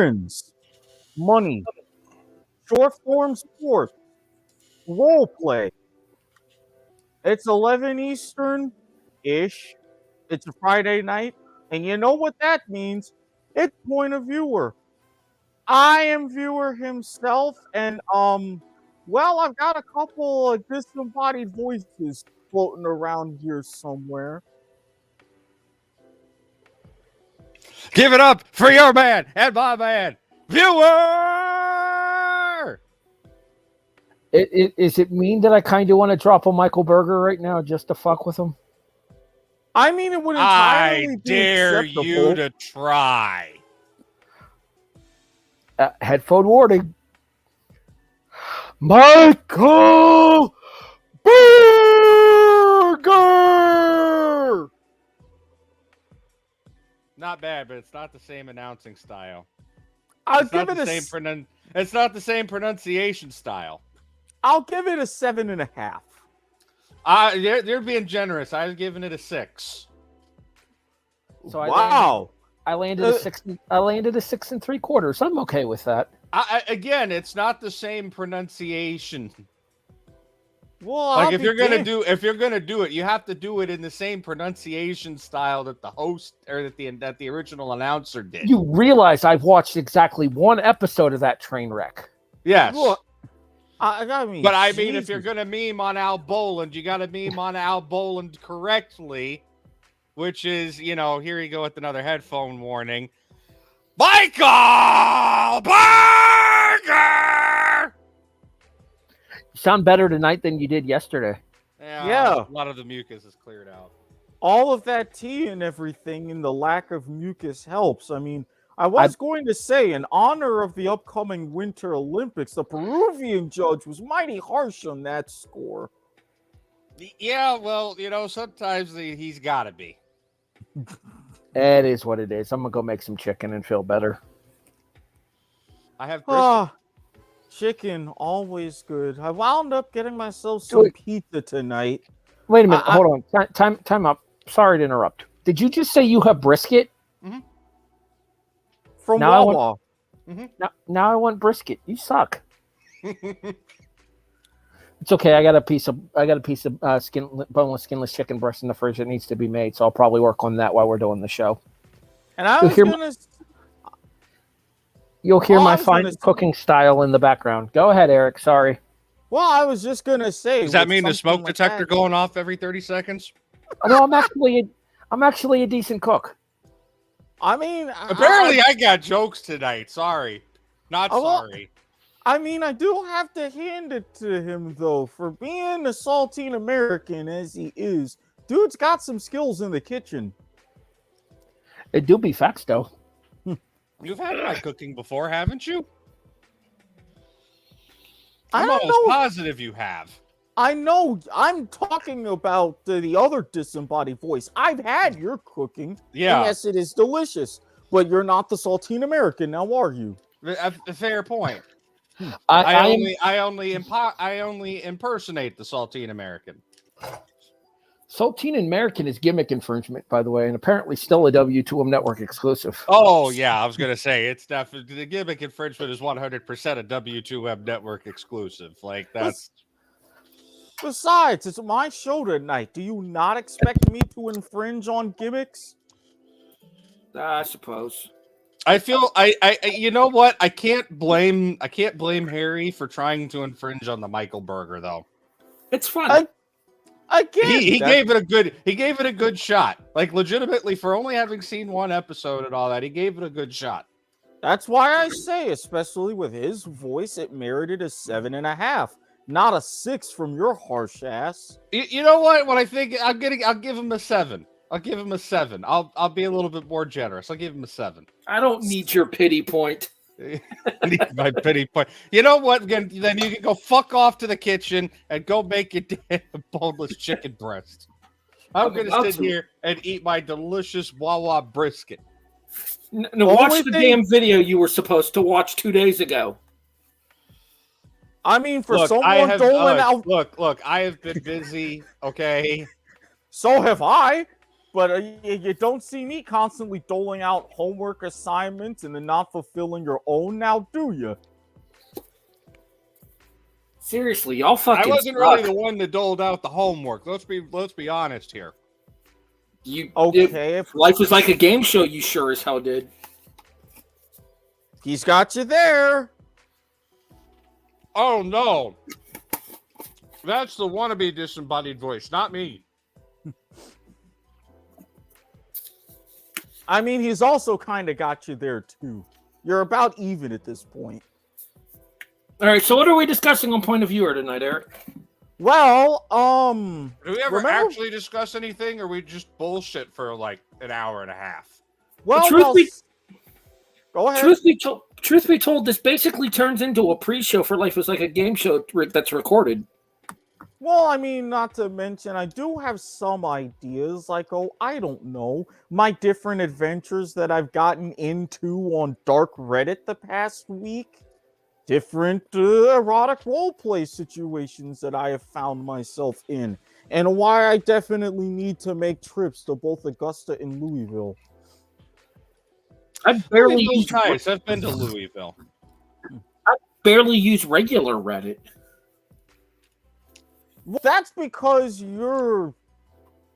errands, money, short form sports, role play. It's 11 Eastern ish. It's a Friday night. And you know what that means? It's point of viewer. I am viewer himself, and well, I've got a couple of disembodied voices floating around here somewhere. Give it up for your man and my man, viewer. Is it mean that I kind of want to drop a Michael Berger right now just to fuck with him? I mean, it would I entirely be dare acceptable. you to try. Headphone warning. Michael Berger! Not bad, but it's not the same announcing style. I'll It's give not it the a. same It's not the same pronunciation style. I'll give it a 7.5. They're being generous. I was giving it a 6. So Wow. I landed a 6. I landed a 6 3/4. I'm okay with that. Again, it's not the same pronunciation. Well, Like if you're gonna do it, you have to do it in the same pronunciation style that the host or that the original announcer did. You realize I've watched exactly one episode of that train wreck. Yes. Well, I mean, But I mean, Jesus. if you're going to meme on Al Boland, you got to meme on Al Boland correctly, which is, here you go with another headphone warning. Michael Berger! You sound better tonight than you did yesterday. Yeah. A lot of the mucus is cleared out. all of that tea and everything and the lack of mucus helps. I mean, I was going to say, in honor of the upcoming Winter Olympics, the Peruvian judge was mighty harsh on that score. Yeah, well, sometimes he's got to be. It is what it is. I'm going to go make some chicken and feel better. I have brisket. Chicken, always good. I wound up getting myself some pizza tonight. Wait a minute. Hold on. Time up. Sorry to interrupt. Did you just say you have brisket? Mm-hmm. From now Wawa. Now I want brisket. You suck. It's okay. I got a piece of boneless, skinless chicken breast in the fridge that needs to be made. So I'll probably work on that while we're doing the show. And I was gonna. You'll hear my fine cooking style in the background. Go ahead, Eric. Sorry. Well, I was just gonna say. Does that mean the smoke detector going off every 30 seconds? No, I'm actually a decent cook. I mean, apparently I got jokes tonight. Sorry, not sorry. I mean, I do have to hand it to him though, for being a saltine American as he is. Dude's got some skills in the kitchen. It do be facts though. You've had my cooking before, haven't you? I'm almost positive you have. I know. I'm talking about the other disembodied voice. I've had your cooking. Yeah. And yes, it is delicious. But you're not the saltine American, now are you? A fair point. I only impersonate the saltine American. Saltine American is gimmick infringement, by the way, and apparently still a W2M network exclusive. Oh yeah, I was gonna say it's definitely the gimmick infringement is 100% a W2M network exclusive. Like that's. Besides, it's my show tonight. Do you not expect me to infringe on gimmicks? I suppose. I feel I you know what? I can't blame Harry for trying to infringe on the Michael Berger though. It's fun. He gave it a good shot. Like legitimately, for only having seen one episode and all that, he gave it a good shot. That's why I say, especially with his voice, it merited a 7.5. Not a 6 from your harsh ass. You know what? What I think I'll give him a 7. I'll give him a 7. I'll be a little bit more generous. I'll give him a 7. I don't need your pity point. My pity point. You know what? Then you can go fuck off to the kitchen and go make your damn boneless chicken breast. I'm gonna sit here and eat my delicious Wawa brisket. No, watch the damn video you were supposed to watch 2 days ago. I mean, for someone doling out. Look, I have been busy, okay? So have I. But you don't see me constantly doling out homework assignments and then not fulfilling your own now, do you? Seriously, y'all fucking I wasn't suck. really the one that doled out the homework. Let's be honest here. Okay, if Life was like a game show, you sure as hell did. he's got you there. Oh no. That's the wannabe disembodied voice, not me. I mean, he's also kind of got you there too. You're about even at this point. All right, so what are we discussing on Point of Viewer tonight, Eric? Well, Do we ever remember- actually discuss anything, or we just bullshit for like an hour and a half? well, go ahead. Truth be told, this basically turns into a pre-show for Life is like a game show that's recorded. Well, I mean, not to mention, I do have some ideas, like, I don't know, my different adventures that I've gotten into on Dark Reddit the past week. Different erotic roleplay situations that I have found myself in. And why I definitely need to make trips to both Augusta and Louisville. I barely Louisville's nice. I've been to Louisville. use regular Reddit. Well, that's because you're...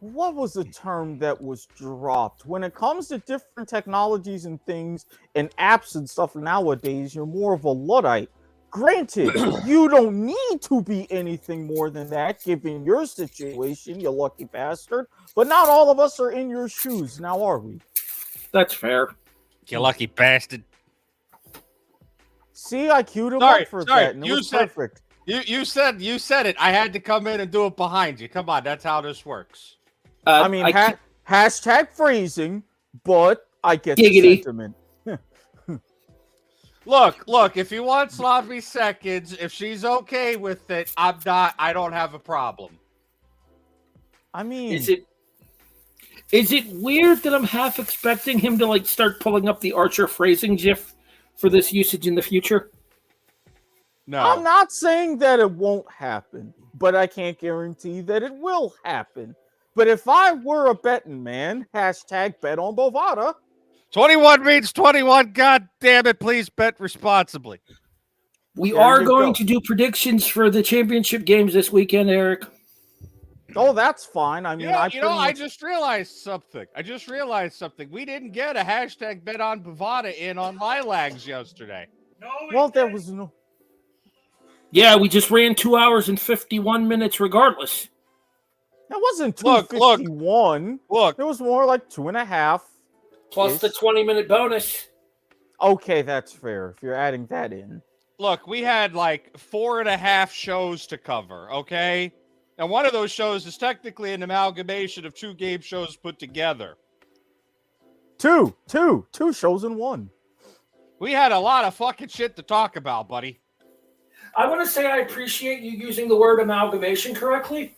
What was the term that was dropped? When it comes to different technologies and things and apps and stuff nowadays, you're more of a Luddite. Granted, you don't need to be anything more than that, given your situation, you lucky bastard. But not all of us are in your shoes, now are we? That's fair. You lucky bastard. See, I queued him Sorry, up for sorry, that, and it you was said- perfect. You said it. I had to come in and do it behind you. Come on, that's how this works. I mean, hashtag phrasing, but I get Giggity. the sentiment. Look, if you want sloppy seconds, if she's okay with it, I don't have a problem. I mean, Is it weird that I'm half expecting him to like start pulling up the Archer phrasing GIF for this usage in the future? No. I'm not saying that it won't happen, but I can't guarantee that it will happen. But if I were a betting man, hashtag bet on Bovada. 21 means 21. God damn it, please bet responsibly. We There are you going go. to do predictions for the championship games this weekend, Eric. Oh, that's fine. I mean, I just realized something. We didn't get a hashtag bet on Bovada in on my lags yesterday. well, there was no. Yeah, we just ran 2 hours and 51 minutes regardless. That wasn't Look, 251. Look, It was more like 2.5. Plus the 20-minute bonus. Okay, that's fair. If you're adding that in. look, we had like 4.5 shows to cover, okay? And one of those shows is technically an amalgamation of 2 game shows put together. Two shows in one. We had a lot of fucking shit to talk about, buddy. I want to say I appreciate you using the word amalgamation correctly.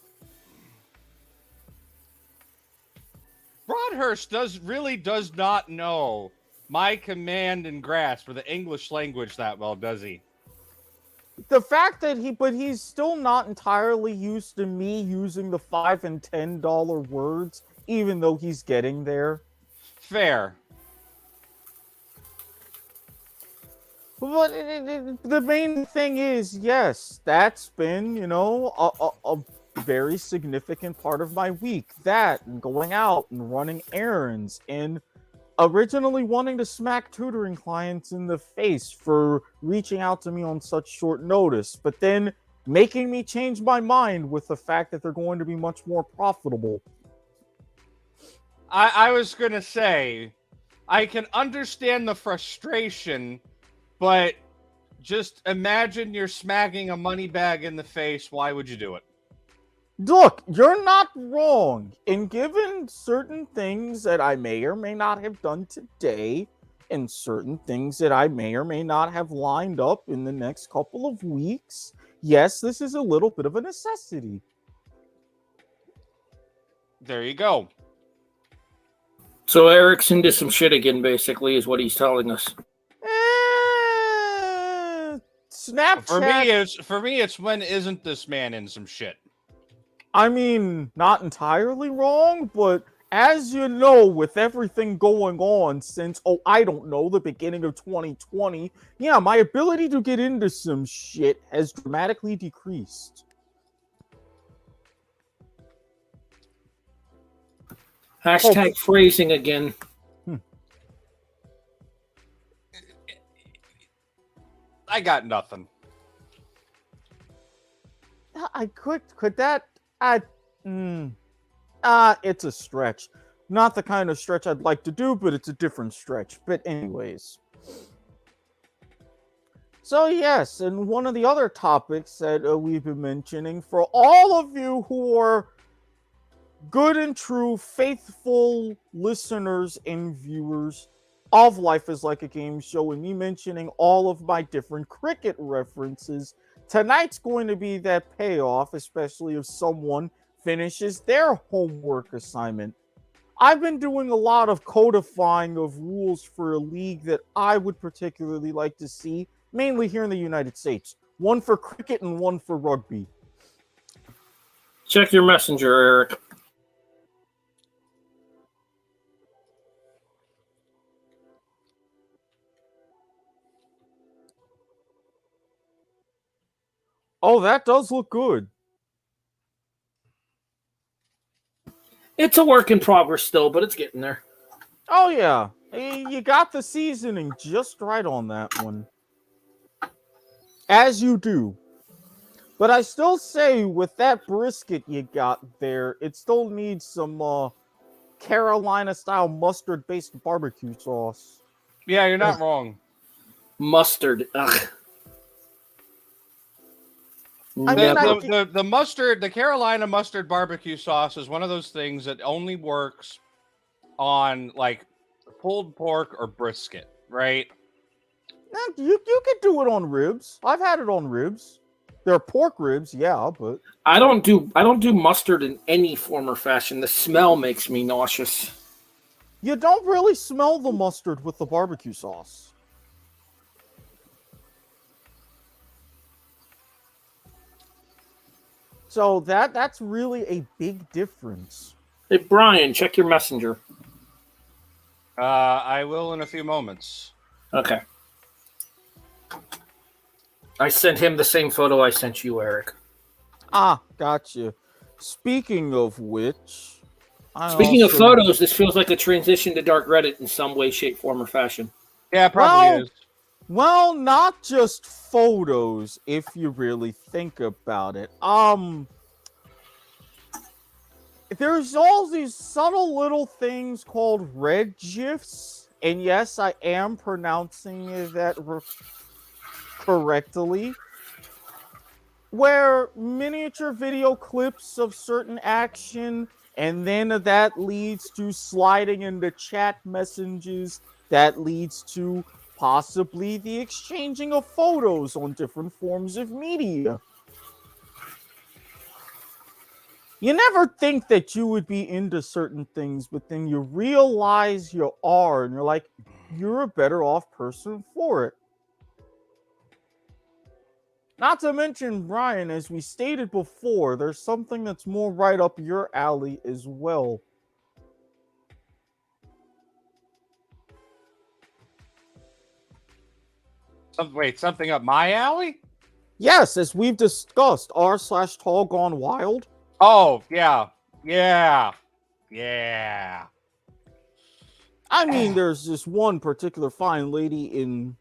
Broadhurst really does not know my command and grasp for the English language that well, does he? The fact that he's still not entirely used to me using the $5 and $10 words, even though he's getting there. Fair. But the main thing is, yes, that's been, a very significant part of my week. That, and going out and running errands, and originally wanting to smack tutoring clients in the face for reaching out to me on such short notice, but then making me change my mind with the fact that they're going to be much more profitable. I was going to say, I can understand the frustration, but just imagine you're smacking a money bag in the face. Why would you do it? Look, you're not wrong. And given certain things that I may or may not have done today, and certain things that I may or may not have lined up in the next couple of weeks, yes, this is a little bit of a necessity. There you go. So Eric's into some shit again, basically, is what he's telling us. Snapchat. For me, it's when isn't this man in some shit? I mean, not entirely wrong, but As you know, with everything going on since, I don't know, the beginning of 2020, yeah, my ability to get into some shit has dramatically decreased. Hashtag phrasing again. I got nothing. I could that it's a stretch. Not the kind of stretch I'd like to do, but it's a different stretch. But anyways. So yes, and one of the other topics that we've been mentioning, for all of you who are good and true, faithful listeners and viewers of Life is Like a Game Show, and me mentioning all of my different cricket references, tonight's going to be that payoff, especially if someone finishes their homework assignment. I've been doing a lot of codifying of rules for a league that I would particularly like to see, mainly here in the United States. One for cricket and one for rugby. Check your messenger, Eric. Oh, that does look good. It's a work in progress still, but it's getting there. Oh, yeah. You got the seasoning just right on that one. As you do. But I still say, with that brisket you got there, it still needs some Carolina-style mustard-based barbecue sauce. Yeah, you're not wrong. Mustard. Ugh. The mustard, the Carolina mustard barbecue sauce is one of those things that only works on like pulled pork or brisket, right? You could do it on ribs. I've had it on ribs. They're pork ribs, yeah, but I don't do mustard in any form or fashion. The smell makes me nauseous. you don't really smell the mustard with the barbecue sauce. So that's really a big difference. Hey, Brian, check your messenger. I will in a few moments. Okay. I sent him the same photo I sent you, Eric. Ah, gotcha. Speaking of which... Speaking of photos, this feels like a transition to Dark Reddit in some way, shape, form, or fashion. Yeah, probably is. Well, not just photos, if you really think about it. There's all these subtle little things called red GIFs, and yes, I am pronouncing that correctly, where miniature video clips of certain action, and then that leads to sliding into chat messages, that leads to possibly the exchanging of photos on different forms of media. You never think that you would be into certain things, but then you realize you are, and you're like, you're a better off person for it. Not to mention, Brian, as we stated before, there's something that's more right up your alley as well. Wait, something up my alley? Yes, as we've discussed, r/tall gone wild. Oh, yeah. I mean, there's this one particular fine lady in...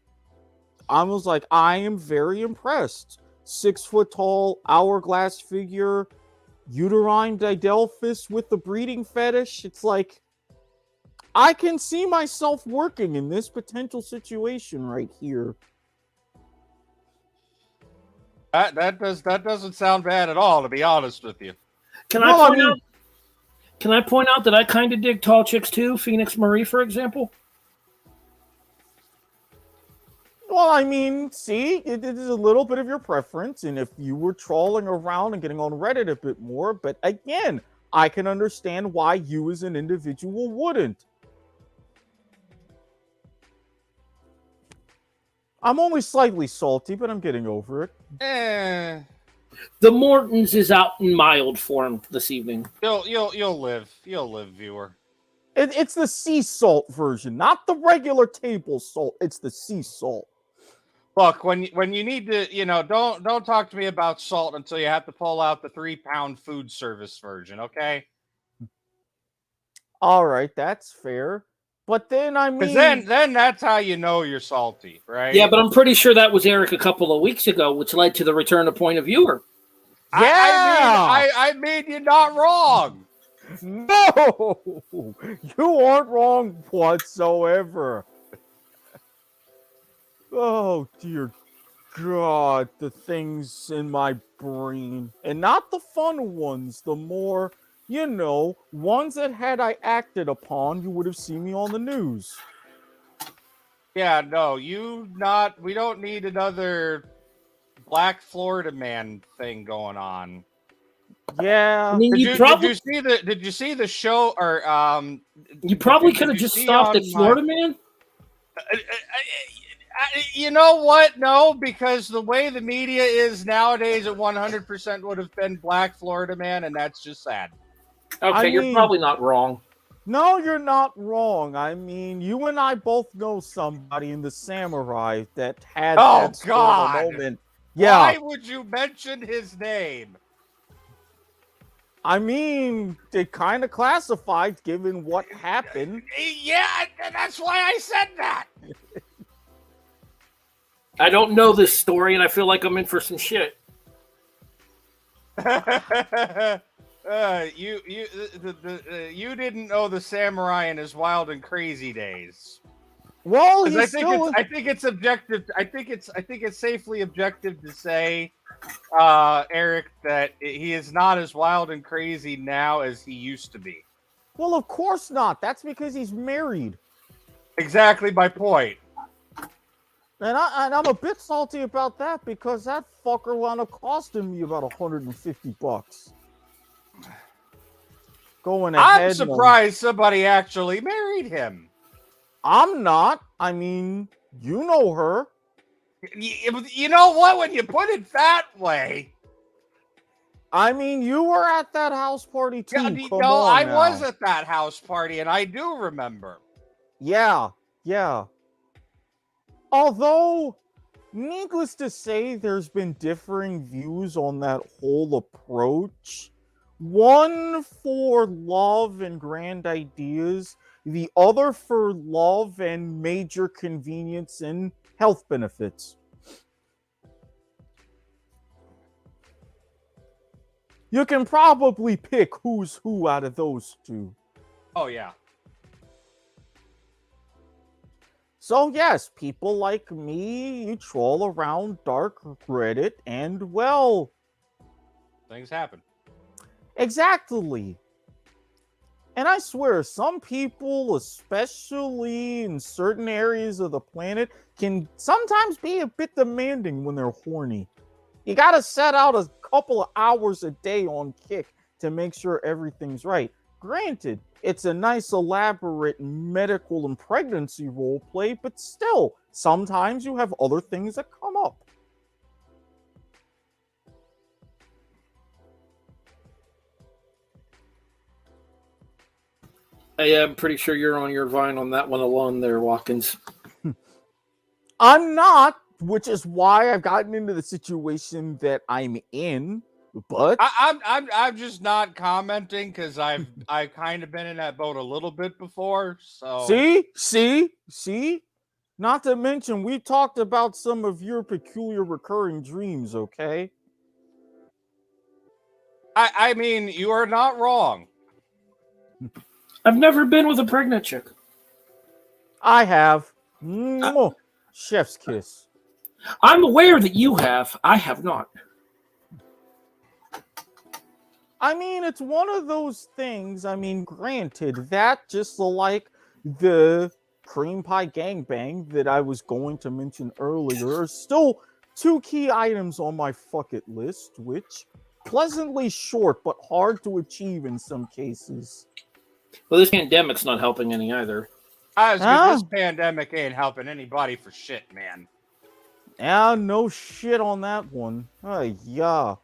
I was like, I am very impressed. 6 foot tall, hourglass figure, uterine didelphys with the breeding fetish. It's like, I can see myself working in this potential situation right here. That doesn't sound bad at all, to be honest with you. Can I point out that I kind of dig tall chicks too? Phoenix Marie, for example. Well, I mean, see, it is a little bit of your preference, and if you were trawling around and getting on Reddit a bit more, but again, I can understand why you as an individual wouldn't. I'm only slightly salty, but I'm getting over it. The Mortons is out in mild form this evening. You'll live, viewer. It's the sea salt version, not the regular table salt. It's the sea salt. Look, when you need to, don't talk to me about salt until you have to pull out the 3-pound food service version, okay? All right, that's fair. But then I mean, Because then that's how you know you're salty, right? Yeah, but I'm pretty sure that was Eric a couple of weeks ago, which led to the return of Point of Viewer. yeah, I mean, you're not wrong. no, you aren't wrong whatsoever. Oh dear God, the things in my brain, and not the fun ones, the more, ones that had I acted upon, you would have seen me on the news. Yeah, no, we don't need another Black Florida man thing going on. Yeah. I mean, Did you see the show or you probably could have just stopped at Florida Man. You know what? No, because the way the media is nowadays, it 100% would have been Black Florida Man, and that's just sad. Okay, you're probably not wrong. No, you're not wrong. I mean, you and I both know somebody in the Samurai that had that sort of moment. Yeah. Why would you mention his name? I mean, they kind of classified given what happened. Yeah, that's why I said that. I don't know this story, and I feel like I'm in for some shit. You didn't know the samurai in his wild and crazy days. Well, I think it's objective. I think it's safely objective to say, Eric, that he is not as wild and crazy now as he used to be. Well, of course not. That's because he's married. Exactly my point. And I'm a bit salty about that because that fucker wound up costing me about $150. Going ahead. I'm surprised somebody actually married him. I'm not. I mean, you know her. You know what? When you put it that way. I mean, you were at that house party too. I was at that house party, and I do remember. Yeah. Although, needless to say, there's been differing views on that whole approach. One for love and grand ideas, the other for love and major convenience and health benefits. You can probably pick who's who out of those two. Oh, yeah. So yes, people like me, you troll around dark Reddit, and well, things happen. Exactly. And I swear, some people, especially in certain areas of the planet, can sometimes be a bit demanding when they're horny. You gotta set out a couple of hours a day on Kick to make sure everything's right. Granted, it's a nice, elaborate medical and pregnancy role play, but still, sometimes you have other things that come up. Yeah, I'm pretty sure you're on your vine on that one alone there, Watkins. I'm not, which is why I've gotten into the situation that I'm in. But I'm just not commenting because I've kind of been in that boat a little bit before. So see. Not to mention, we talked about some of your peculiar recurring dreams. Okay. I mean, you are not wrong. I've never been with a pregnant chick. I have. Chef's kiss. I'm aware that you have. I have not. I mean, it's one of those things. I mean, granted, that just like the cream pie gangbang that I was going to mention earlier are still two key items on my fuck it list, which pleasantly short but hard to achieve in some cases. Well, this pandemic's not helping any either. This pandemic ain't helping anybody for shit, man. Yeah, no shit on that one. Yeah.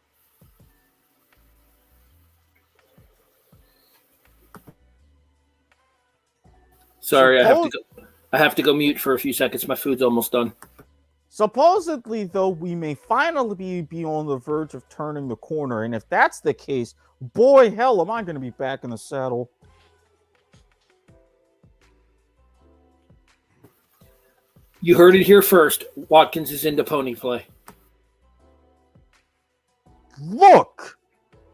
Sorry, I have to go mute for a few seconds. My food's almost done. Supposedly, though, we may finally be on the verge of turning the corner. And if that's the case, boy, hell, am I going to be back in the saddle. You heard it here first. Watkins is into pony play. Look!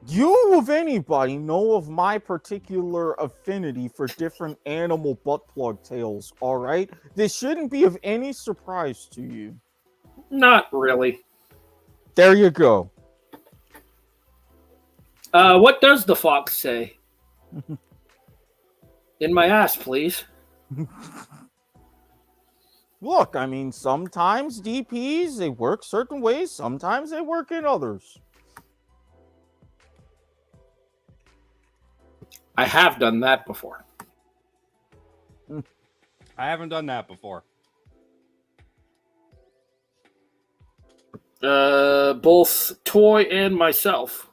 You of anybody know of my particular affinity for different animal butt plug tales, all right? This shouldn't be of any surprise to you. Not really. There you go. What does the fox say? In my ass, please. Look, I mean, sometimes DPs, they work certain ways. Sometimes they work in others. I have done that before. I haven't done that before. Both Toy and myself.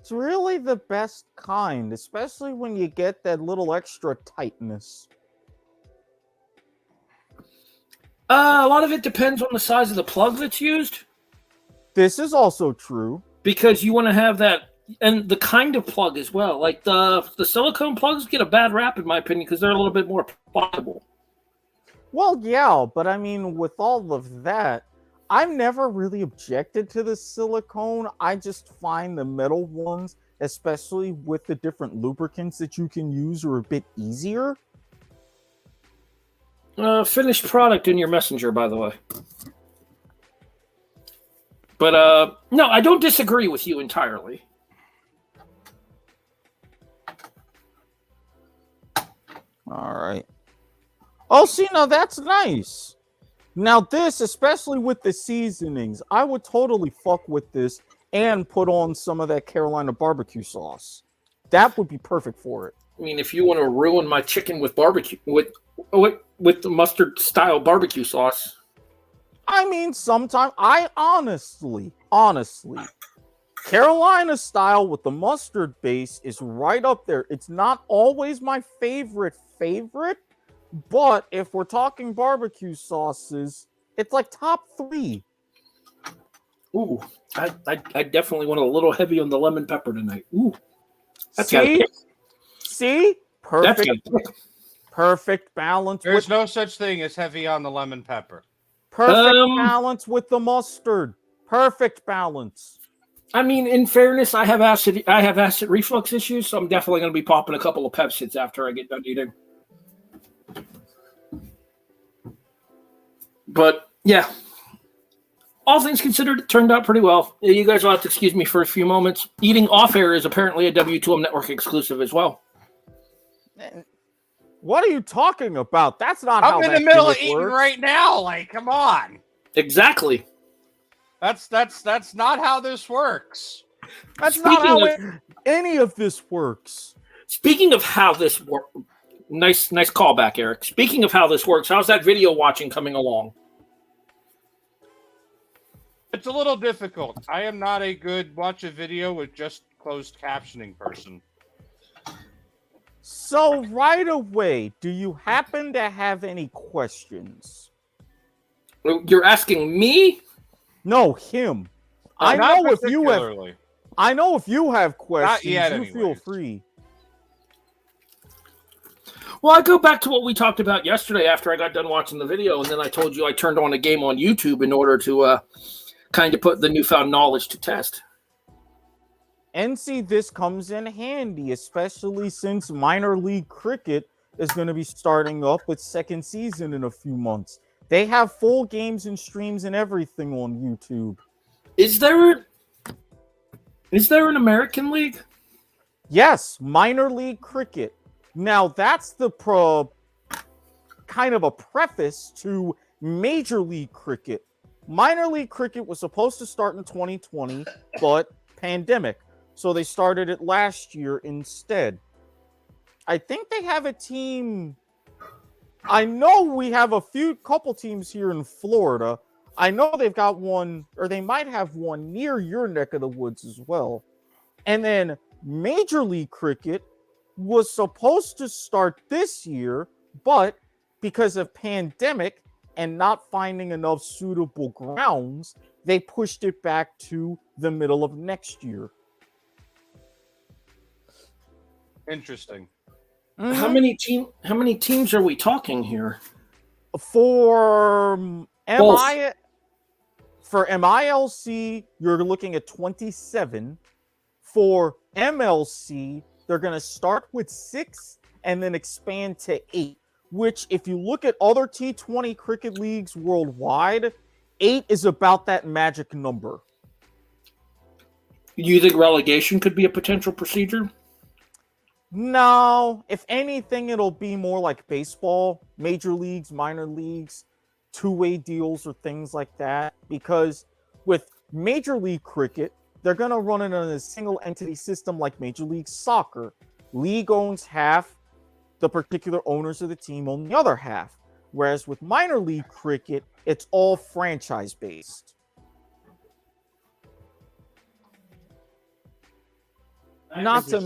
It's really the best kind, especially when you get that little extra tightness. A lot of it depends on the size of the plug that's used. This is also true. Because you want to have that, and the kind of plug as well. Like the silicone plugs get a bad rap, in my opinion, because they're a little bit more pliable. Well, yeah, but I mean, with all of that, I've never really objected to the silicone. I just find the metal ones, especially with the different lubricants that you can use, are a bit easier. Finished product in your messenger, by the way. But, no, I don't disagree with you entirely. All right. Oh, see, now that's nice. Now this, especially with the seasonings, I would totally fuck with this and put on some of that Carolina barbecue sauce. That would be perfect for it. I mean, if you want to ruin my chicken with barbecue, with the mustard style barbecue sauce. I mean, sometimes I honestly, Carolina style with the mustard base is right up there. It's not always my favorite, but if we're talking barbecue sauces, it's like top 3. Ooh, I definitely went a little heavy on the lemon pepper tonight. Ooh, see, perfect balance. There's no such thing as heavy on the lemon pepper. Perfect balance with the mustard. Perfect balance. I mean, in fairness, I have acid reflux issues, so I'm definitely going to be popping a couple of Pepsids after I get done eating. But yeah, all things considered, it turned out pretty well. You guys will have to excuse me for a few moments. Eating off air is apparently a W2M network exclusive as well. What are you talking about? That's not how I'm in the middle of works. eating right now. Like, come on. Exactly. That's not how this works. That's not how any of this works. Speaking of how this works, nice callback, Eric. Speaking of how this works, how's that video watching coming along? It's a little difficult. I am not a good watch a video with just closed captioning person. So right away, do you happen to have any questions? You're asking me? No, him. I know if you have questions, you feel free. Well, I go back to what we talked about yesterday after I got done watching the video, and then I told you I turned on a game on YouTube in order to kind of put the newfound knowledge to test. And see, this comes in handy, especially since minor league cricket is going to be starting up its second season in a few months. They have full games and streams and everything on YouTube. Is there an American league? Yes, minor league cricket. Now, that's the kind of a preface to Major League Cricket. Minor League Cricket was supposed to start in 2020, but pandemic. So they started it last year instead. I think they have a team. I know we have a couple teams here in Florida. I know they've got one, or they might have one near your neck of the woods as well. And then Major League Cricket, was supposed to start this year, but because of pandemic and not finding enough suitable grounds, they pushed it back to the middle of next year. Interesting. Mhm. How many teams are we talking here? For Both. MILC, you're looking at 27. For MLC, they're going to start with 6 and then expand to 8, which if you look at other T20 cricket leagues worldwide, 8 is about that magic number. You think relegation could be a potential procedure? No, if anything, it'll be more like baseball, major leagues, minor leagues, two-way deals or things like that. Because with Major League Cricket, they're going to run it on a single entity system like Major League Soccer. League owns half, the particular owners of the team own the other half. Whereas with minor league cricket, it's all franchise-based. Not to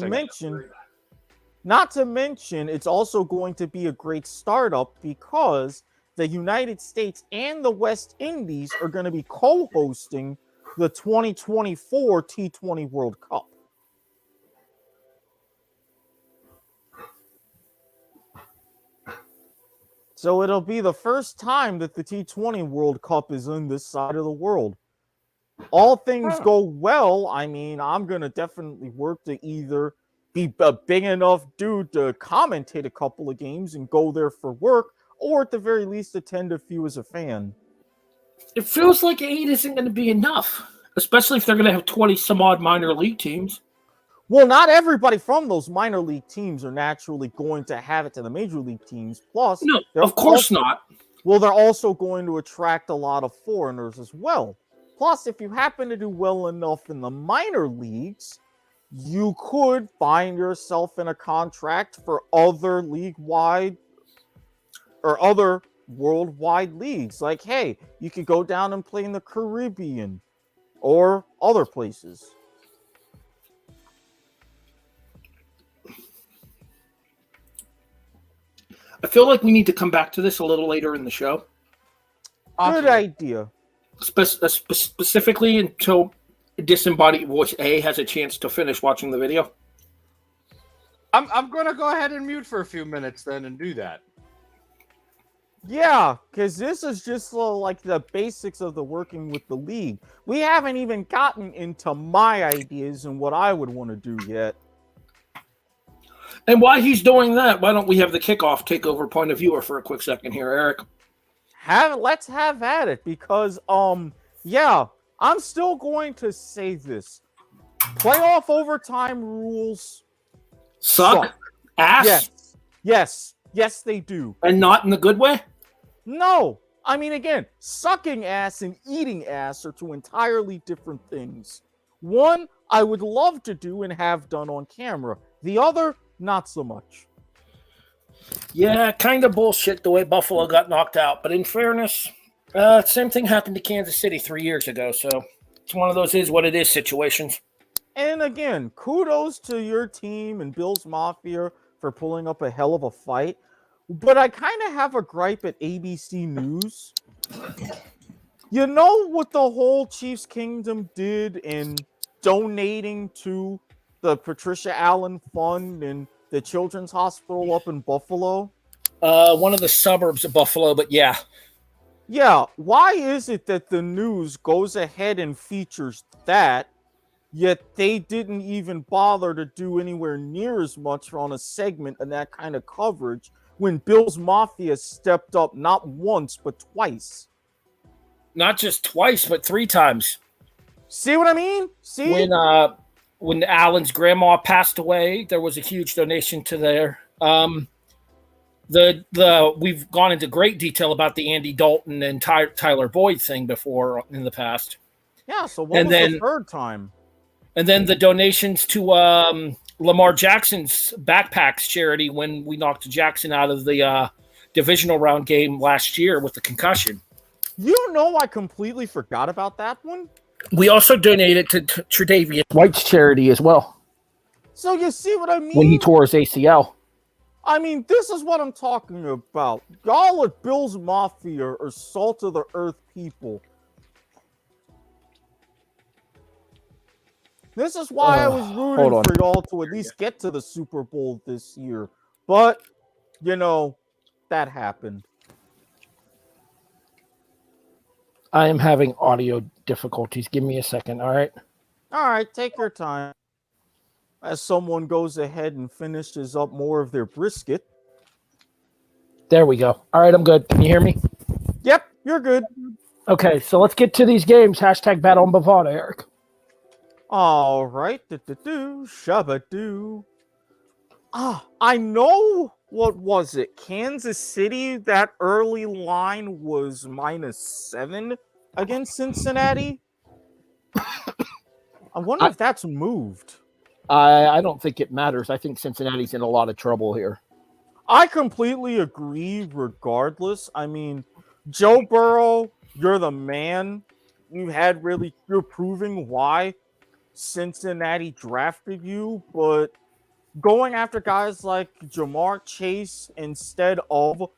mention, it's also going to be a great startup because the United States and the West Indies are going to be co-hosting the 2024 T20 World Cup. So it'll be the first time that the T20 World Cup is on this side of the world. All things go well, I mean, I'm going to definitely work to either be a big enough dude to commentate a couple of games and go there for work, or at the very least attend a few as a fan. It feels like 8 isn't going to be enough, especially if they're going to have 20 some odd minor league teams. Well, not everybody from those minor league teams are naturally going to have it to the major league teams. Plus, no, of course not. Well, they're also going to attract a lot of foreigners as well. Plus, if you happen to do well enough in the minor leagues, you could find yourself in a contract for other league-wide or other worldwide leagues. Like, hey, you could go down and play in the Caribbean or other places. I feel like we need to come back to this a little later in the show. Good idea. Specifically until Disembodied Voice A has a chance to finish watching the video. I'm going to go ahead and mute for a few minutes then and do that. Yeah, because this is just like the basics of the working with the league. We haven't even gotten into my ideas and what I would want to do yet. And while he's doing that, why don't we have the kickoff takeover point of viewer for a quick second here, Eric? Let's have at it because, yeah, I'm still going to say this. Playoff overtime rules suck. Ass? Yes, they do. And not in the good way? No. I mean, again, sucking ass and eating ass are two entirely different things. One, I would love to do and have done on camera. The other, not so much. Yeah, kind of bullshit the way Buffalo got knocked out. But in fairness, same thing happened to Kansas City 3 years ago. So it's one of those is what it is situations. And again, kudos to your team and Bill's Mafia for pulling up a hell of a fight. But I kind of have a gripe at ABC News. You know what the whole Chiefs Kingdom did in donating to the Patricia Allen Fund and the Children's Hospital up in Buffalo? One of the suburbs of Buffalo, but yeah. Yeah, why is it that the news goes ahead and features that, yet they didn't even bother to do anywhere near as much on a segment and that kind of coverage when Bill's Mafia stepped up not once, but twice? Not just twice, but 3 times. See what I mean? See? When Alan's grandma passed away, there was a huge donation to their we've gone into great detail about the Andy Dalton and Tyler Boyd thing before in the past. Yeah, so what was the third time? And then the donations to Lamar Jackson's backpacks charity when we knocked Jackson out of the divisional round game last year with the concussion. You know, I completely forgot about that one. We also donated to Tre'Davious White's charity as well. So you see what I mean? when he tore his ACL. I mean, this is what I'm talking about. Y'all at Bill's Mafia are salt of the earth people. This is why I was rooting for y'all to at least get to the Super Bowl this year. But, you know, that happened. I am having audio difficulties. Give me a second, all right? All right, take your time. As someone goes ahead and finishes up more of their brisket. There we go. All right, I'm good. Can you hear me? Yep, you're good. Okay, so let's get to these games. Hashtag Battle on Bovada, Eric. All right. Shabba-doo. I know. What was it? Kansas City, that early line was -7 against Cincinnati. I wonder if that's moved. I don't think it matters. I think Cincinnati's in a lot of trouble here. I completely agree regardless. I mean, Joe Burrow, you're the man. You're proving why Cincinnati drafted you, but going after guys like Jamar Chase instead of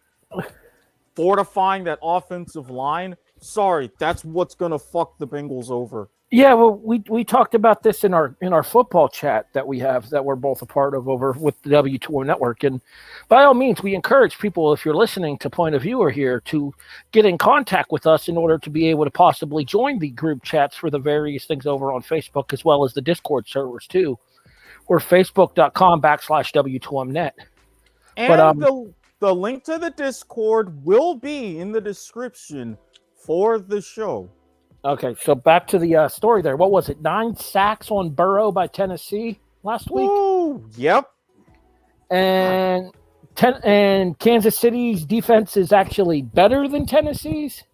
fortifying that offensive line, sorry, that's what's gonna fuck the Bengals over. Yeah, well, we talked about this in our football chat that we have that we're both a part of over with the W2O Network. And by all means, we encourage people, if you're listening to Point of Viewer here, to get in contact with us in order to be able to possibly join the group chats for the various things over on Facebook, as well as the Discord servers too. We're facebook.com/W2Mnet. And the link to the Discord will be in the description for the show. Okay, so back to the story there. What was it? 9 sacks on Burrow by Tennessee last week? Ooh, yep. And Kansas City's defense is actually better than Tennessee's.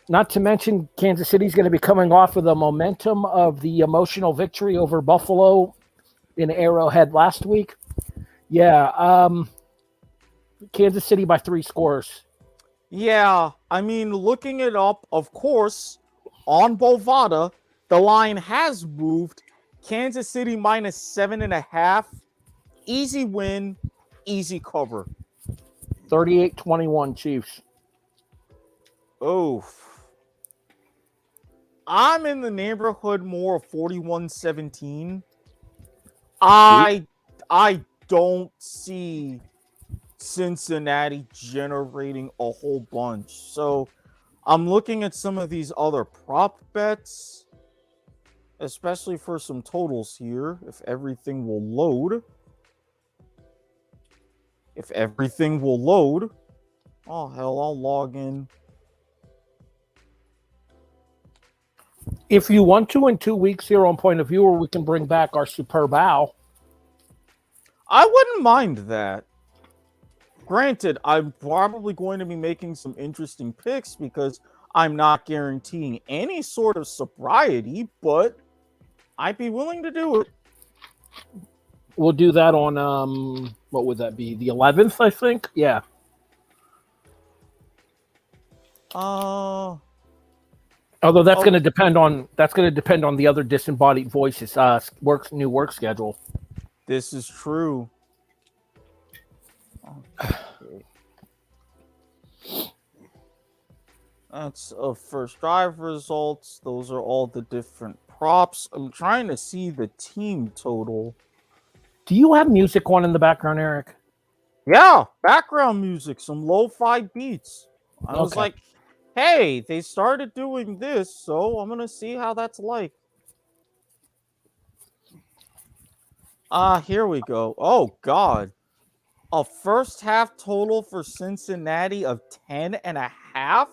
Not to mention, Kansas City's going to be coming off of the momentum of the emotional victory over Buffalo in Arrowhead last week. Yeah, Kansas City by 3 scores. Yeah, I mean, looking it up, of course, on Bovada, the line has moved. Kansas City -7.5. Easy win, easy cover. 38-21 Chiefs. Oh. I'm in the neighborhood more of 41-17. I don't see Cincinnati generating a whole bunch. So I'm looking at some of these other prop bets, especially for some totals here, if everything will load. Oh, hell, I'll log in. If you want to, in 2 weeks here on Point of Viewer, we can bring back our Superb Owl. I wouldn't mind that. Granted, I'm probably going to be making some interesting picks because I'm not guaranteeing any sort of sobriety, but I'd be willing to do it. We'll do that on, what would that be? The 11th, I think? Yeah. Although that's going to depend on the other disembodied voices new work schedule. This is true. Okay. That's first drive results. Those are all the different props. I'm trying to see the team total. Do you have music on in the background, Eric? Yeah, background music, some lo-fi beats. I was like, hey, they started doing this, so I'm going to see how that's like. Here we go. Oh, God. A first half total for Cincinnati of 10.5?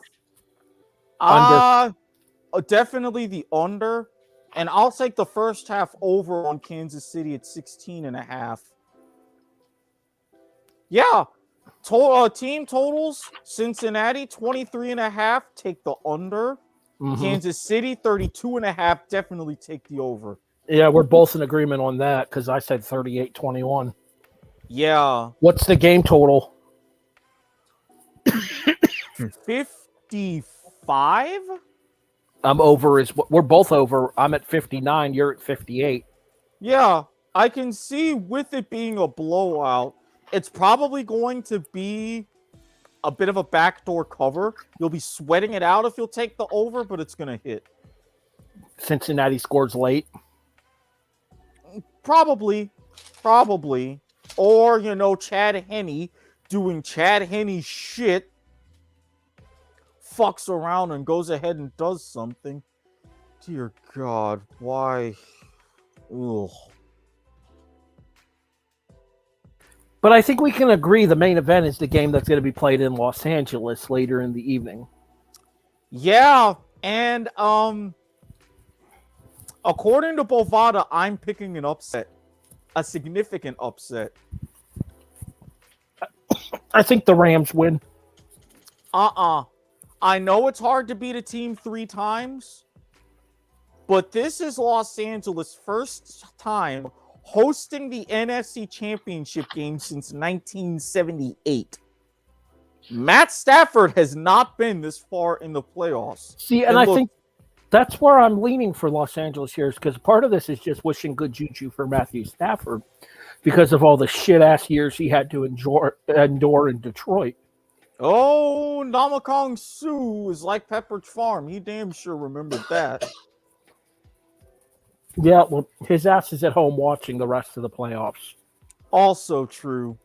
Definitely the under. And I'll take the first half over on Kansas City at 16.5. Yeah. Team totals, Cincinnati 23.5, take the under. Mm-hmm. Kansas City 32.5, definitely take the over. Yeah, we're both in agreement on that because I said 38-21. Yeah. What's the game total? 55? I'm over. We're both over. I'm at 59. You're at 58. Yeah, I can see with it being a blowout, it's probably going to be a bit of a backdoor cover. You'll be sweating it out if you'll take the over, but it's going to hit. Cincinnati scores late. Probably. Or, Chad Henne doing Chad Henne shit, fucks around and goes ahead and does something. Dear God, why? Ugh. But I think we can agree the main event is the game that's going to be played in Los Angeles later in the evening. Yeah, and according to Bovada, I'm picking an upset. A significant upset. I think the Rams win. I know it's hard to beat a team 3 times, but this is Los Angeles' first time hosting the NFC Championship game since 1978. Matt Stafford has not been this far in the playoffs. See, and I think that's where I'm leaning for Los Angeles here, is because part of this is just wishing good juju for Matthew Stafford because of all the shit-ass years he had to endure in Detroit. Oh, Namakong Su is like Pepperidge Farm. He damn sure remembered that. Yeah, well, his ass is at home watching the rest of the playoffs. Also true.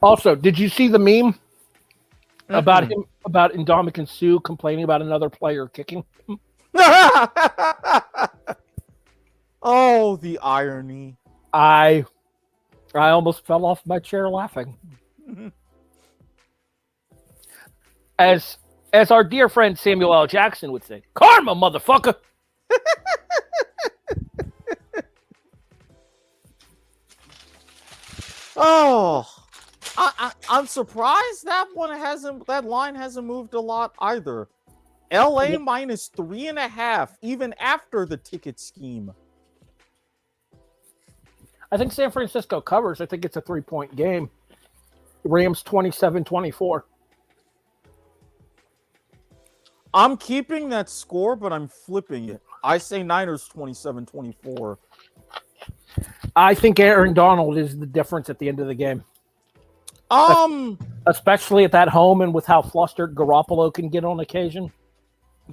Also, did you see the meme about him, about Ndamukong Suh complaining about another player kicking? Oh, the irony. I almost fell off my chair laughing. As our dear friend Samuel L. Jackson would say, karma, motherfucker. Oh, I'm surprised that line hasn't moved a lot either. LA minus 3.5, even after the ticket scheme. I think San Francisco covers. I think it's a 3-point game. Rams 27-24. I'm keeping that score, but I'm flipping it. I say Niners 27-24. I think Aaron Donald is the difference at the end of the game. Especially at that home and with how flustered Garoppolo can get on occasion.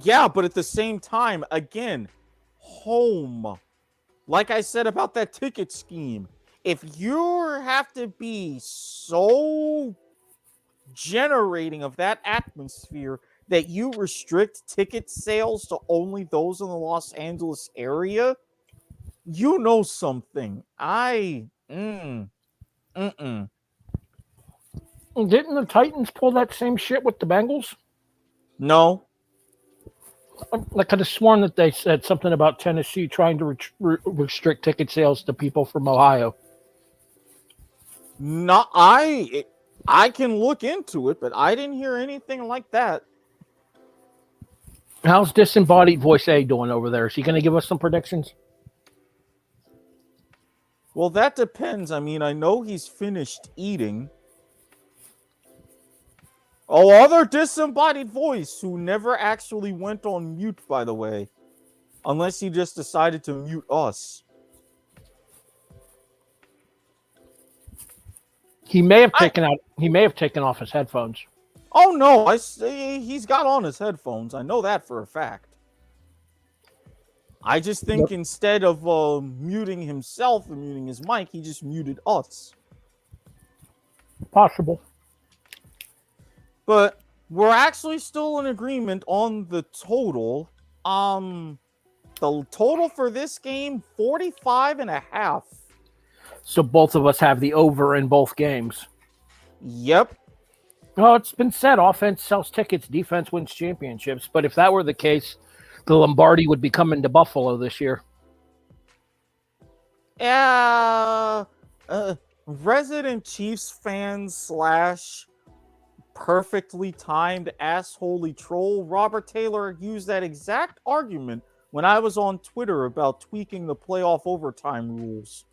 Yeah, but at the same time, again, home. Like I said about that ticket scheme, if you have to be so generating of that atmosphere that you restrict ticket sales to only those in the Los Angeles area, you know something. Didn't the Titans pull that same shit with the Bengals? No. I could have sworn that they said something about Tennessee trying to restrict ticket sales to people from Ohio. No, I can look into it, but I didn't hear anything like that. How's disembodied voice A doing over there? Is he going to give us some predictions? Well, that depends. I mean, I know he's finished eating. Oh, other disembodied voice who never actually went on mute, by the way. Unless he just decided to mute us. He may have taken off his headphones. Oh no, he's got on his headphones. I know that for a fact. I just think instead of muting himself and muting his mic, he just muted us. Possible. But we're actually still in agreement on the total. The total for this game, 45.5. So both of us have the over in both games. Yep. Well, it's been said, offense sells tickets, defense wins championships. But if that were the case, the Lombardi would be coming to Buffalo this year. Resident Chiefs fans / perfectly timed assholey troll Robert Taylor used that exact argument when I was on Twitter about tweaking the playoff overtime rules.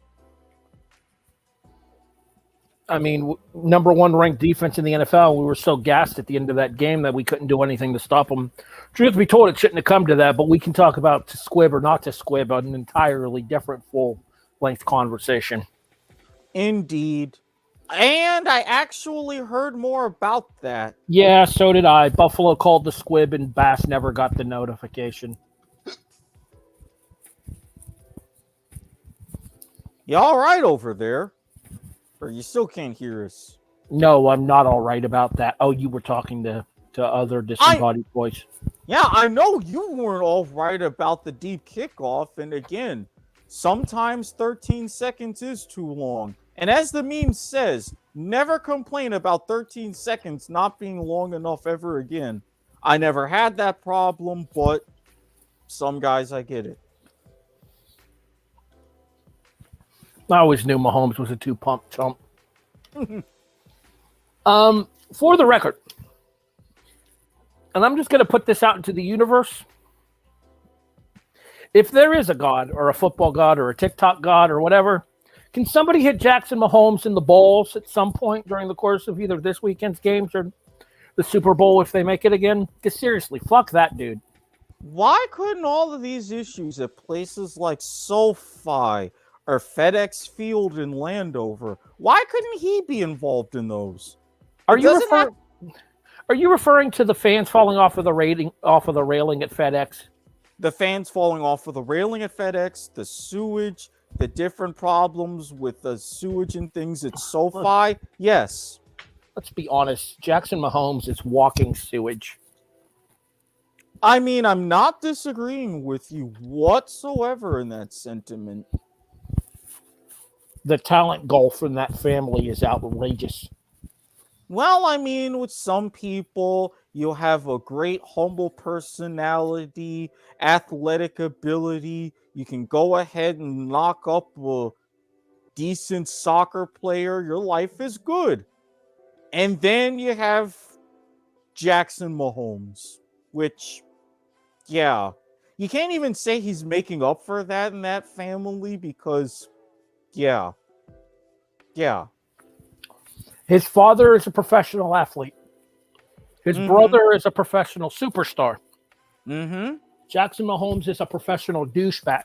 I mean, number one ranked defense in the NFL. We were so gassed at the end of that game that we couldn't do anything to stop them. Truth be told, it shouldn't have come to that, but we can talk about to squib or not to squib on an entirely different full-length conversation. Indeed. And I actually heard more about that. Yeah, so did I. Buffalo called the squib, and Bass never got the notification. You all right over there? Or you still can't hear us? No, I'm not all right about that. Oh, you were talking to other disembodied voice. Yeah, I know you weren't all right about the deep kickoff. And again, sometimes 13 seconds is too long. And as the meme says, never complain about 13 seconds not being long enough ever again. I never had that problem, but some guys, I get it. I always knew Mahomes was a two-pump chump. For the record, and I'm just going to put this out into the universe. If there is a God or a football God or a TikTok God or whatever, can somebody hit Jackson Mahomes in the balls at some point during the course of either this weekend's games or the Super Bowl if they make it again? Because seriously, fuck that dude. Why couldn't all of these issues at places like SoFi or FedEx Field in Landover, why couldn't he be involved in those? Are you referring to the fans falling off of the railing at FedEx? The fans falling off of the railing at FedEx, the sewage, the different problems with the sewage and things at SoFi? Yes. Let's be honest. Jackson Mahomes is walking sewage. I mean, I'm not disagreeing with you whatsoever in that sentiment. The talent gulf in that family is outrageous. Well, I mean, with some people, you'll have a great humble personality, athletic ability. You can go ahead and knock up a decent soccer player. Your life is good. And then you have Jackson Mahomes, which, yeah, you can't even say he's making up for that in that family because, yeah. His father is a professional athlete. His brother is a professional superstar. Jackson Mahomes is a professional douchebag.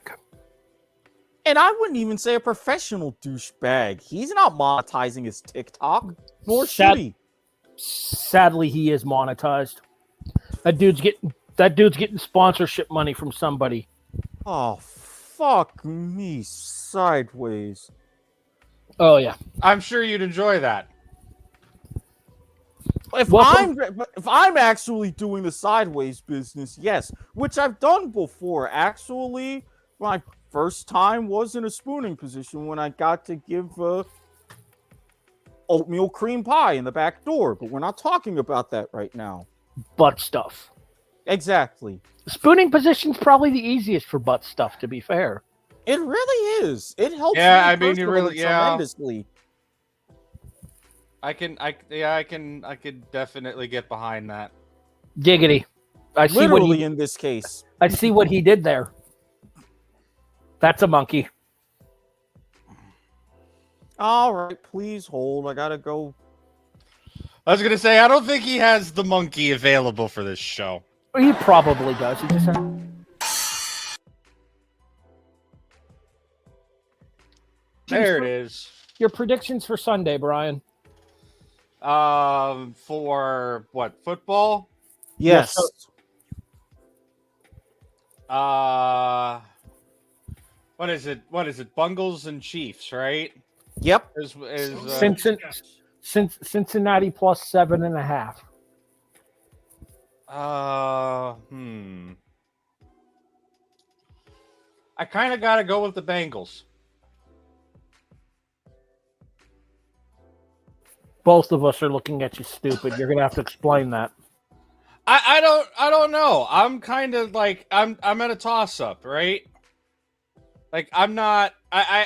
And I wouldn't even say a professional douchebag. He's not monetizing his TikTok, nor should he. Sadly, he is monetized. That dude's getting sponsorship money from somebody. Oh, fuck me sideways. Oh yeah, I'm sure you'd enjoy that. If I'm actually doing the sideways business, yes, which I've done before. Actually, my first time was in a spooning position when I got to give oatmeal cream pie in the back door, but we're not talking about that right now. butt stuff. Exactly. Spooning position's probably the easiest for butt stuff, to be fair. It really is. It helps. Yeah, me I mean, you really, tremendously. I could definitely get behind that. Giggity. Literally in this case. I see what he did there. That's a monkey. All right, please hold. I gotta go. I was gonna say, I don't think he has the monkey available for this show. He probably does. He just There it is. Your predictions for Sunday, Brian? For what, football? Yes. What is it? Bungles and Chiefs, right? Yep. Cincinnati plus 7.5. I kind of got to go with the Bengals. Both of us are looking at you stupid. You're gonna have to explain that. I don't know. I'm kind of like I'm at a toss up, right? Like I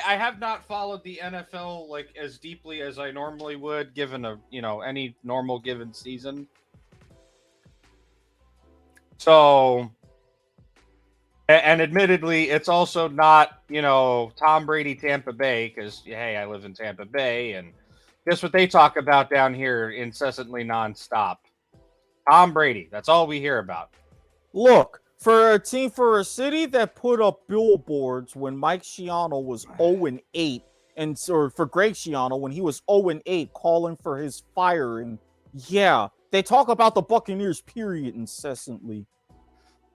have not followed the NFL like as deeply as I normally would given any normal given season. So, and admittedly, it's also not, Tom Brady Tampa Bay because, hey, I live in Tampa Bay and, Guess what they talk about down here incessantly nonstop? Tom Brady. That's all we hear about. Look, for a city that put up billboards when Mike Schiano was 0-8, or for Greg Schiano when he was 0-8, calling for his firing. Yeah, they talk about the Buccaneers, period, incessantly.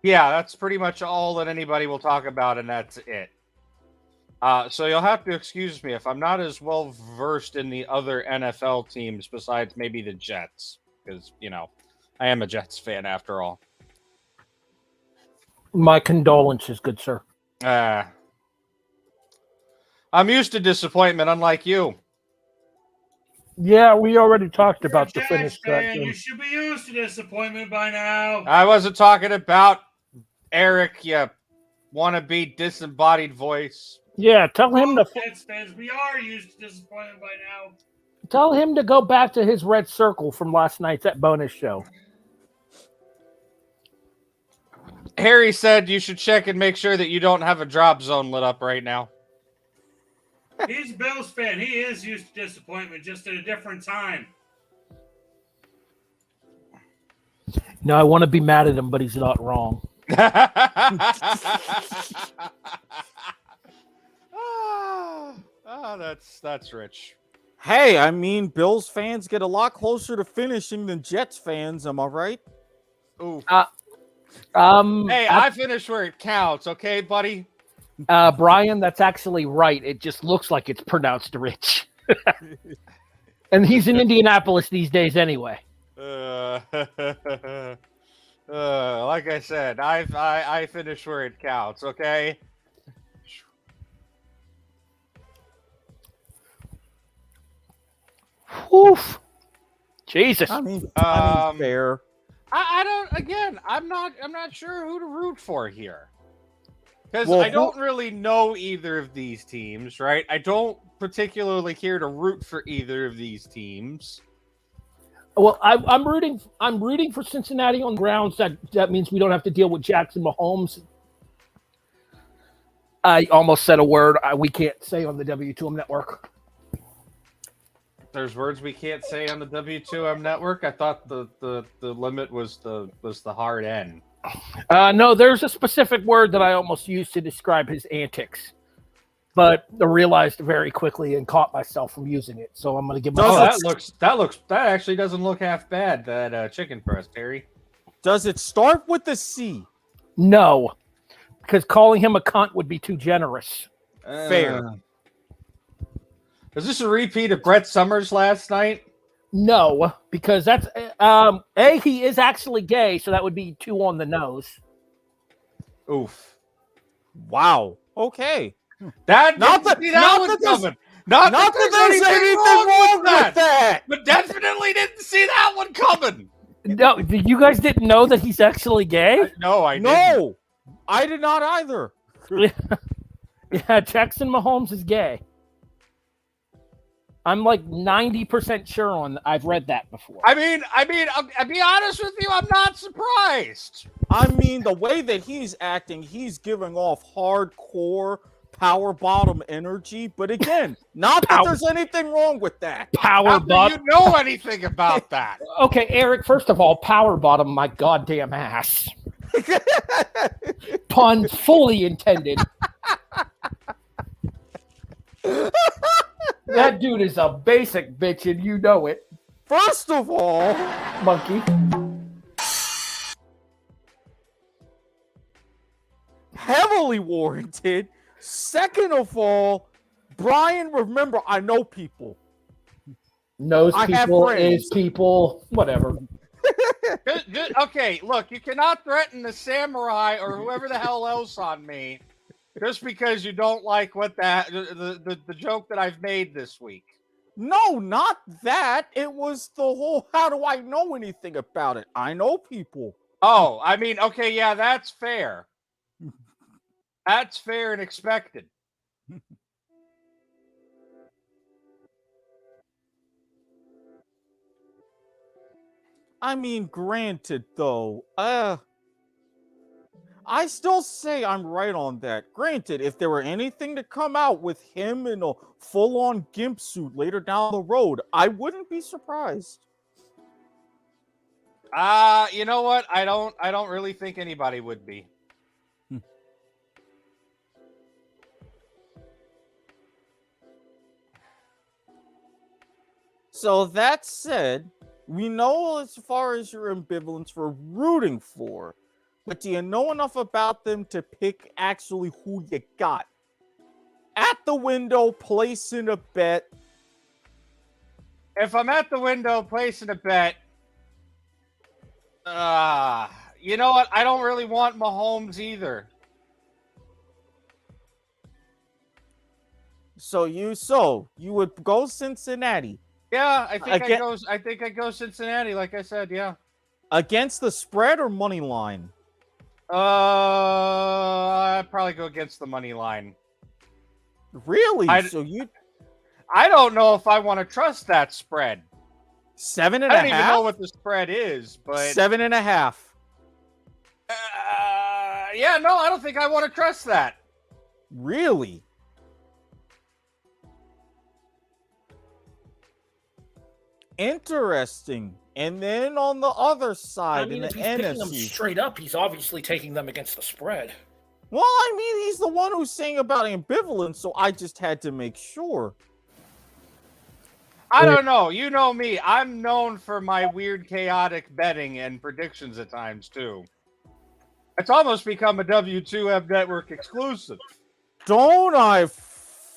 Yeah, that's pretty much all that anybody will talk about, and that's it. So you'll have to excuse me if I'm not as well versed in the other NFL teams besides maybe the Jets, because, I am a Jets fan after all. My condolences, good sir. I'm used to disappointment, unlike you. Yeah, we already talked about the Jets finish that fan, game. you should be used to disappointment by now. I wasn't talking about Eric, you wannabe disembodied voice. Yeah, tell him to Jets fans, we are used to disappointment by now. tell him to go back to his red circle from last night's that bonus show. Harry said you should check and make sure that you don't have a drop zone lit up right now. He's a Bills fan. He is used to disappointment, just at a different time. No, I want to be mad at him, but he's not wrong. That's rich. Hey, I mean, Bills fans get a lot closer to finishing than Jets fans, am I right? Ooh. Hey, I finished where it counts, okay, buddy? Brian, that's actually right. It just looks like it's pronounced rich. And he's in Indianapolis these days anyway. Like I said, I finished where it counts, okay? Oof. Jesus. I mean, fair. I don't. Again, I'm not sure who to root for here, because Well, I don't really know either of these teams, right? I don't particularly care to root for either of these teams. Well, I'm rooting for Cincinnati on grounds that means we don't have to deal with Jackson Mahomes. I almost said a word we can't say on the W2M network. There's words we can't say on the W2M network. I thought the limit was the hard N. No, there's a specific word that I almost used to describe his antics, but I realized very quickly and caught myself from using it. So I'm going to give myself. That actually doesn't look half bad. That chicken breast, Terry. Does it start with a C? No, because calling him a cunt would be too generous. Fair. Is this a repeat of Brett Summers last night? No, because that's he is actually gay, so that would be 2 on the nose. Oof! Wow. Okay. That Not that there's anything wrong with that. But definitely didn't see that one coming. No, you guys didn't know that he's actually gay? No, I didn't. No, I did not either. Yeah, Jackson Mahomes is gay. I'm like 90% sure I've read that before. I mean, I'll be honest with you, I'm not surprised. I mean, the way that he's acting, he's giving off hardcore power bottom energy. But again, not that there's anything wrong with that. Power bottom. You know anything about that? Okay, Eric. First of all, power bottom my goddamn ass. Pun fully intended. That dude is a basic bitch, and you know it. First of all, monkey. Heavily warranted. Second of all, Brian, remember, I know people. Knows people, is people, whatever. Okay, look, you cannot threaten the samurai or whoever the hell else on me just because you don't like what the joke that I've made this week. No, not that. It was the whole, how do I know anything about it? I know people. Oh, I mean, okay, yeah, that's fair. That's fair and expected. I mean, granted, though, I still say I'm right on that. Granted, if there were anything to come out with him in a full-on gimp suit later down the road, I wouldn't be surprised. You know what? I don't really think anybody would be. So that said, we know as far as your ambivalence for rooting for, but do you know enough about them to pick actually who you got? At the window, placing a bet. If I'm at the window placing a bet, you know what? I don't really want Mahomes either. So you would go Cincinnati. Yeah, I think I go Cincinnati, like I said, yeah. Against the spread or money line? I'd probably go against the money line. Really? I don't know if I want to trust that spread. 7.5? I don't even know what the spread is, but 7.5. Yeah, no, I don't think I want to trust that. Really? Interesting. And then on the other side, I mean, in if the he's picking them NFC, straight up, he's obviously taking them against the spread. well, I mean, he's the one who's saying about ambivalence, so I just had to make sure. I don't know. You know me. I'm known for my weird, chaotic betting and predictions at times, too. It's almost become a W2M network exclusive. Don't I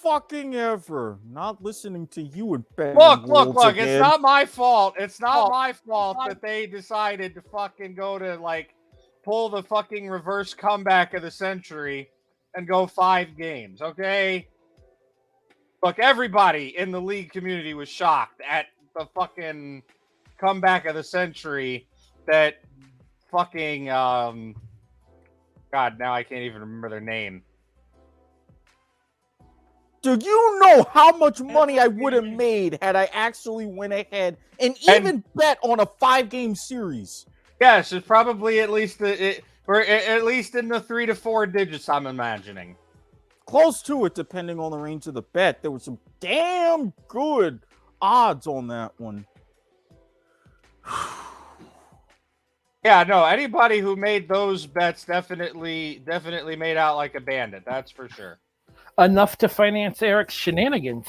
fucking ever not listening to you and betting Look. again. It's not my fault. It's not my fault that they decided to fucking go to, like, pull the fucking reverse comeback of the century and go 5 games, okay? Look, everybody in the league community was shocked at the fucking comeback of the century that fucking, God, now I can't even remember their name. Do you know how much money I would have made had I actually went ahead and even bet on a 5-game series? Yes, it's probably at least we're at least in the 3 to 4 digits, I'm imagining. Close to it, depending on the range of the bet. There were some damn good odds on that one. Yeah, no, anybody who made those bets definitely made out like a bandit. That's for sure. Enough to finance Eric's shenanigans.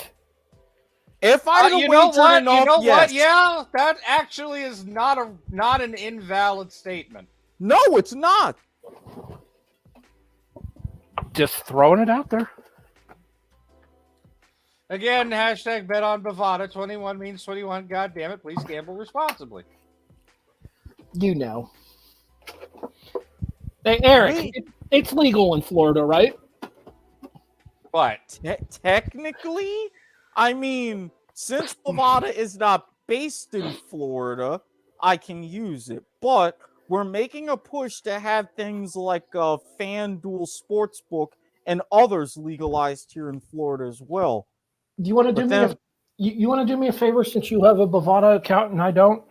If I You know what? yes. Yeah, that actually is not an invalid statement. No, it's not. Just throwing it out there. Again, hashtag bet on Bovada. 21 means 21. God damn it. Please gamble responsibly. You know. Hey, Eric, it's legal in Florida, right? What? Technically, I mean, since Bovada is not based in Florida, I can use it. But we're making a push to have things like FanDuel Sportsbook and others legalized here in Florida as well. Do you want to do me you want to do me a favor since you have a Bovada account and I don't?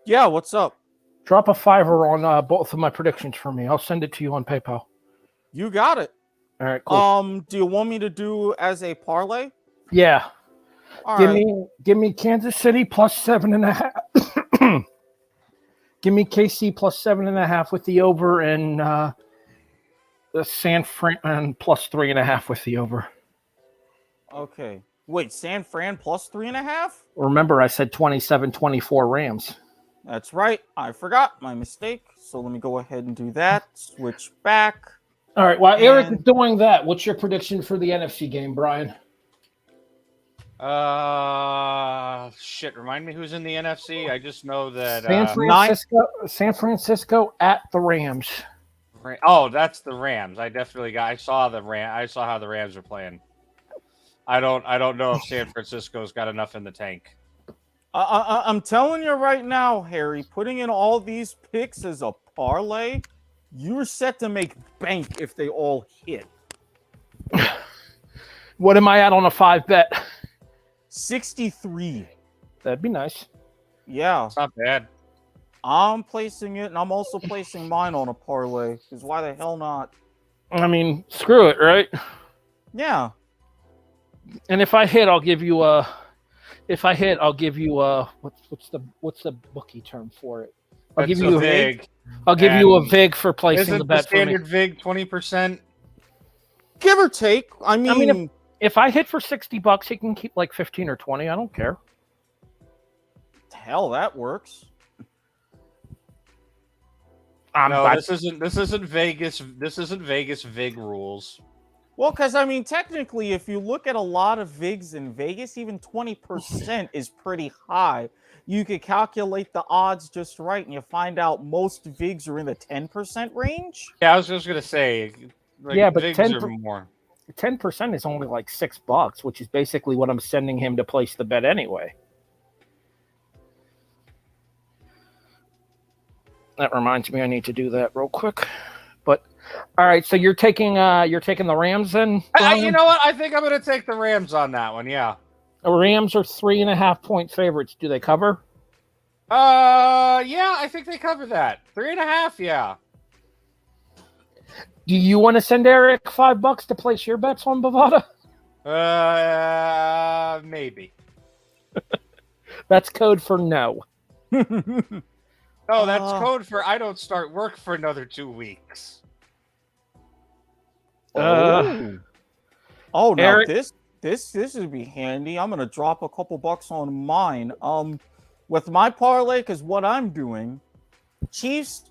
Yeah, what's up? Drop a $5 on both of my predictions for me. I'll send it to you on PayPal. You got it. All right, cool. Do you want me to do as a parlay? Yeah. All give right. give me Kansas City plus 7.5. Give me KC plus 7.5 with the over, and the San Fran plus 3.5 with the over. Okay. Wait, San Fran plus 3.5? Remember, I said 27-24 Rams. That's right. I forgot. My mistake. So let me go ahead and do that. Switch back. All right. While Eric is doing that, what's your prediction for the NFC game, Brian? Shit. Remind me who's in the NFC. I just know that San Francisco at the Rams. Oh, that's the Rams. I saw how the Rams are playing. I don't know if San Francisco's got enough in the tank. I'm telling you right now, Harry, putting in all these picks as a parlay, you're set to make bank if they all hit. What am I at on a 5-bet? 63. That'd be nice. Yeah. It's not bad. I'm placing it, and I'm also placing mine on a parlay. Because why the hell not? I mean, screw it, right? Yeah. And if I hit, I'll give you a. If I hit, I'll give you a. What's the bookie term for it? I'll give you a VIG. I'll give you a VIG for placing Isn't the bet for me. standard VIG 20%? Give or take. I mean if I hit for $60, he can keep like 15 or 20. I don't care. hell, that works. No, this isn't Vegas. This isn't Vegas VIG rules. Well, because I mean, technically, if you look at a lot of VIGs in Vegas, even 20% is pretty high. You could calculate the odds just right, and you find out most VIGs are in the 10% range. Yeah, I was just gonna say. Like, Yeah, but VIGs are more. 10% is only like $6, which is basically what I'm sending him to place the bet anyway. That reminds me, I need to do that real quick. But all right, so you're taking the Rams then? You know what? I think I'm gonna take the Rams on that one. Yeah. The Rams are 3.5-point favorites. Do they cover? Yeah, I think they cover that. 3.5. Yeah. Do you want to send Eric $5 to place your bets on Bovada? Maybe. That's code for no. No, that's code for I don't start work for another 2 weeks. Oh, now Eric, this would be handy. I'm gonna drop a couple bucks on mine. With my parlay, because what I'm doing, Chiefs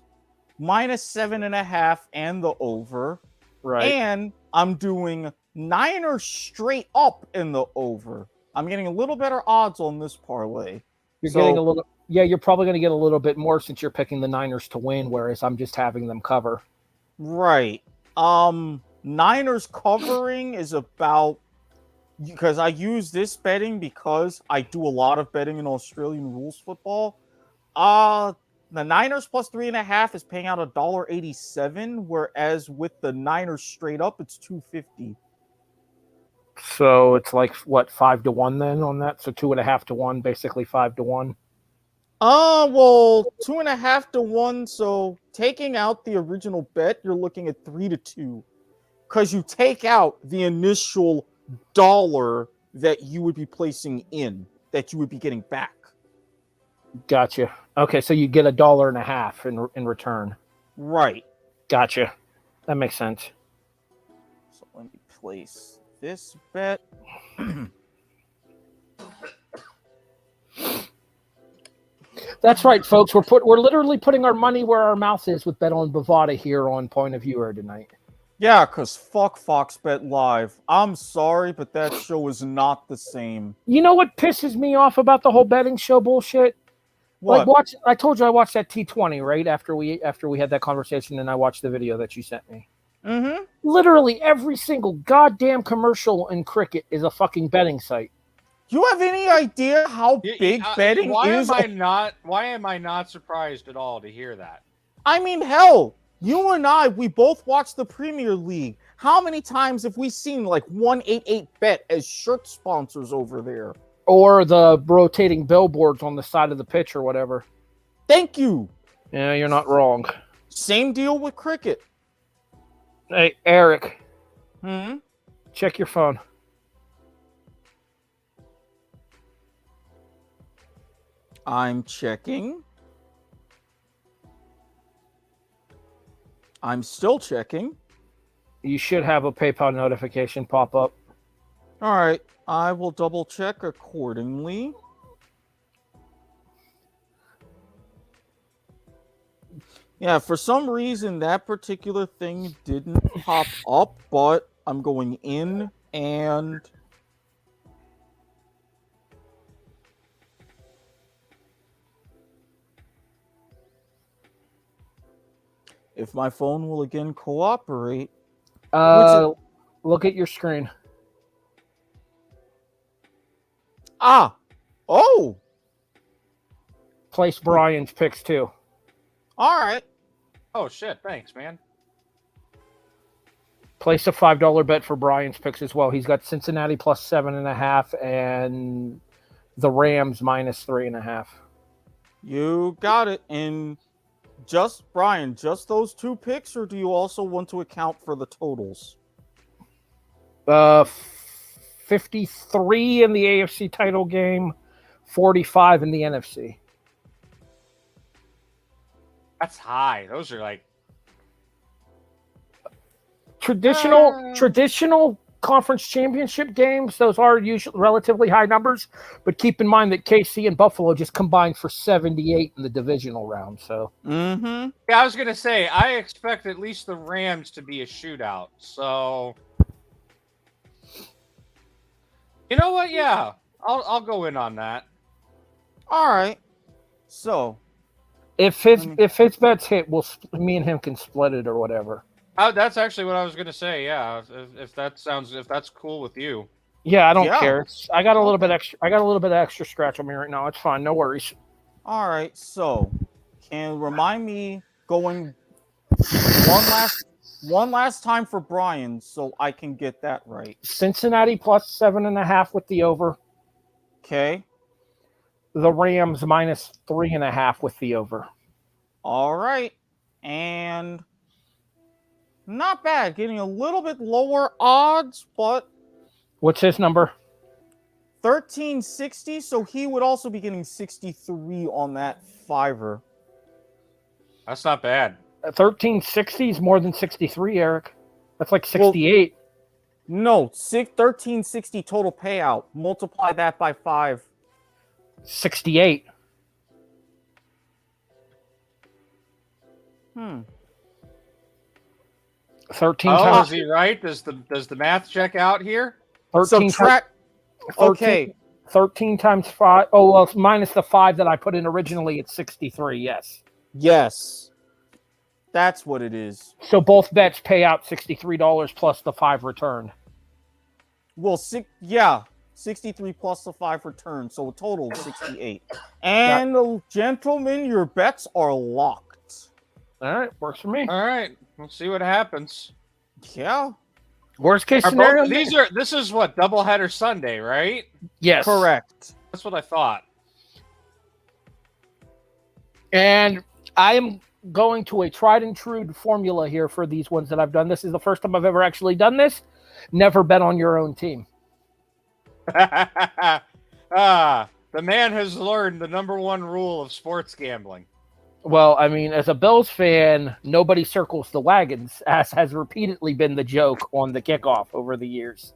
-7.5 and the over, right? And I'm doing Niners straight up in the over. I'm getting a little better odds on this parlay. You're getting a little. Yeah, you're probably going to get a little bit more since you're picking the Niners to win, whereas I'm just having them cover. Right. Niners covering is about, because I use this betting because I do a lot of betting in Australian rules football. The Niners plus 3.5 is paying out $1.87, whereas with the Niners straight up, it's $2.50. So it's like what, 5-1 then on that? So 2.5 to 1, basically 5 to 1. Well, 2.5 to 1. So taking out the original bet, you're looking at 3 to 2, because you take out the initial dollar that you would be placing in, that you would be getting back. Gotcha. Okay, so you get $1.50 in return. Right. Gotcha. That makes sense. So let me place this bet. That's right, folks. We're literally putting our money where our mouth is with Bet on Bovada here on Point of Viewer tonight. Yeah, because fuck Fox Bet Live. I'm sorry, but that show is not the same. You know what pisses me off about the whole betting show bullshit? What? Like, I told you I watched that T20 right after we had that conversation, and I watched the video that you sent me. Mm-hmm. Literally every single goddamn commercial in cricket is a fucking betting site. Do you have any idea how big betting is? Why am I not surprised at all to hear that? I mean, hell, you and I, we both watched the Premier League. How many times have we seen like 188bet as shirt sponsors over there? Or the rotating billboards on the side of the pitch or whatever. Thank you. Yeah, you're not wrong. Same deal with cricket. Hey, Eric. Hmm? Check your phone. I'm checking. I'm still checking. You should have a PayPal notification pop up. All right. I will double check accordingly. Yeah, for some reason that particular thing didn't pop up, but I'm going in and if my phone will again cooperate. Look at your screen. Oh. Place Brian's picks too. All right. Oh shit! Thanks, man. Place a $5 bet for Brian's picks as well. He's got Cincinnati plus 7.5 and the Rams minus 3.5. You got it. And just, Brian, just those 2 picks, or do you also want to account for the totals? 53 in the AFC title game, 45 in the NFC. That's high. Those are like Traditional conference championship games. Those are usually relatively high numbers, but keep in mind that KC and Buffalo just combined for 78 in the divisional round. So, yeah, I was gonna say I expect at least the Rams to be a shootout. So, you know what? Yeah, I'll go in on that. All right. So, if his bets hit, me and him can split it or whatever. That's actually what I was gonna say. Yeah, if that's cool with you. Yeah, I don't care. I got a little bit extra. I got a little bit of extra scratch on me right now. It's fine. No worries. All right. So, can remind me going one last time for Brian, so I can get that right. Cincinnati plus 7.5 with the over. Okay. The Rams minus 3.5 with the over. All right. And not bad. Getting a little bit lower odds, but what's his number? 1360. So he would also be getting 63 on that fiver. That's not bad. 1360 is more than 63, Eric. That's like 68. Well, no, 1360 total payout. Multiply that by 5. 68. 13 times. Is he right? Does the math check out here? 13 Subtract. Okay. 13 times 5. Oh, well, minus the 5 that I put in originally, it's 63. Yes. Yes. That's what it is. So both bets pay out $63 plus the 5 return. Well, 63 plus the 5 return, so a total of 68. And gentlemen, your bets are locked. All right, works for me. All right, we'll see what happens. Yeah. Worst case scenario. This is what, doubleheader Sunday, right? Yes. Correct. That's what I thought. And I am going to a tried and true formula here for these ones that I've done. This is the first time I've ever actually done this. Never bet on your own team. The man has learned the number 1 rule of sports gambling. Well, I mean, as a Bills fan, nobody circles the wagons, as has repeatedly been the joke on the kickoff over the years.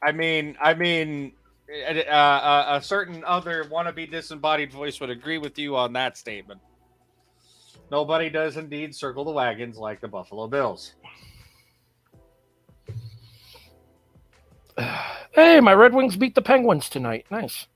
I mean, a certain other wannabe disembodied voice would agree with you on that statement. Nobody does indeed circle the wagons like the Buffalo Bills. Hey, my Red Wings beat the Penguins tonight. Nice.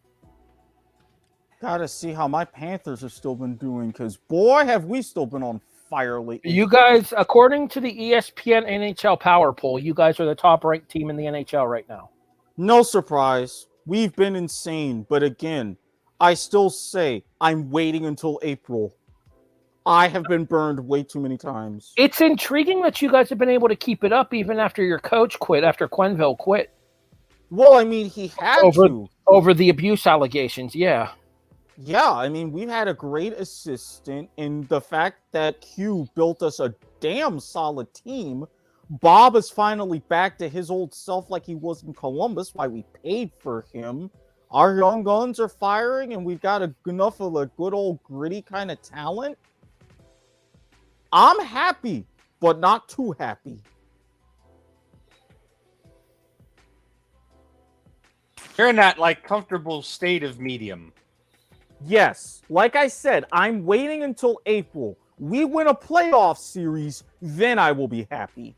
Gotta see how my Panthers have still been doing, because boy, have we still been on fire lately. You guys, according to the ESPN NHL Power Poll, you guys are the top-ranked team in the NHL right now. No surprise. We've been insane. But again, I still say I'm waiting until April. I have been burned way too many times. It's intriguing that you guys have been able to keep it up even after your coach quit, after Quenneville quit. Well, I mean, he had to. Over the abuse allegations, yeah. Yeah, I mean, we've had a great assistant, and the fact that Q built us a damn solid team. Bob is finally back to his old self like he was in Columbus, why we paid for him. Our young guns are firing, and we've got enough of a good old gritty kind of talent. I'm happy, but not too happy. You're in that, like, comfortable state of medium. Yes, like I said, I'm waiting until April. We win a playoff series, then I will be happy.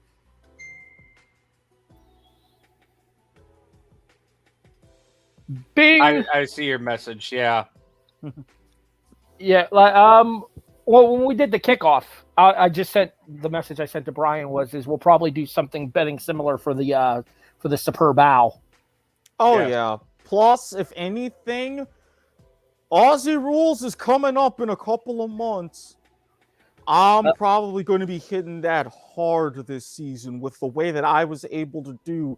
Bing! I see your message, yeah. Yeah, like, well, when we did the kickoff, I just sent the message I sent to Brian is we'll probably do something betting similar for the Superb Owl. Oh, yeah. Plus, if anything, Aussie Rules is coming up in a couple of months. I'm probably going to be hitting that hard this season with the way that I was able to do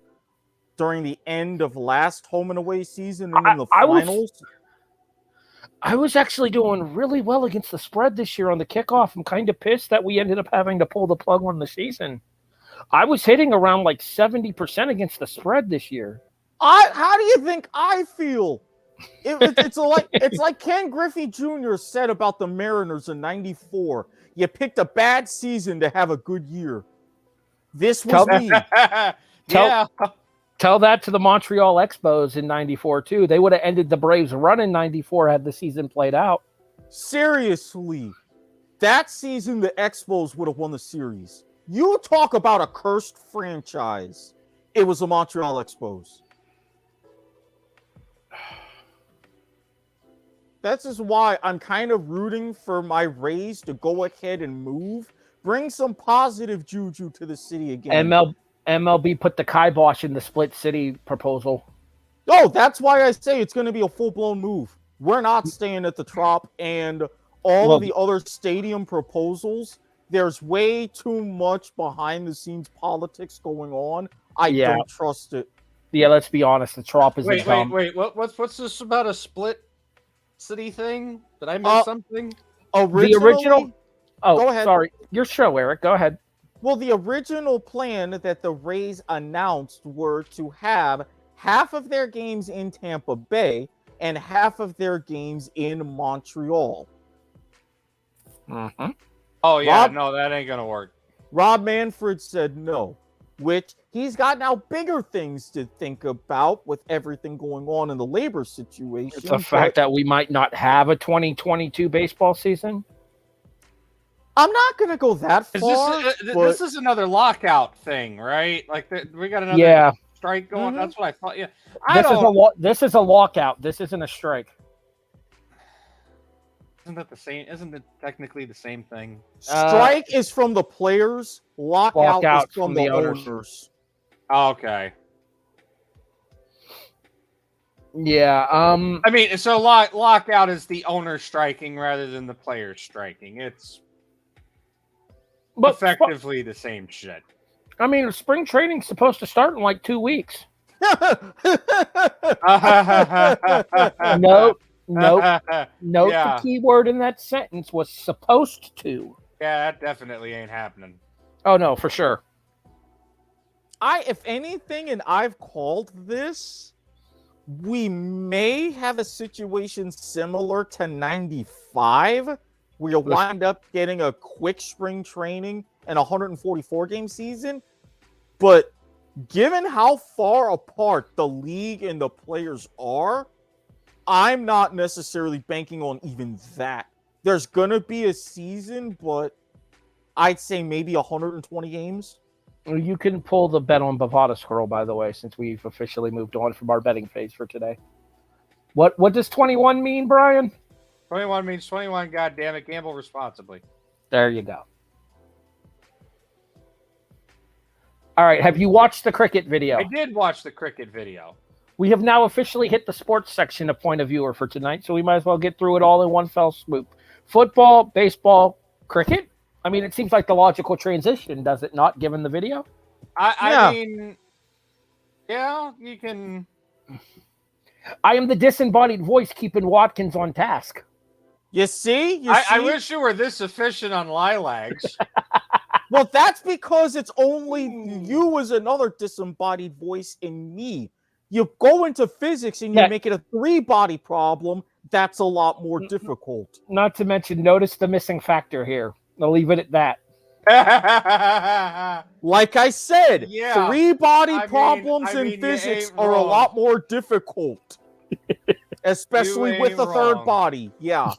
during the end of last home and away season and in the finals. I was actually doing really well against the spread this year on the kickoff. I'm kind of pissed that we ended up having to pull the plug on the season. I was hitting around like 70% against the spread this year. How do you think I feel? It's like Ken Griffey Jr. said about the Mariners in '94. You picked a bad season to have a good year. This was me. Yeah. Tell that to the Montreal Expos in '94 too. They would have ended the Braves' run in '94 had the season played out. Seriously, that season the Expos would have won the series. You talk about a cursed franchise. It was the Montreal Expos. That's just why I'm kind of rooting for my Rays to go ahead and move. Bring some positive juju to the city again. MLB put the kibosh in the split city proposal. Oh, that's why I say it's going to be a full-blown move. We're not staying at the Trop, and all of the other stadium proposals, there's way too much behind-the-scenes politics going on. I don't trust it. Yeah, let's be honest. The Trop is dumb. Wait. What's this about a split city thing? Did I miss something? The original. Oh, go ahead. Sorry. Your show, Eric. Go ahead. Well, the original plan that the Rays announced were to have half of their games in Tampa Bay and half of their games in Montreal. Mm-hmm. Oh, yeah. No, that ain't going to work. Rob Manfred said no, which he's got now bigger things to think about with everything going on in the labor situation. It's the fact that we might not have a 2022 baseball season. I'm not going to go that far. This is another lockout thing, right? Like we got another strike going. Mm-hmm. That's what I thought. Yeah, this is a lockout. This isn't a strike. Isn't that the same? Isn't it technically the same thing? Strike is from the players. Lockout is from the owners. Oh, okay. Yeah. I mean, so lockout is the owner striking rather than the players striking. It's effectively the same shit. I mean, spring training's supposed to start in like 2 weeks. Nope. The key word in that sentence was supposed to. Yeah, that definitely ain't happening. Oh, no, for sure. If anything, and I've called this, we may have a situation similar to 95, where you'll wind up getting a quick spring training and a 144-game season. But given how far apart the league and the players are, I'm not necessarily banking on even that. There's going to be a season, but I'd say maybe 120 games. You can pull the bet on Bovada scroll, by the way, since we've officially moved on from our betting phase for today. What does 21 mean, Brian? 21 means 21, goddammit, gamble responsibly. There you go. All right, have you watched the cricket video? I did watch the cricket video. We have now officially hit the sports section of Point of Viewer for tonight, so we might as well get through it all in one fell swoop. Football, baseball, cricket? I mean, it seems like the logical transition, does it not, given the video? I mean, yeah, you can... I am the disembodied voice keeping Watkins on task. You see? I wish you were this efficient on lilacs. Well, that's because it's only you as another disembodied voice in me. You go into physics and you make it a 3-body problem. That's a lot more difficult. Not to mention, notice the missing factor here. I'll leave it at that. Like I said, 3-body problems in physics are a lot more difficult. Especially with the third body. Yeah.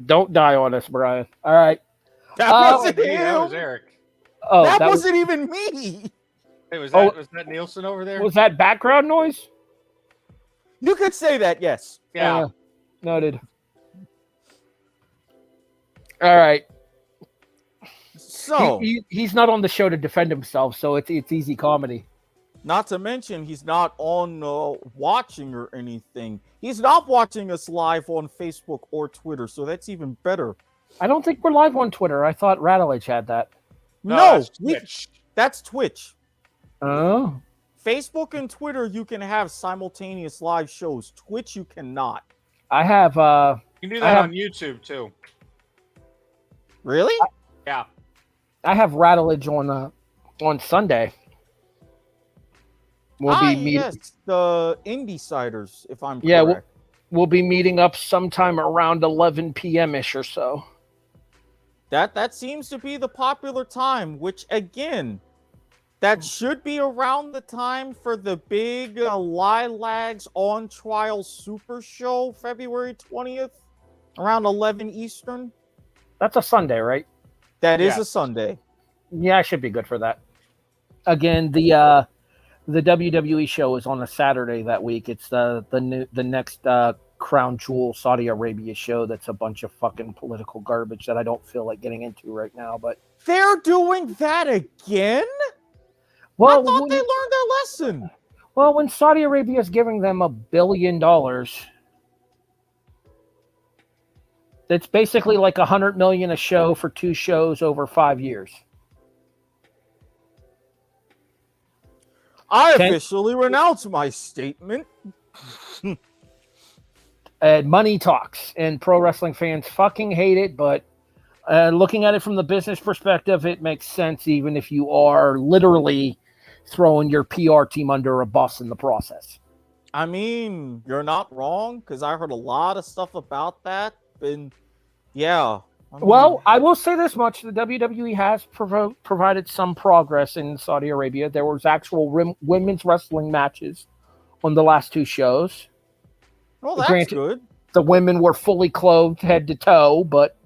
Don't die on us, Brian. All right. That wasn't him. That was Eric. Oh, that wasn't even me. Hey, was that Nielsen over there? Was that background noise? You could say that, yes. Yeah. Noted. All right. So he's not on the show to defend himself, so it's easy comedy. Not to mention, he's not on watching or anything. He's not watching us live on Facebook or Twitter, so that's even better. I don't think we're live on Twitter. I thought Rattledge had that. No, that's Twitch. Oh. Facebook and Twitter, you can have simultaneous live shows. Twitch, you cannot. I have. You can do that on YouTube too. Really? Yeah. I have Rattleage on Sunday. We'll be meeting. Yes, the Indie Siders, if I'm Yeah, correct. We'll be meeting up sometime around 11 p.m. ish or so. That seems to be the popular time, which again, that should be around the time for the big Lilacs on Trial Super Show, February 20th, around 11 Eastern. That's a Sunday, right? That is a Sunday. Yeah, I should be good for that. Again, the WWE show is on a Saturday that week. It's the next Crown Jewel Saudi Arabia show. That's a bunch of fucking political garbage that I don't feel like getting into right now. But they're doing that again? Well, I thought they learned their lesson. Well, when Saudi Arabia is giving them $1 billion, it's basically like $100 million a show for 2 shows over 5 years. I officially renounce my statement. Money talks, and pro wrestling fans fucking hate it, but looking at it from the business perspective, it makes sense even if you are literally throwing your PR team under a bus in the process. I mean, you're not wrong, because I heard a lot of stuff about that, and yeah. Well, I will say this much. The WWE has provided some progress in Saudi Arabia. There was actual women's wrestling matches on the last 2 shows. Well, that's good. The women were fully clothed head to toe, but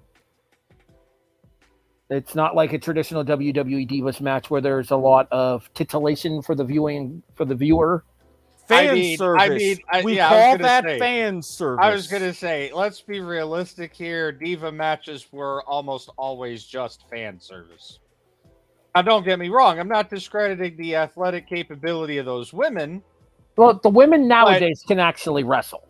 it's not like a traditional WWE Divas match where there's a lot of titillation for the viewer. Fan service. We call that fan service. I was going to say, let's be realistic here. Diva matches were almost always just fan service. Now, don't get me wrong. I'm not discrediting the athletic capability of those women. Well, the women nowadays can actually wrestle.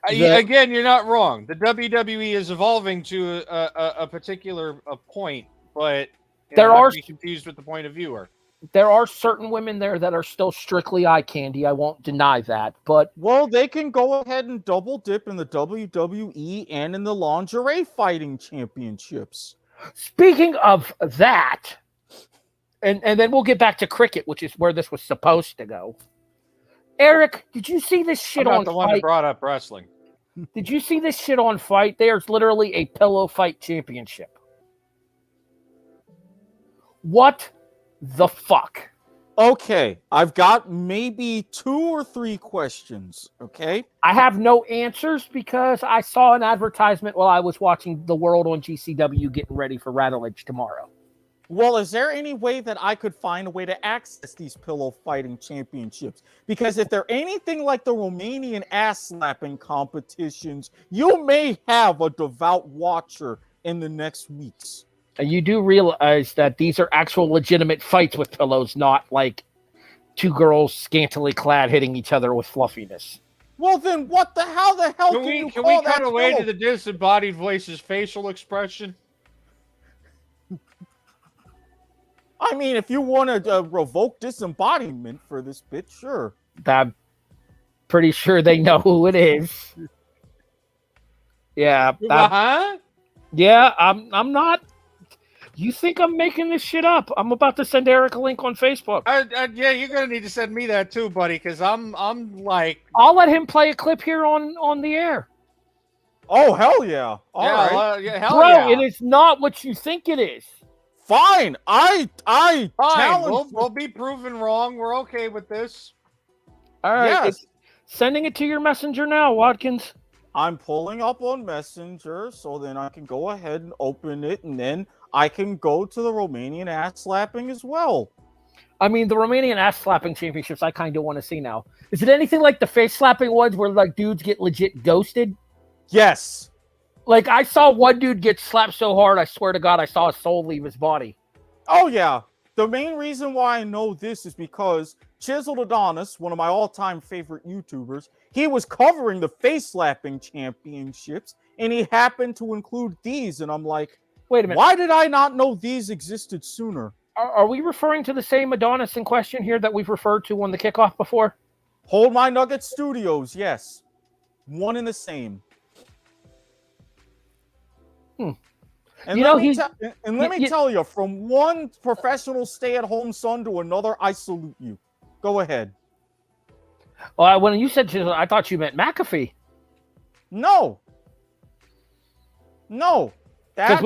Again, you're not wrong. The WWE is evolving to a particular point, but there are confused with the point of viewer. There are certain women there that are still strictly eye candy. I won't deny that, but well, they can go ahead and double dip in the WWE and in the lingerie fighting championships. Speaking of that, and then we'll get back to cricket, which is where this was supposed to go. Eric, did you see this shit on the one that brought up wrestling? Did you see this shit on Fight? There's literally a pillow fight championship. What the fuck? Okay, I've got maybe 2 or 3 questions, okay? I have no answers because I saw an advertisement while I was watching the World on GCW getting ready for Rattleage tomorrow. Well, is there any way that I could find a way to access these pillow fighting championships? Because if they're anything like the Romanian ass-slapping competitions, you may have a devout watcher in the next weeks. You do realize that these are actual legitimate fights with pillows, not like 2 girls scantily clad hitting each other with fluffiness. Well, then how the hell can you Can call we that cut away to the disembodied voice's facial expression? I mean, if you want to revoke disembodiment for this bit, sure. I'm pretty sure they know who it is. Yeah. Yeah, I'm not. You think I'm making this shit up? I'm about to send Eric a link on Facebook. Yeah, you're gonna need to send me that too, buddy, because I'm like. I'll let him play a clip here on the air. Oh hell yeah! All right, hell bro, yeah. It is not what you think it is. Fine, I Fine. challenge. We'll be proven wrong. We're okay with this. All right, yes. Sending it to your messenger now, Watkins. I'm pulling up on Messenger, so then I can go ahead and open it, and then I can go to the Romanian ass slapping as well. I mean, the Romanian ass slapping championships, I kind of want to see now. Is it anything like the face slapping ones where like dudes get legit ghosted? Yes. Like I saw one dude get slapped so hard, I swear to God, I saw his soul leave his body. Oh yeah. The main reason why I know this is because Chiseled Adonis, one of my all-time favorite YouTubers, he was covering the face slapping championships, and he happened to include these, and I'm like, wait a minute. Why did I not know these existed sooner? Are we referring to the same Adonis in question here that we've referred to on the kickoff before? Hold My Nugget Studios, yes. One and the same. Hmm. And You let know, me, he- let me tell you, from one professional stay-at-home son to another, I salute you. Go ahead. Well, when you said Chisel, I thought you meant McAfee. No. Because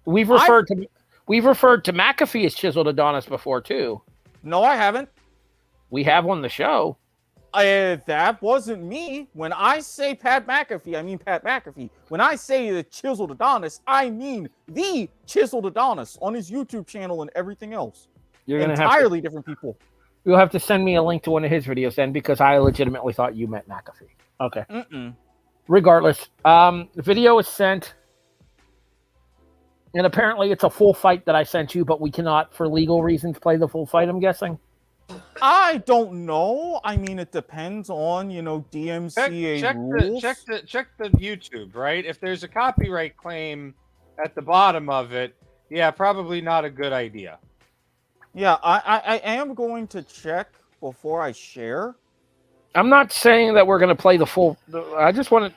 we've referred to McAfee as chiseled Adonis before too. No, I haven't. We have on the show. That wasn't me. When I say Pat McAfee, I mean Pat McAfee. When I say the chiseled Adonis, I mean the chiseled Adonis on his YouTube channel and everything else. You're gonna entirely different people. You'll have to send me a link to one of his videos then, because I legitimately thought you meant McAfee. Okay. Regardless, the video is sent, and apparently it's a full fight that I sent you, but we cannot, for legal reasons, play the full fight, I'm guessing. I don't know. I mean, it depends on, DMCA rules. Check the YouTube, right? If there's a copyright claim at the bottom of it, yeah, probably not a good idea. Yeah, I am going to check before I share. I'm not saying that we're going to play the full. I just want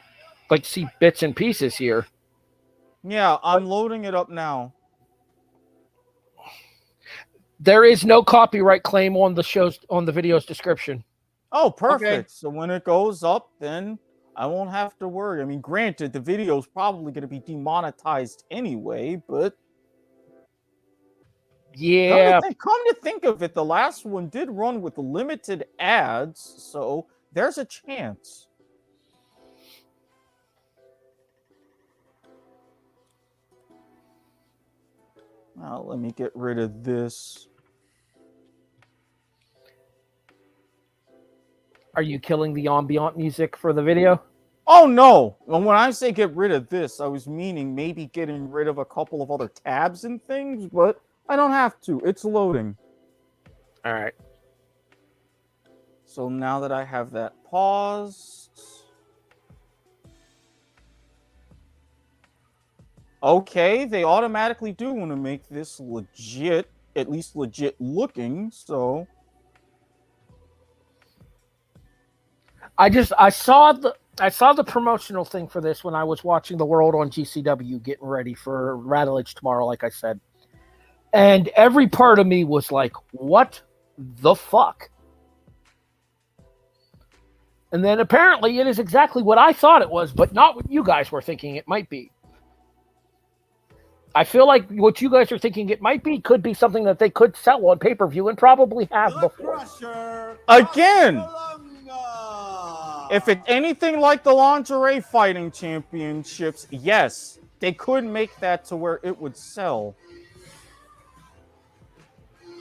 to see bits and pieces here. Yeah, I'm loading it up now. There is no copyright claim on the video's description. Oh, perfect. Okay. So when it goes up, then I won't have to worry. I mean, granted, the video is probably going to be demonetized anyway, but yeah. Come to think of it, the last one did run with limited ads, so there's a chance. Now, let me get rid of this. Are you killing the ambient music for the video? Oh, no. When I say get rid of this, I was meaning maybe getting rid of a couple of other tabs and things, but I don't have to. It's loading. All right. So now that I have that paused. Okay, they automatically do want to make this legit, at least legit looking, so. I saw the promotional thing for this when I was watching the World on GCW, getting ready for Rattledge tomorrow, like I said. And every part of me was like, what the fuck? And then apparently it is exactly what I thought it was, but not what you guys were thinking it might be. I feel like what you guys are thinking it might be could be something that they could sell on pay-per-view and probably have before. Again, if it's anything like the lingerie fighting championships, yes, they could make that to where it would sell.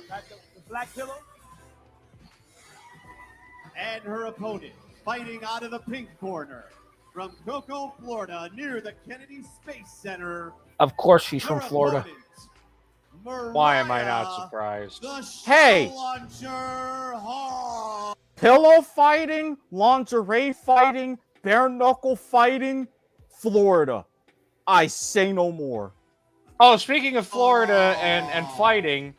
The Black Pillow and her opponent fighting out of the pink corner from Cocoa, Florida, near the Kennedy Space Center. Of course she's from Florida. Why am I not surprised? Hey! Pillow fighting, lingerie fighting, bare knuckle fighting, Florida. I say no more. Oh, speaking of Florida and fighting,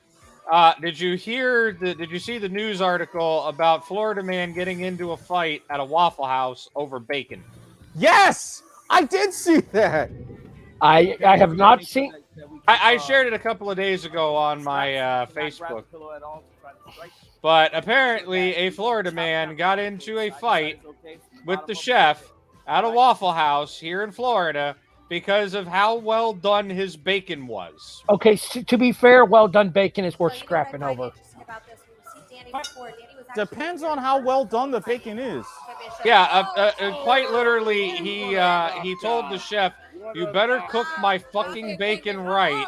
did you see the news article about Florida man getting into a fight at a Waffle House over bacon? Yes! I did see that. I have not seen. I shared it a couple of days ago on my Facebook. But apparently, a Florida man got into a fight with the chef at a Waffle House here in Florida because of how well done his bacon was. Okay, to be fair, well done bacon is worth scrapping over. Depends on how well done the bacon is. Yeah, quite literally, he told the chef, "You better cook my fucking bacon right."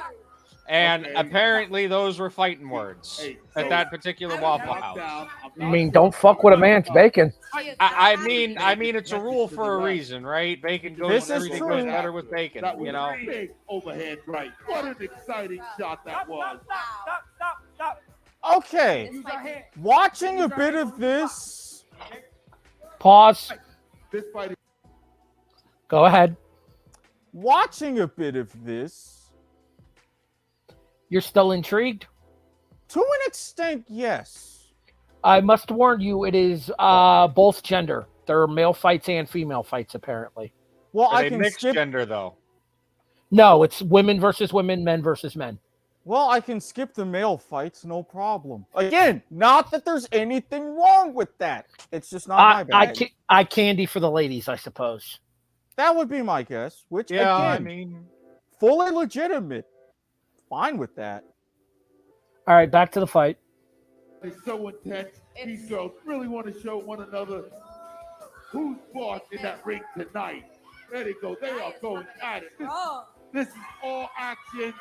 And apparently those were fighting words at that particular Waffle House. I mean, don't fuck with a man's bacon. I mean, it's a rule for a reason, right? Bacon goes, everything goes better with bacon, you know? Big overhead right. What an exciting shot that was. Okay, watching a bit of this. Pause. This fight. Go ahead. Watching a bit of this. You're still intrigued? To an extent, yes. I must warn you, it is both gender. There are male fights and female fights, apparently. Well, Are I they can mixed skip. gender though? No, it's women versus women, men versus men. Well, I can skip the male fights, no problem. Again, not that there's anything wrong with that. It's just not my bag. I candy for the ladies, I suppose. That would be my guess. Which, Yeah, again, I mean, fully legitimate. Fine with that. All right, back to the fight. It's so intense. These girls really want to show one another who's boss in that ring tonight. There they go. They are going at it. This is all action.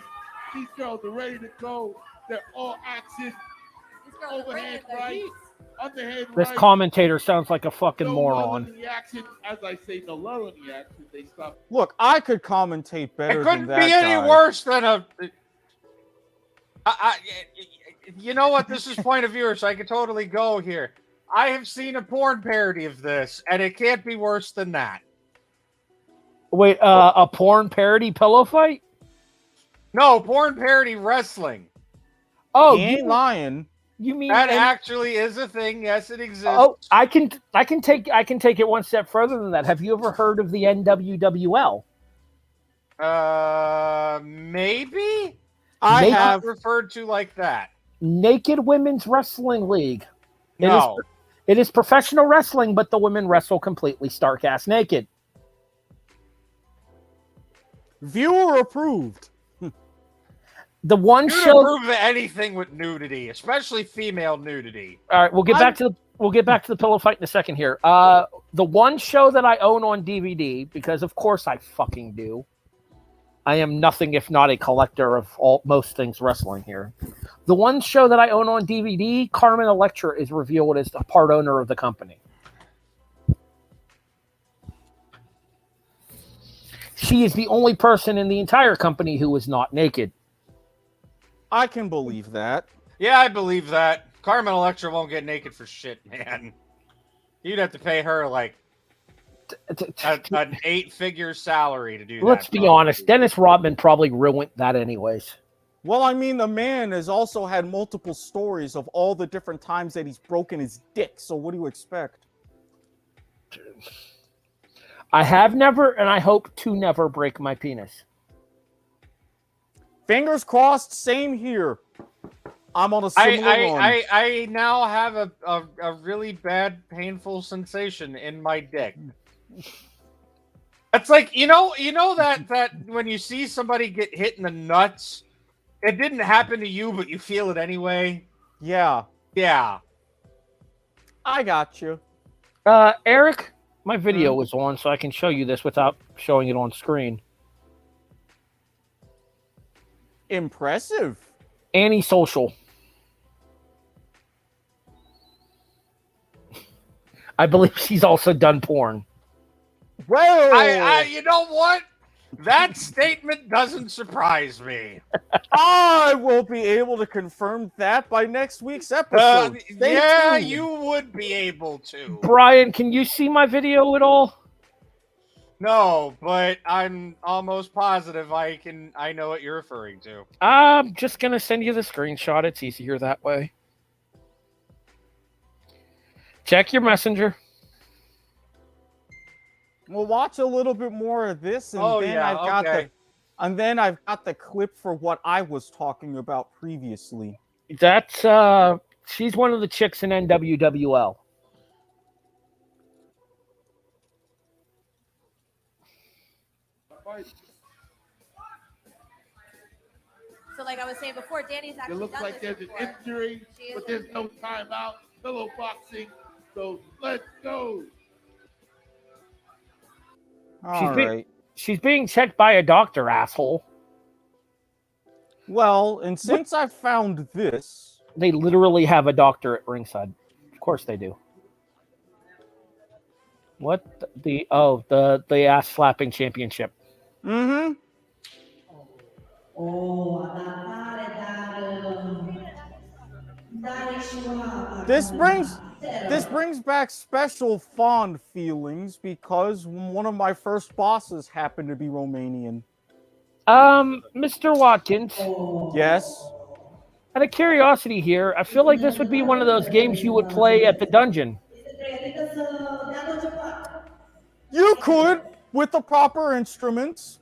These girls are ready to go. They're all action. Overhand right, underhand This right. commentator sounds like a fucking No lull moron. in the action. As I say, no lull in the action. They stop. Look, I could commentate better it than couldn't that be any guy. worse than a. You know what? This is point of view, so I can totally go here. I have seen a porn parody of this, and it can't be worse than that. Wait, a porn parody pillow fight? No, porn parody wrestling. Oh, He ain't lying. you mean That actually is a thing. Yes, it exists. Oh, I can take it one step further than that. Have you ever heard of the NWWL? Maybe I Naked- have. referred to like that. Naked Women's Wrestling League. No, It is professional wrestling, but the women wrestle completely stark ass naked. Viewer approved. The one you show. approve of anything with nudity, especially female nudity. All right, we'll get back to the pillow fight in a second here. The one show that I own on DVD, because of course I fucking do. I am nothing if not a collector of most things wrestling here. The one show that I own on DVD, Carmen Electra is revealed as a part owner of the company. She is the only person in the entire company who is not naked. I can believe that. Yeah, I believe that. Carmen Electra won't get naked for shit, man. You'd have to pay her like an 8-figure salary to do that. Let's be honest, Dennis Rodman probably ruined that anyways. Well, I mean, the man has also had multiple stories of all the different times that he's broken his dick. So what do you expect? I have never, and I hope to never break my penis. Fingers crossed, same here. I'm on a similar run. I now have a really bad, painful sensation in my dick. It's like, you know that when you see somebody get hit in the nuts, it didn't happen to you, but you feel it anyway. Yeah, Yeah. I got you. Eric, my video was on, so I can show you this without showing it on screen. Impressive. Antisocial. I believe she's also done porn. Well, I you know what? That statement doesn't surprise me. I will be able to confirm that by next week's episode. Stay Yeah, tuned. you would be able to. Brian, can you see my video at all? No, but I'm almost positive I know what you're referring to. I'm just going to send you the screenshot. It's easier that way. Check your messenger. We'll watch a little bit more of this, and then I've got the clip for what I was talking about previously. That's she's one of the chicks in NWWL. So, like I was saying before, Danny's actually It looks done like this there's an before. injury, She is but there's no timeout. Pillow boxing. So let's go. All right. She's being checked by a doctor, asshole. Well, and since I found this, They literally have a doctor at ringside. Of course they do. What the ass slapping championship? mm-hmm. This brings back special fond feelings because one of my first bosses happened to be Romanian. Mr. Watkins, Yes. out of curiosity here, I feel like this would be one of those games you would play at the dungeon. You could with the proper instruments.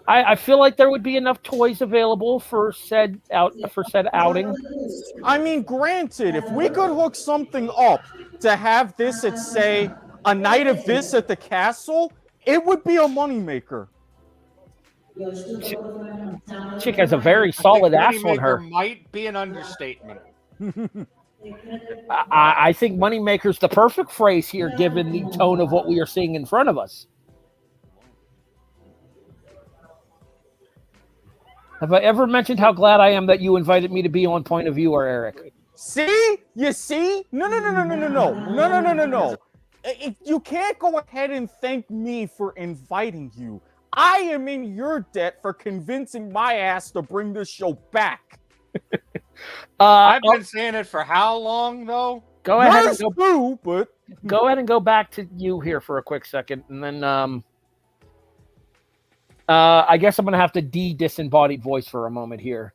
I feel like there would be enough toys available for said outing. I mean, granted, if we could hook something up to have this at, say, a night of this at the castle, it would be a moneymaker. Chick has a very solid ass on her. Might be an understatement. I think moneymaker's the perfect phrase here, given the tone of what we are seeing in front of us. Have I ever mentioned how glad I am that you invited me to be on Point of View, or Eric? See? You see? No. You can't go ahead and thank me for inviting you. I am in your debt for convincing my ass to bring this show back. I've been saying it for how long, though? Go ahead and go back to you here for a quick second, and then I guess I'm going to have to disembodied voice for a moment here.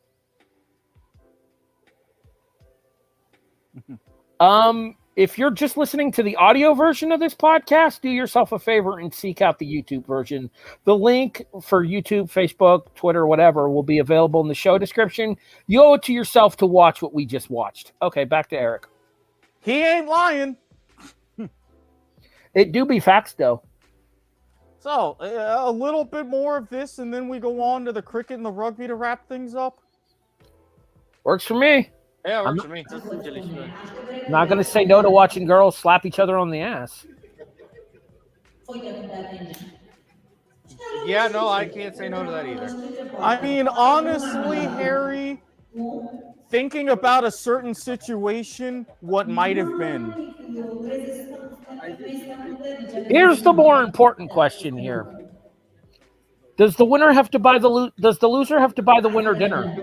If you're just listening to the audio version of this podcast, do yourself a favor and seek out the YouTube version. The link for YouTube, Facebook, Twitter, whatever will be available in the show description. You owe it to yourself to watch what we just watched. Okay, back to Eric. He ain't lying. It do be facts, though. So, a little bit more of this, and then we go on to the cricket and the rugby to wrap things up. Works for me. Yeah, works for me. Not going to say no to watching girls slap each other on the ass. Yeah, no, I can't say no to that either. I mean, honestly, Harry, thinking about a certain situation, what might have been. Here's the more important question here. Does the winner have to buy does the loser have to buy the winner dinner?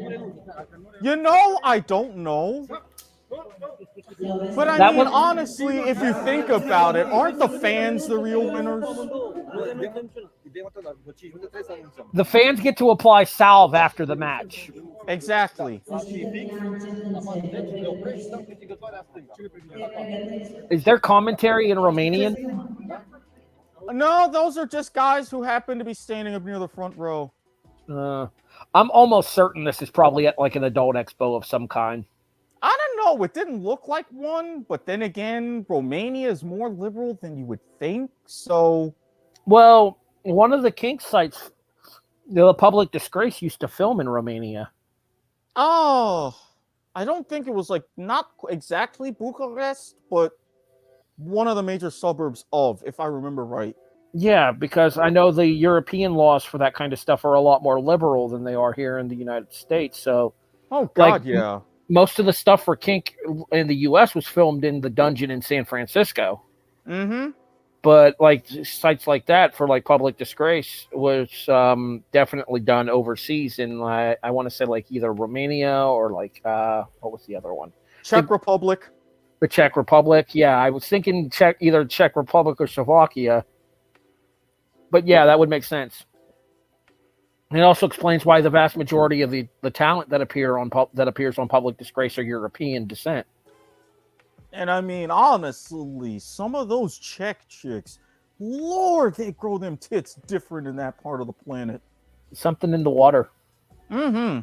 You know, I don't know. But I mean, honestly, if you think about it, aren't the fans the real winners? The fans get to apply salve after the match. Exactly. Is there commentary in Romanian? No, those are just guys who happen to be standing up near the front row. I'm almost certain this is probably at like an adult expo of some kind. I don't know. It didn't look like one, but then again, Romania is more liberal than you would think. So, well, one of the kink sites, the Public Disgrace, used to film in Romania. Oh, I don't think it was like not exactly Bucharest, but one of the major suburbs of, if I remember right. Yeah, because I know the European laws for that kind of stuff are a lot more liberal than they are here in the United States. So, oh God, yeah. Most of the stuff for kink in the U.S. was filmed in the dungeon in San Francisco. Mm-hmm. But like sites like that for like Public Disgrace was definitely done overseas in I want to say like either Romania or like what was the other one? Czech Republic. The Czech Republic. Yeah, I was thinking either Czech Republic or Slovakia. But yeah, that would make sense. And it also explains why the vast majority of the talent that appears on Public Disgrace are European descent. And I mean, honestly, some of those Czech chicks, Lord, they grow them tits different in that part of the planet. Something in the water. Mm-hmm.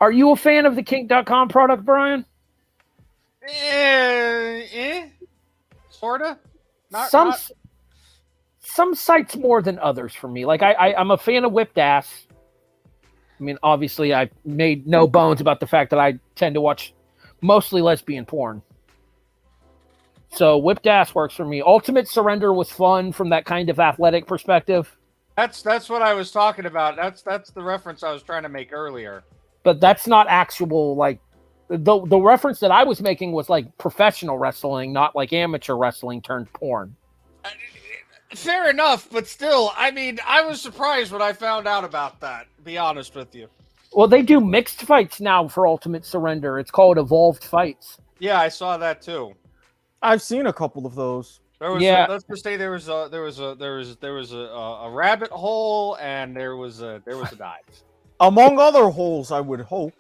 Are you a fan of the kink.com product, Brian? Sorta. Some sites more than others for me. Like I'm a fan of Whipped Ass. I mean, obviously, I made no bones about the fact that I tend to watch mostly lesbian porn. So Whipped Ass works for me. Ultimate Surrender was fun from that kind of athletic perspective. That's what I was talking about. That's the reference I was trying to make earlier. But that's not actual, like, the reference that I was making was like professional wrestling, not like amateur wrestling turned porn. Fair enough, but still, I mean, I was surprised when I found out about that, to be honest with you. Well, they do mixed fights now for Ultimate Surrender. It's called Evolved Fights. Yeah, I saw that too. I've seen a couple of those. There was let's just say there was a rabbit hole and there was a dive. Among other holes, I would hope.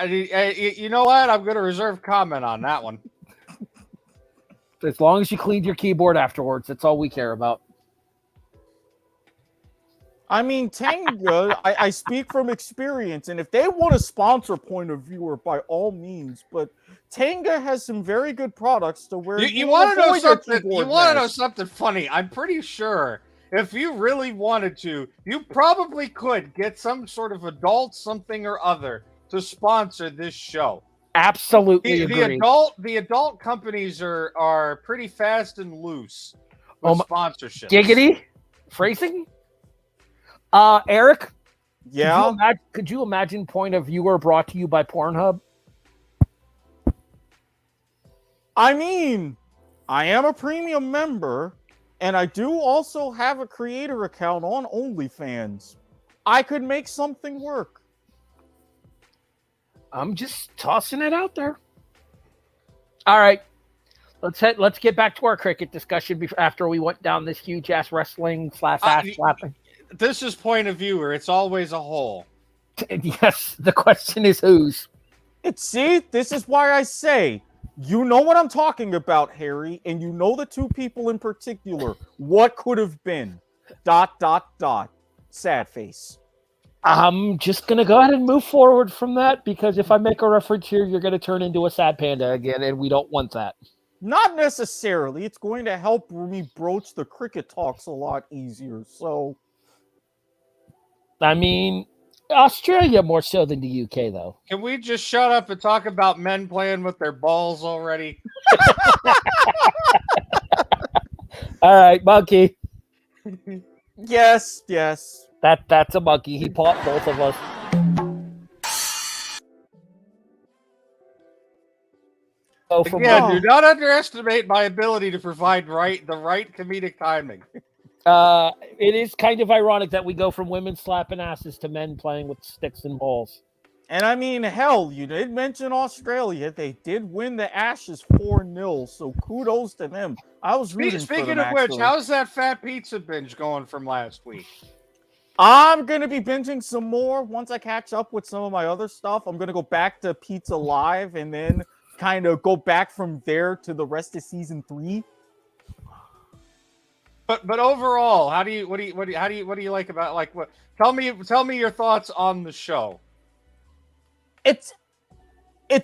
You know what? I'm going to reserve comment on that one. As long as you cleaned your keyboard afterwards, that's all we care about. I mean, Tenga, I speak from experience, and if they want to sponsor Point of Viewer, by all means, but Tenga has some very good products to where you want to know something. You want to know something funny? I'm pretty sure if you really wanted to, you probably could get some sort of adult something or other to sponsor this show. Absolutely agree. The adult companies are pretty fast and loose with sponsorship. Giggity phrasing. Eric, yeah, could you imagine Point of Viewer brought to you by Pornhub? I mean, I am a premium member, and I do also have a creator account on OnlyFans. I could make something work. I'm just tossing it out there. All right, let's get back to our cricket discussion after we went down this huge ass wrestling / ass slapping. This is Point of Viewer. It's always a hole. Yes, the question is whose. See, this is why I say, you know what I'm talking about, Harry, and you know the two people in particular. What could have been? ... Sad face. I'm just going to go ahead and move forward from that, because if I make a reference here, you're going to turn into a sad panda again, and we don't want that. Not necessarily. It's going to help me broach the cricket talks a lot easier, so... I mean, Australia more so than the UK, though. Can we just shut up and talk about men playing with their balls already? All right, monkey. Yes. That's a monkey. He fought both of us. Again, do not underestimate my ability to provide the right comedic timing. It is kind of ironic that we go from women slapping asses to men playing with sticks and balls. And I mean, hell, you did mention Australia. They did win the Ashes 4-0, so kudos to them. I was rooting for them. Speaking of which, how's that fat pizza binge going from last week? I'm going to be binging some more once I catch up with some of my other stuff. I'm going to go back to Pizza Live and then kind of go back from there to the rest of season 3. But overall, what do you like about, like, what? Tell me your thoughts on the show. It's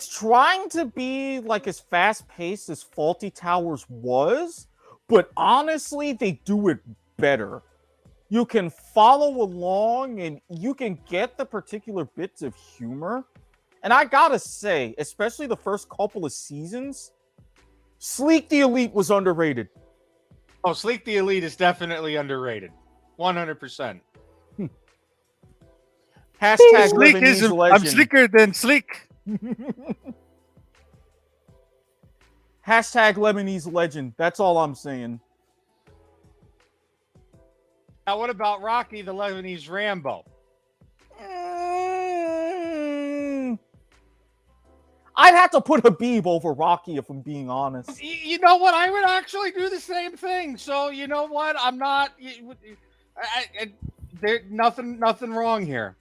trying to be like as fast paced as Faulty Towers was, but honestly, they do it better. You can follow along and you can get the particular bits of humor. And I gotta say, especially the first couple of seasons, Sleek the Elite was underrated. Oh, Sleek the Elite is definitely underrated. 100%. Hashtag Sleek Lebanese legend. I'm sleeker than Sleek. Hashtag Lebanese legend. That's all I'm saying. Now, what about Rocky the Lebanese Rambo? I'd have to put Habib over Rocky if I'm being honest. You know what? I would actually do the same thing. So you know what? I'm not. There's nothing wrong here.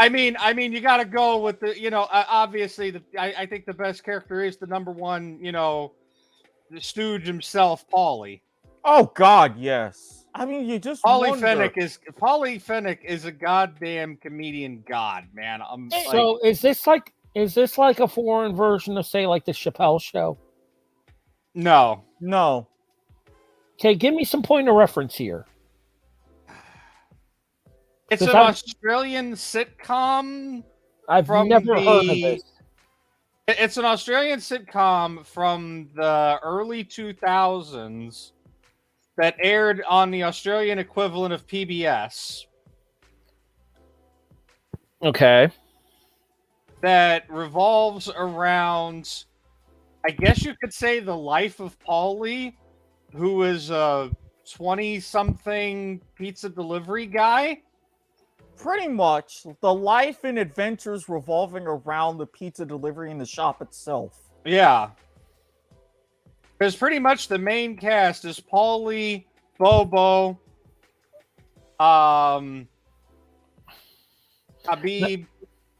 I mean, you got to go with the. Obviously, I think the best character is the number one. The stooge himself, Paulie. Oh God, yes. I mean, you just Paulie Fennick is a goddamn comedian god, man. So is this like a foreign version of, say, like the Chappelle Show? No. Okay, give me some point of reference here. It's an Australian sitcom. I've never heard of this. It's an Australian sitcom from the early 2000s that aired on the Australian equivalent of PBS. Okay. That revolves around, I guess you could say, the life of Paulie, who is a 20-something pizza delivery guy. Pretty much. The life and adventures revolving around the pizza delivery in the shop itself. Yeah. Because pretty much the main cast is Paulie, Bobo, Habib.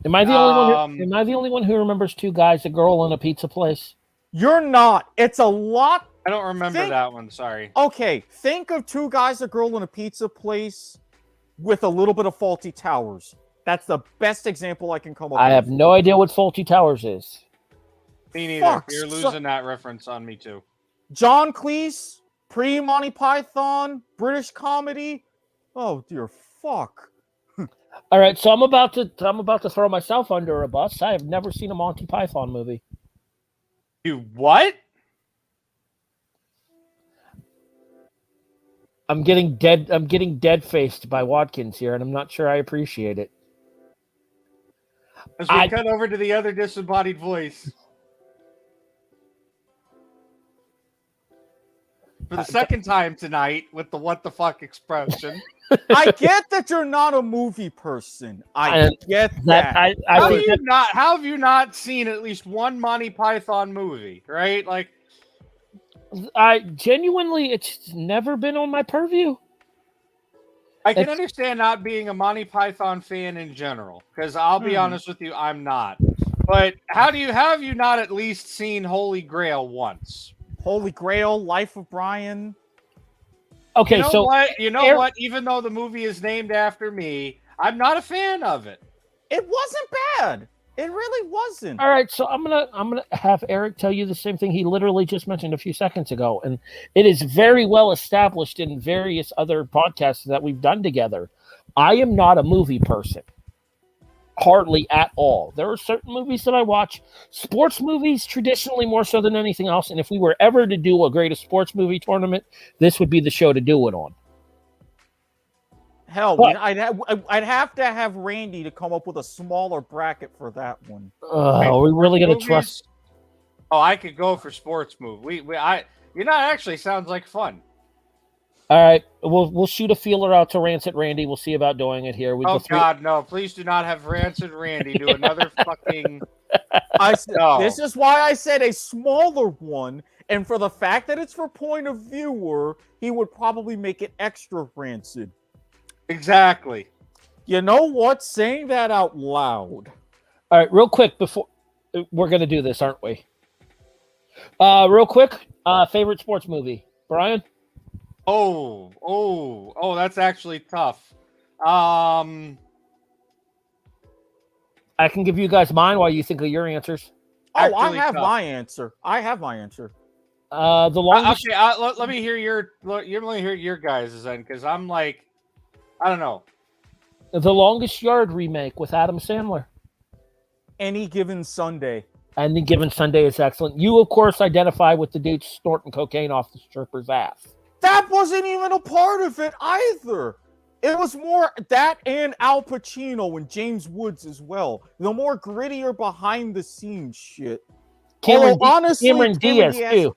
Am I the only one? Am I the only one who remembers two guys, a girl, and a pizza place? You're not. It's a lot. I don't remember that one. Sorry. Okay, think of two guys, a girl, and a pizza place with a little bit of Faulty Towers. That's the best example I can come up with. I have no idea what Faulty Towers is. Me neither. Fuck, You're losing that reference on me too. John Cleese, pre-Monty Python, British comedy. Oh dear fuck. All right, so I'm about to throw myself under a bus. I have never seen a Monty Python movie. You what? I'm getting dead faced by Watkins here, and I'm not sure I appreciate it. As we cut over to the other disembodied voice. For the second time tonight with the what the fuck expression. I get that you're not a movie person. I get that. How have you not seen at least one Monty Python movie, right? Like, I genuinely, it's never been on my purview. I can understand not being a Monty Python fan in general, because I'll be honest with you, I'm not. But how have you not at least seen Holy Grail once? Holy Grail, Life of Brian. Okay, you know what? Even though the movie is named after me, I'm not a fan of it. It wasn't bad. It really wasn't. All right, so I'm gonna have Eric tell you the same thing he literally just mentioned a few seconds ago, and it is very well established in various other podcasts that we've done together. I am not a movie person, hardly at all. There are certain movies that I watch, sports movies traditionally more so than anything else. And if we were ever to do a greatest sports movie tournament, this would be the show to do it on. Hell, I'd have to have Randy to come up with a smaller bracket for that one. Are we really going to trust? Oh, I could go for sports movie. Actually sounds like fun. All right, we'll shoot a feeler out to Rancid Randy. We'll see about doing it here. God, no! Please do not have Rancid Randy do another fucking. This is why I said a smaller one, and for the fact that it's for point of viewer, he would probably make it extra rancid. Exactly. You know what? Saying that out loud. All right, real quick before we're gonna do this, aren't we? Real quick, favorite sports movie, Brian. Oh, that's actually tough. I can give you guys mine while you think of your answers. Oh, I have my answer. The longest. Okay, let me hear your guys' then, because I'm like, I don't know. The Longest Yard remake with Adam Sandler. Any Given Sunday. Any Given Sunday is excellent. You, of course, identify with the dude snorting cocaine off the stripper's ass. That wasn't even a part of it either. It was more that and Al Pacino and James Woods as well. The more grittier behind the scenes shit. Cameron Diaz too.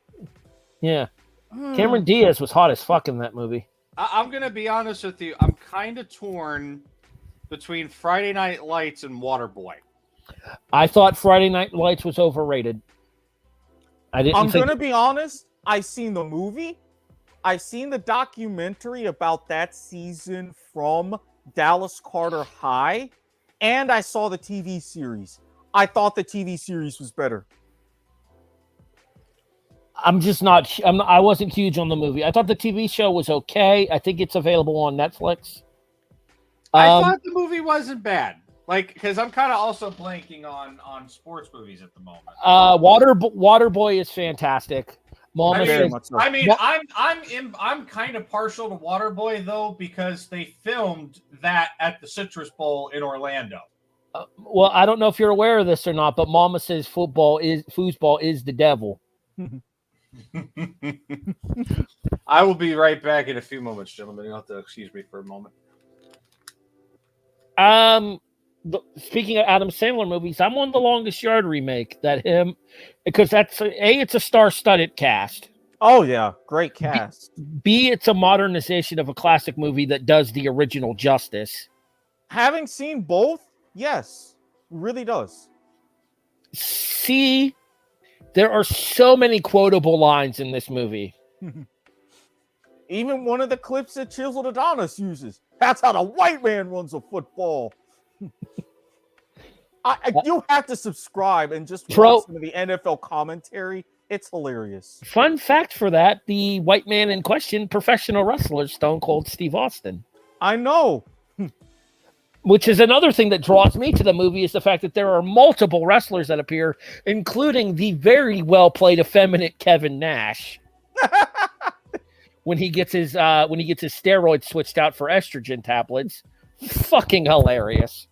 Yeah. Cameron Diaz was hot as fuck in that movie. I'm going to be honest with you. I'm kind of torn between Friday Night Lights and Waterboy. I thought Friday Night Lights was overrated. I'm going to be honest. I seen the movie. I seen the documentary about that season from Dallas Carter High, and I saw the TV series. I thought the TV series was better. I'm just not. I wasn't huge on the movie. I thought the TV show was okay. I think it's available on Netflix. I thought the movie wasn't bad. Like, because I'm kind of also blanking on sports movies at the moment. Waterboy is fantastic. I'm kind of partial to Waterboy though, because they filmed that at the Citrus Bowl in Orlando. Well, I don't know if you're aware of this or not, but Mama says foosball is the devil. I will be right back in a few moments, gentlemen. You'll have to excuse me for a moment. Speaking of Adam Sandler movies, I'm on the Longest Yard remake because it's a star-studded cast. Oh yeah, great cast. B, it's a modernization of a classic movie that does the original justice. Having seen both, yes, really does. C, There are so many quotable lines in this movie. Even one of the clips that Chiseled Adonis uses. That's how the white man runs a football. You have to subscribe and just watch some of the NFL commentary. It's hilarious. Fun fact for that, the white man in question, professional wrestler, Stone Cold Steve Austin. I know. Which is another thing that draws me to the movie is the fact that there are multiple wrestlers that appear, including the very well-played effeminate Kevin Nash. when he gets his steroids switched out for estrogen tablets. Fucking hilarious.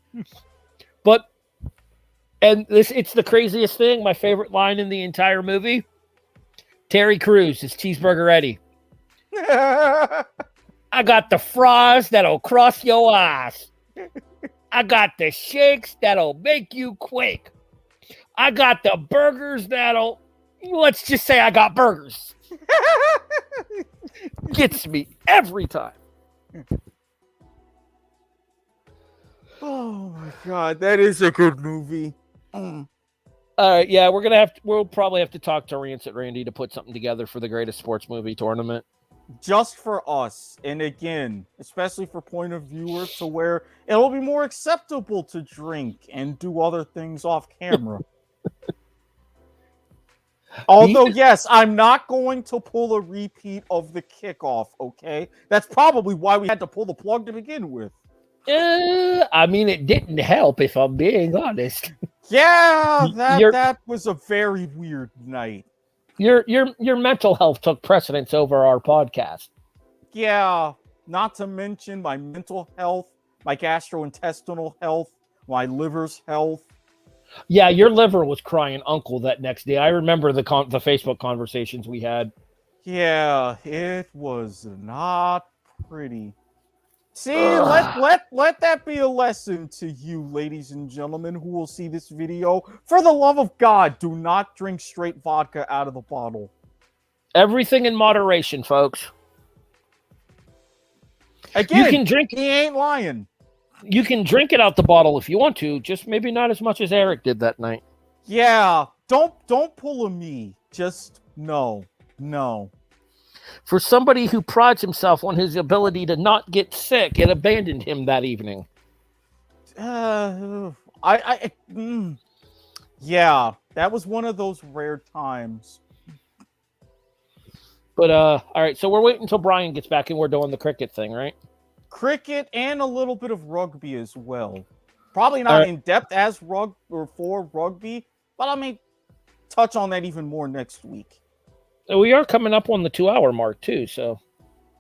It's the craziest thing. My favorite line in the entire movie. Terry Crews is Cheeseburger Eddie. I got the fries that'll cross your eyes. I got the shakes that'll make you quake. I got the burgers that'll... Let's just say I got burgers. Gets me every time. Oh my God, that is a good movie. All right, yeah, we'll probably have to talk to Rancid Randy to put something together for the greatest sports movie tournament. Just for us, and again, especially for point of viewers, to where it'll be more acceptable to drink and do other things off camera. Although, yes, I'm not going to pull a repeat of the kickoff, okay? That's probably why we had to pull the plug to begin with. I mean, it didn't help, if I'm being honest. Yeah, that was a very weird night. Your mental health took precedence over our podcast. Yeah, not to mention my mental health, my gastrointestinal health, my liver's health. Yeah, your liver was crying uncle that next day. I remember the Facebook conversations we had. Yeah, it was not pretty. See, let that be a lesson to you, ladies and gentlemen, who will see this video. For the love of God, do not drink straight vodka out of the bottle. Everything in moderation, folks. Again, you can drink. He ain't lying. You can drink it out the bottle if you want to, just maybe not as much as Eric did that night. Yeah, don't pull a me. Just no. For somebody who prides himself on his ability to not get sick, it abandoned him that evening. Yeah, that was one of those rare times. But all right, so we're waiting until Brian gets back and we're doing the cricket thing, right? Cricket and a little bit of rugby as well. Probably not in depth as for rugby, but I may touch on that even more next week. We are coming up on the 2-hour mark too, so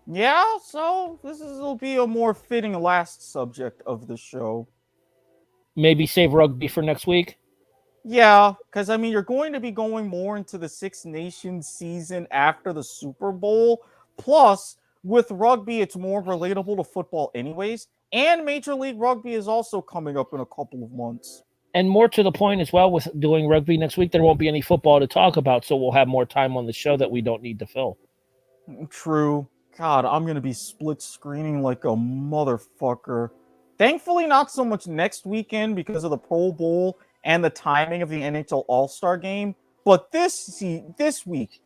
yeah. So will be a more fitting last subject of the show. Maybe save rugby for next week. Yeah, because I mean you're going to be going more into the Six Nations season after the Super Bowl. Plus, with rugby, it's more relatable to football, anyways. And Major League Rugby is also coming up in a couple of months. And more to the point as well, with doing rugby next week, there won't be any football to talk about, so we'll have more time on the show that we don't need to fill. True. God, I'm going to be split screening like a motherfucker. Thankfully, not so much next weekend because of the Pro Bowl and the timing of the NHL All-Star Game. But this week,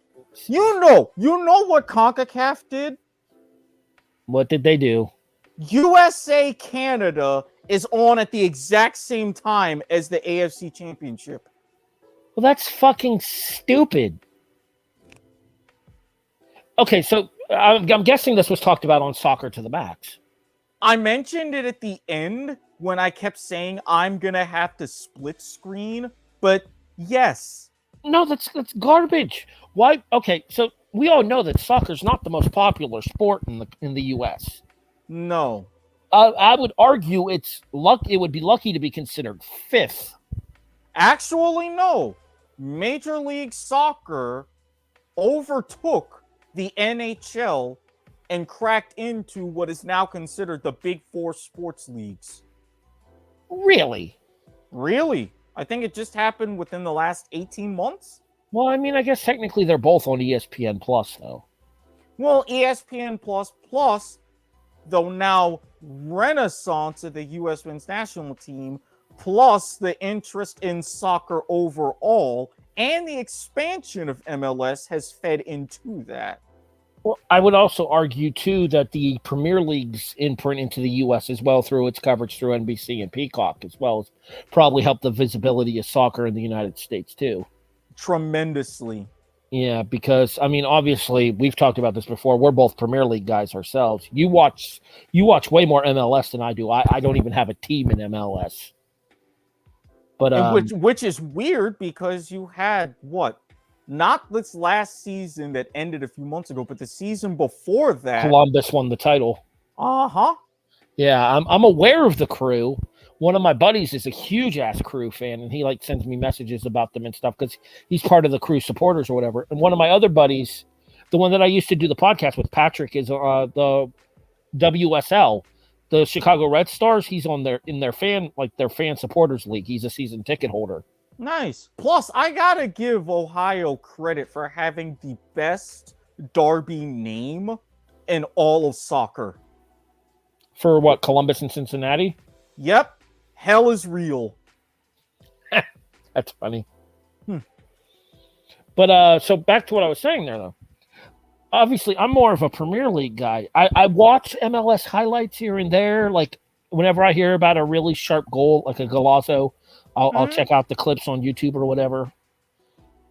you know what CONCACAF did? What did they do? USA Canada is on at the exact same time as the AFC Championship. Well, that's fucking stupid. Okay, so I'm guessing this was talked about on Soccer to the Max. I mentioned it at the end when I kept saying I'm going to have to split screen, but yes. No, that's garbage. Why? Okay, so we all know that soccer's not the most popular sport in the U.S. No. I would argue it would be lucky to be considered fifth. Actually, no. Major League Soccer overtook the NHL and cracked into what is now considered the Big Four sports leagues. Really? Really? I think it just happened within the last 18 months. Well, I mean, I guess technically they're both on ESPN Plus, though. Well, ESPN Plus, though now renaissance of the U.S. men's national team, plus the interest in soccer overall, and the expansion of MLS has fed into that. Well, I would also argue too that the Premier League's imprint into the U.S. as well through its coverage through NBC and Peacock as well has probably helped the visibility of soccer in the United States too. Tremendously. Yeah, because I mean, obviously, we've talked about this before. We're both Premier League guys ourselves. You watch way more MLS than I do. I don't even have a team in MLS. But which is weird because you had what? Not this last season that ended a few months ago, but the season before that, Columbus won the title. Uh-huh. Yeah, I'm aware of the Crew. One of my buddies is a huge ass Crew fan, and he like sends me messages about them and stuff because he's part of the Crew supporters or whatever. And one of my other buddies, the one that I used to do the podcast with, Patrick, is the WSL, the Chicago Red Stars. He's on their fan supporters league. He's a season ticket holder. Nice. Plus, I gotta give Ohio credit for having the best derby name in all of soccer. For what, Columbus and Cincinnati? Yep. Hell is real. That's funny. But so back to what I was saying there, though. Obviously, I'm more of a Premier League guy. I watch MLS highlights here and there. Like, whenever I hear about a really sharp goal, like a golazo, I'll check out the clips on YouTube or whatever.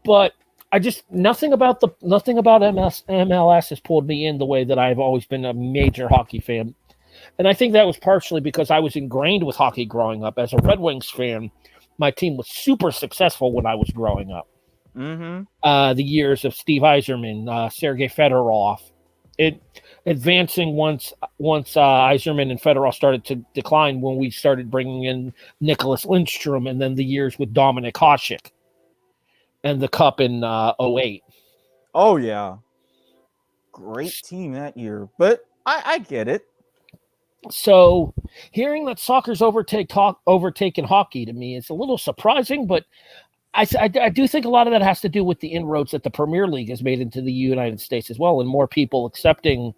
But I just nothing about MLS has pulled me in the way that I've always been a major hockey fan. And I think that was partially because I was ingrained with hockey growing up. As a Red Wings fan, my team was super successful when I was growing up. The years of Steve Yzerman, Sergei Fedorov, advancing once Yzerman and Fedorov started to decline when we started bringing in Nicholas Lindstrom, and then the years with Dominik Hasek and the Cup in 2008. Oh, yeah. Great team that year. But I get it. So hearing that soccer's overtaken hockey to me is a little surprising, but I do think a lot of that has to do with the inroads that the Premier League has made into the United States as well, and more people accepting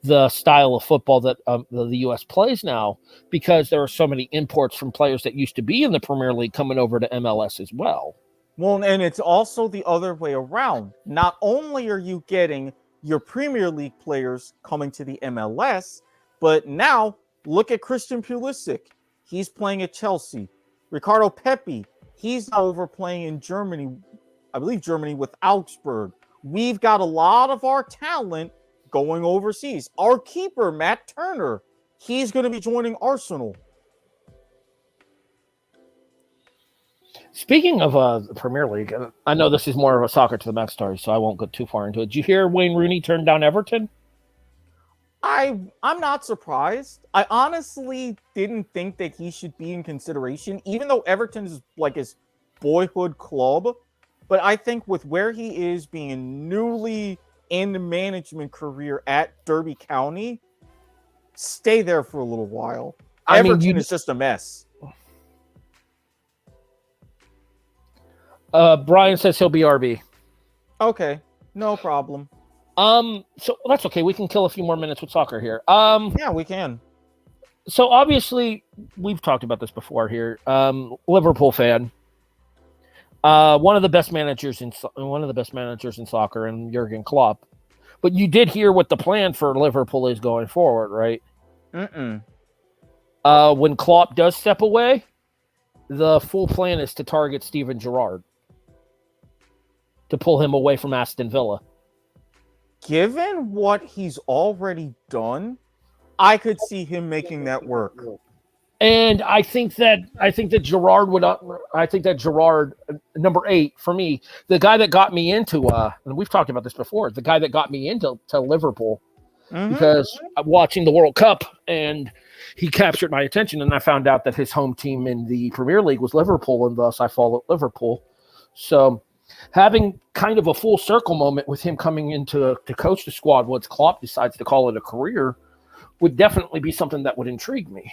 the style of football that the U.S. plays now, because there are so many imports from players that used to be in the Premier League coming over to MLS as well. Well, and it's also the other way around. Not only are you getting your Premier League players coming to the MLS, but now look at Christian Pulisic. He's playing at Chelsea. Ricardo Pepi, he's now over playing in Germany, I believe Germany with Augsburg. We've got a lot of our talent going overseas. Our keeper, Matt Turner, he's going to be joining Arsenal. Speaking of the Premier League, I know this is more of a soccer to the max story, so I won't go too far into it. Did you hear Wayne Rooney turned down Everton? I'm not surprised. I honestly didn't think that he should be in consideration, even though Everton is like his boyhood club. But I think with where he is, being newly in the management career at Derby County, stay there for a little while. Everton is just a mess. Brian says he'll be RB. Okay, no problem. So that's okay. We can kill a few more minutes with soccer here. Yeah, we can. So obviously, we've talked about this before here. Liverpool fan. One of the best managers in soccer, and Jurgen Klopp. But you did hear what the plan for Liverpool is going forward, right? When Klopp does step away, the full plan is to target Steven Gerrard, to pull him away from Aston Villa. Given what he's already done, I could see him making that work. And I think that Gerrard would. I think that Gerrard, number 8 for me, the guy that got me into, and we've talked about this before, the guy that got me into Liverpool, because I'm watching the World Cup and he captured my attention, and I found out that his home team in the Premier League was Liverpool, and thus I followed Liverpool. So having kind of a full circle moment with him coming in to coach the squad once Klopp decides to call it a career would definitely be something that would intrigue me.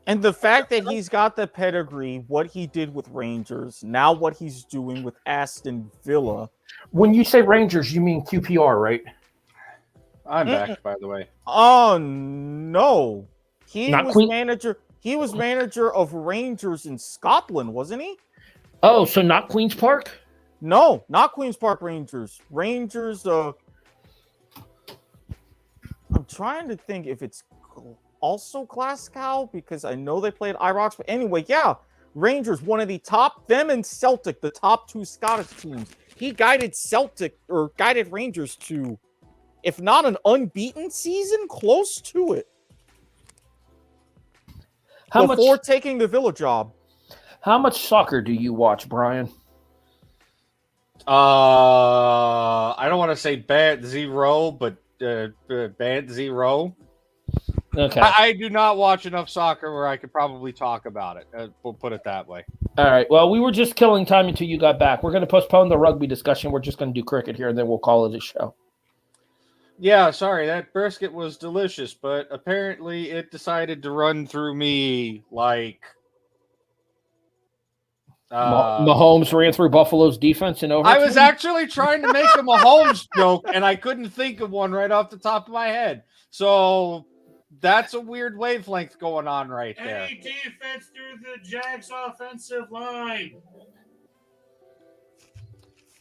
And the fact that he's got the pedigree, what he did with Rangers, now what he's doing with Aston Villa. When you say Rangers, you mean QPR, right? I'm back, by the way. Oh, no. He Not was Queen- manager. He was manager of Rangers in Scotland, wasn't he? Oh, so not Queen's Park? No, not Queens Park Rangers. Rangers. I'm trying to think if it's also Glasgow because I know they played Ibrox. But anyway, yeah, Rangers, one of the top. Them and Celtic, the top 2 Scottish teams. He guided Rangers to, if not an unbeaten season, close to it. Before taking the Villa job. How much soccer do you watch, Brian? I don't want to say bad zero, but bad zero. Okay. I do not watch enough soccer where I could probably talk about it. We'll put it that way. All right. Well, we were just killing time until you got back. We're going to postpone the rugby discussion. We're just going to do cricket here, and then we'll call it a show. Yeah, sorry, that brisket was delicious, but apparently it decided to run through me like Mahomes ran through Buffalo's defense in overtime. I was actually trying to make a Mahomes joke, and I couldn't think of one right off the top of my head. So that's a weird wavelength going on right there. Any defense through the Jags offensive line.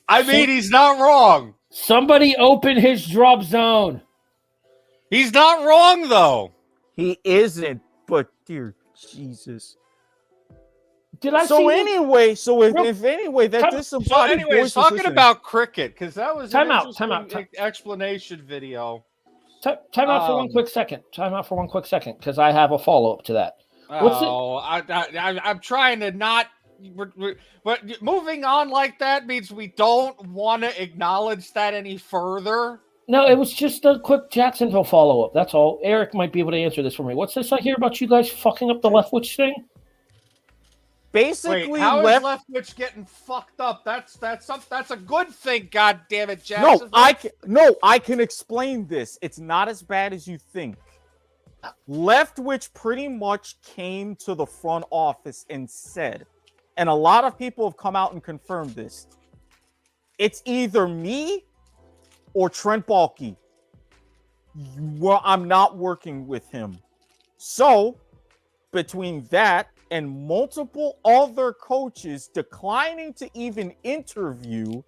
I mean, he's not wrong. Somebody open his drop zone. He's not wrong, though. He isn't, but dear Jesus. Did I so see anyway, so if anyway, that disembodied so anyways, talking about cricket, because that was time an out. Explanation video. Time out for 1 quick second. Time out for 1 quick second, because I have a follow-up to that. I'm trying to not... But moving on like that means we don't want to acknowledge that any further. No, it was just a quick Jacksonville follow-up. That's all. Eric might be able to answer this for me. What's this I hear about you guys fucking up the Leftwich thing? Basically, wait, how is Leftwich getting fucked up? That's a good thing. God damn it, Jacksonville. I can explain this. It's not as bad as you think. Leftwich pretty much came to the front office and said, and a lot of people have come out and confirmed this, it's either me or Trent Baalke. Well, I'm not working with him. So, between that and multiple other coaches declining to even interview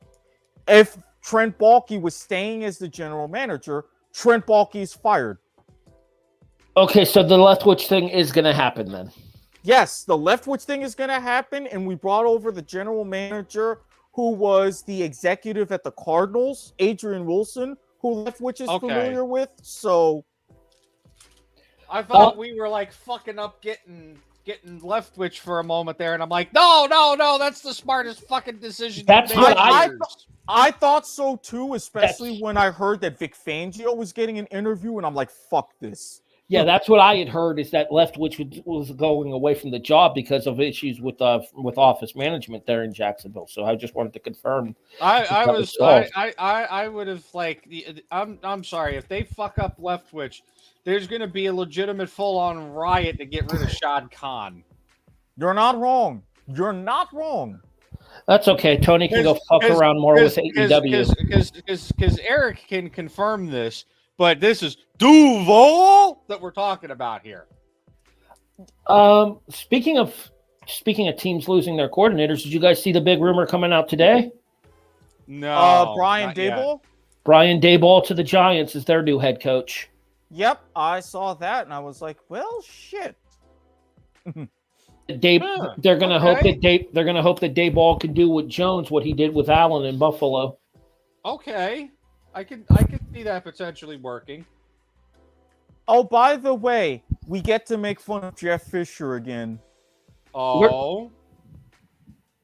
if Trent Baalke was staying as the general manager, Trent Baalke is fired. Okay, so the Leftwich thing is going to happen then. Yes, the Leftwich thing is going to happen, and we brought over the general manager who was the executive at the Cardinals, Adrian Wilson, who Leftwich is familiar with. So I thought we were like fucking up getting Leftwich for a moment there, and I'm like, no, that's the smartest fucking decision. That's what I thought so too, especially when I heard that Vic Fangio was getting an interview, and I'm like, fuck this. Yeah, that's what I had heard, is that Leftwich was going away from the job because of issues with office management there in Jacksonville. So I just wanted to confirm. I would have I'm sorry, if they fuck up Leftwich, there's going to be a legitimate full-on riot to get rid of Shad Khan. You're not wrong. You're not wrong. That's okay. Tony can go fuck around more with AEW. Because Eric can confirm this, but this is Duval that we're talking about here. Speaking of teams losing their coordinators, did you guys see the big rumor coming out today? No. Brian Daboll? Brian Daboll to the Giants as their new head coach. Yep, I saw that and I was like, well, shit. They're gonna hope that Daboll can do with Jones what he did with Allen in Buffalo. Okay. I can see that potentially working. Oh, by the way, we get to make fun of Jeff Fisher again. Oh.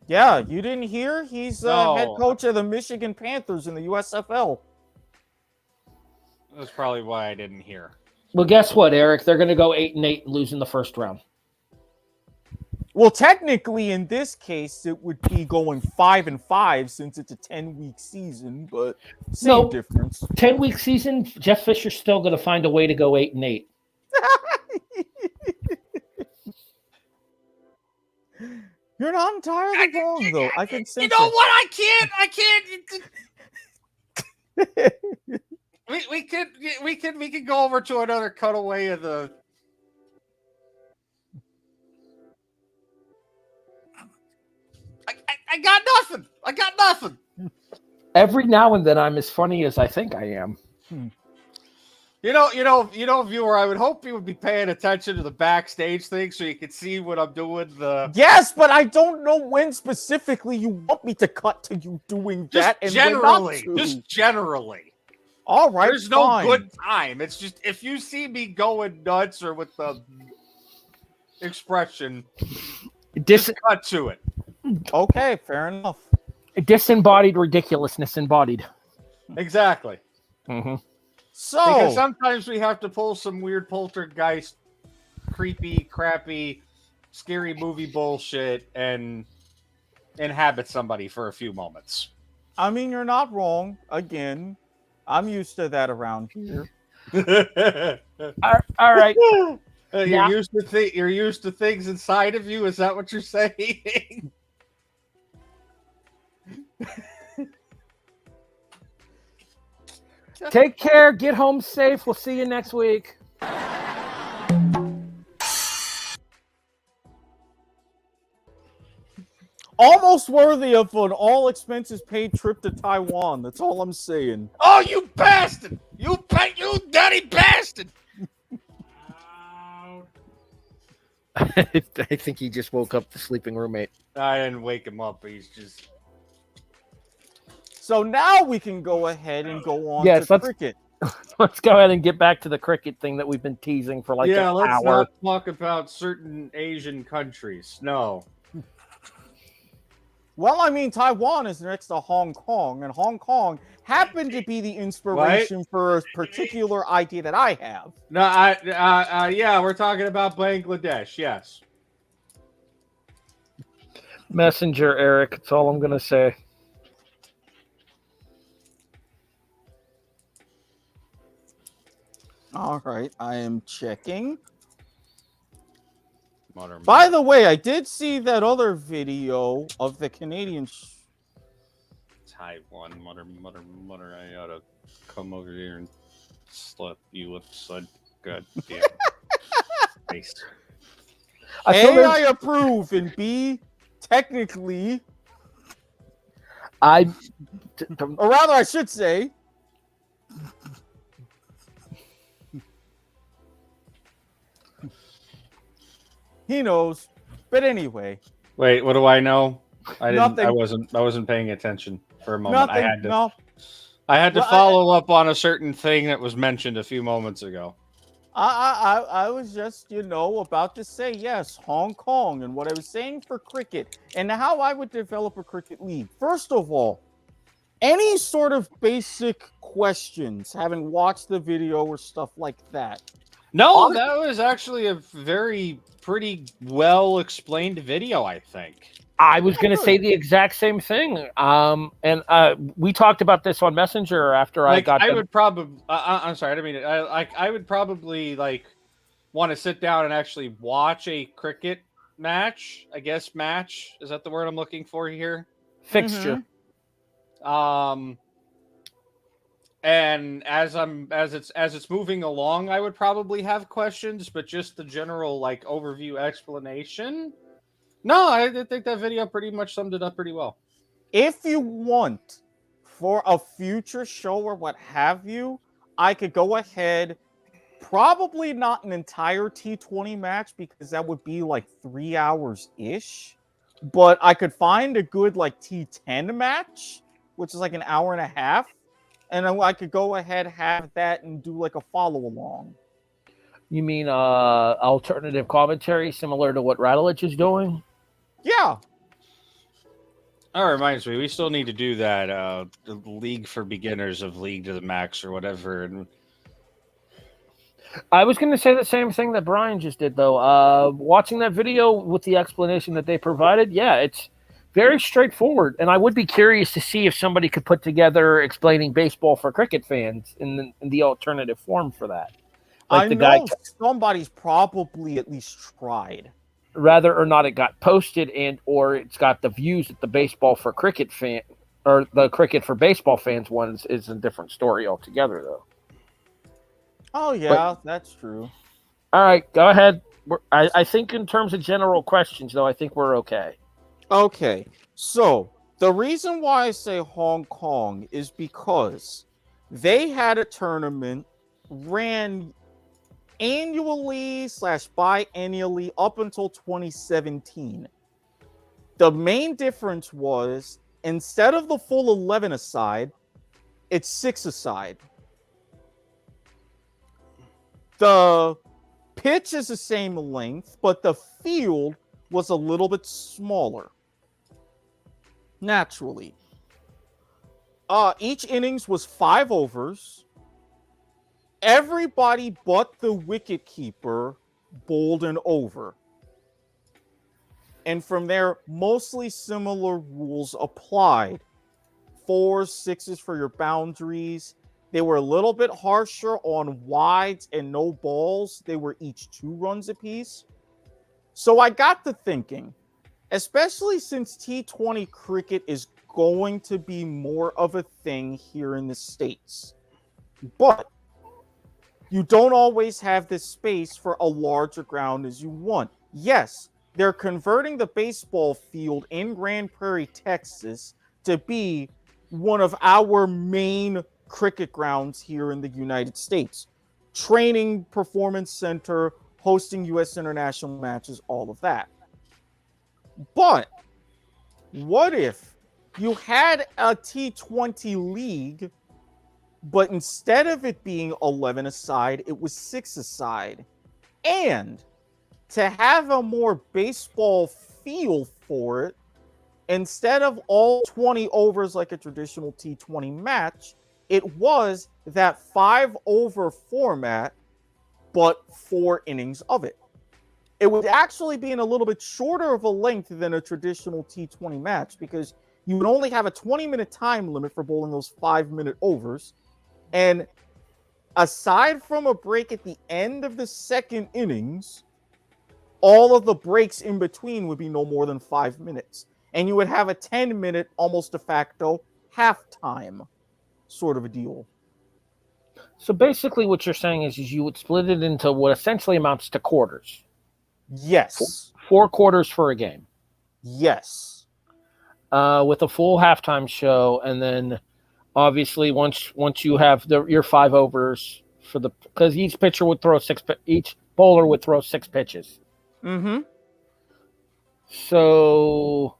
Yeah, you didn't hear? He's head coach of the Michigan Panthers in the USFL. That's probably why I didn't hear. Well, guess what, Eric? They're going to go 8-8 and lose in the first round. Well, technically, in this case, it would be going 5-5 since it's a 10-week season, but same difference. 10-week season, Jeff Fisher's still going to find a way to go 8-8. You're not entirely wrong, though. I can sense You know what? I can't. We could go over to another cutaway of the. I got nothing. I got nothing. Every now and then, I'm as funny as I think I am. You know, viewer, I would hope you would be paying attention to the backstage thing so you could see what I'm doing. Yes, but I don't know when specifically you want me to cut to you doing that. Just And generally. when not to. Just generally. All right, There's no fine. good time. It's just if you see me going nuts or with the expression, just cut to it. Okay, fair enough. Disembodied ridiculousness embodied. Exactly. Mm-hmm. So because sometimes we have to pull some weird poltergeist, creepy, crappy, scary movie bullshit and inhabit somebody for a few moments. I mean, you're not wrong. Again, I'm used to that around here. All right. You're used to things inside of you. Is that what you're saying? Take care. Get home safe. We'll see you next week. Almost worthy of an all expenses paid trip to Taiwan. That's all I'm saying. Oh, you bastard! You dirty bastard! I think he just woke up the sleeping roommate. I didn't wake him up. He's just. So now we can go ahead and go on to cricket. Let's go ahead and get back to the cricket thing that we've been teasing for like an hour. Let's not talk about certain Asian countries. No. Well, I mean, Taiwan is next to Hong Kong, and Hong Kong happened to be the inspiration for a particular idea that I have. No, yeah, we're talking about Bangladesh, yes. Messenger, Eric. That's all I'm going to say. All right, I am checking. By the way, I did see that other video of the Canadian. Taiwan, mother, I ought to come over here and slap you upside. God damn. Face. I approve, and B, technically, or rather, I should say. He knows, but anyway. Wait, what do I know? I didn't. Nothing. I wasn't paying attention for a moment. Nothing. I had to follow up on a certain thing that was mentioned a few moments ago. I was just, about to say yes, Hong Kong, and what I was saying for cricket, and how I would develop a cricket league. First of all, any sort of basic questions, having watched the video or stuff like that. No, that was actually a pretty well explained video, I think. I was going to say the exact same thing. And we talked about this on Messenger after I got. I would probably. I'm sorry, I didn't mean it. I would probably want to sit down and actually watch a cricket match. I guess match is that the word I'm looking for here? Fixture. Mm-hmm. And as it's moving along, I would probably have questions, but just the general overview explanation. No, I think that video pretty much summed it up pretty well. If you want for a future show or what have you, I could go ahead. Probably not an entire T20 match because that would be 3 hours ish. But I could find a good T10 match, which is an hour and a half. And I could go ahead, have that, and do a follow along. You mean alternative commentary similar to what Rattledge is doing? Yeah. That reminds me, we still need to do that the League for Beginners of League to the Max or whatever. And I was going to say the same thing that Brian just did, though. Watching that video with the explanation that they provided, yeah, it's very straightforward. And I would be curious to see if somebody could put together explaining baseball for cricket fans in the alternative form for that. I know somebody's probably at least tried. Whether or not it got posted or it's got the views that the baseball for cricket fan or the cricket for baseball fans ones is a different story altogether, though. Oh yeah, that's true. All right, go ahead. I think in terms of general questions, though, I think we're okay. Okay, so the reason why I say Hong Kong is because they had a tournament ran annually slash biannually up until 2017. The main difference was instead of the full 11 aside, it's 6 aside. The pitch is the same length, but the field was a little bit smaller. Naturally. Each innings was 5 overs. Everybody but the wicketkeeper bowled an over. And from there, mostly similar rules applied. 4s, 6s for your boundaries. They were a little bit harsher on wides and no balls. They were each 2 runs apiece. So I got to thinking, especially since T20 cricket is going to be more of a thing here in the States. But you don't always have the space for a larger ground as you want. Yes, they're converting the baseball field in Grand Prairie, Texas, to be one of our main cricket grounds here in the United States. Training, performance center, hosting U.S. international matches, all of that. But what if you had a T20 league, but instead of it being 11 aside, it was 6 aside? And to have a more baseball feel for it, instead of all 20 overs like a traditional T20 match, it was that 5-over format, but 4 innings of it. It would actually be in a little bit shorter of a length than a traditional T20 match because you would only have a 20-minute time limit for bowling those 5-minute overs. And aside from a break at the end of the second innings, all of the breaks in between would be no more than 5 minutes. And you would have a 10-minute, almost de facto, halftime sort of a deal. So basically what you're saying is you would split it into what essentially amounts to quarters. Yes. 4 quarters for a game. Yes. With a full halftime show, and then obviously once you have your 5 overs for the, because each pitcher would throw each bowler would throw 6 pitches. Mm-hmm. So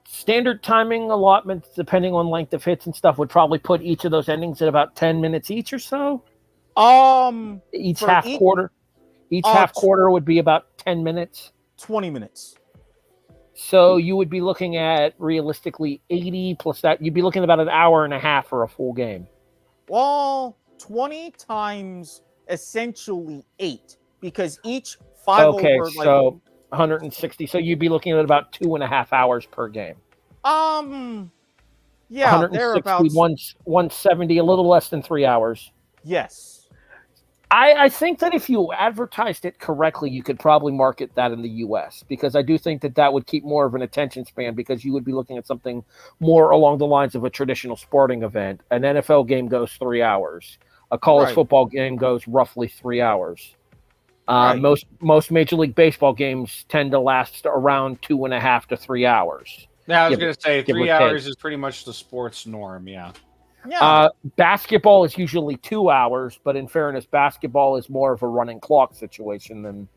standard timing allotments, depending on length of hits and stuff, would probably put each of those endings at about 10 minutes each or so. Each half quarter. Each half quarter would be about 10 minutes. 20 minutes. So you would be looking at realistically 80 plus that. You'd be looking at about an hour and a half for a full game. Well, 20 times essentially 8 because each 5 okay, over. So 160. So you'd be looking at about 2.5 hours per game. Yeah, 160, 170, a little less than 3 hours. Yes. I think that if you advertised it correctly, you could probably market that in the U.S. because I do think that would keep more of an attention span because you would be looking at something more along the lines of a traditional sporting event. An NFL game goes 3 hours. A college football game goes roughly 3 hours. Most Major League Baseball games tend to last around 2.5 to 3 hours. Yeah, I was going to say 3 hours is pretty much the sports norm. Yeah. Yeah. Basketball is usually 2 hours, but in fairness, basketball is more of a running clock situation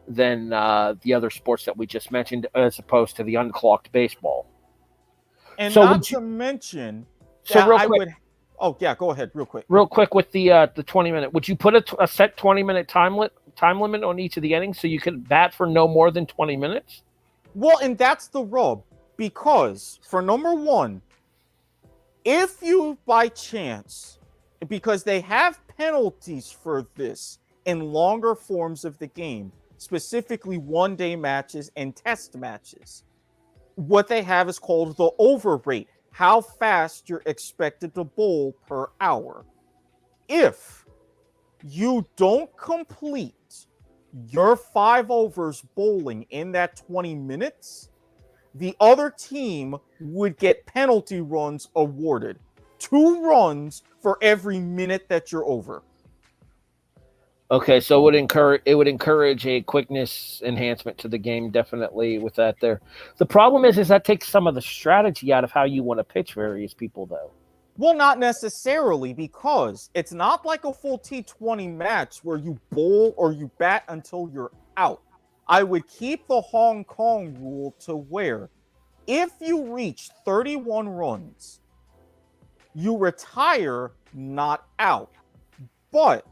than the other sports that we just mentioned, as opposed to the unclocked baseball. And so not to mention, so real quick. Oh yeah, go ahead, real quick. Real quick with the 20-minute. Would you put a set 20-minute time limit on each of the innings so you could bat for no more than 20 minutes? Well, and that's the rub because for number one. If you, by chance, because they have penalties for this in longer forms of the game, specifically one-day matches and test matches, what they have is called the over rate, how fast you're expected to bowl per hour. If you don't complete your 5 overs bowling in that 20 minutes, the other team would get penalty runs awarded. 2 runs for every minute that you're over. Okay, so it would encourage a quickness enhancement to the game, definitely with that there. The problem is that takes some of the strategy out of how you want to pitch various people, though. Well, not necessarily, because it's not like a full T20 match where you bowl or you bat until you're out. I would keep the Hong Kong rule to where if you reach 31 runs, you retire, not out. But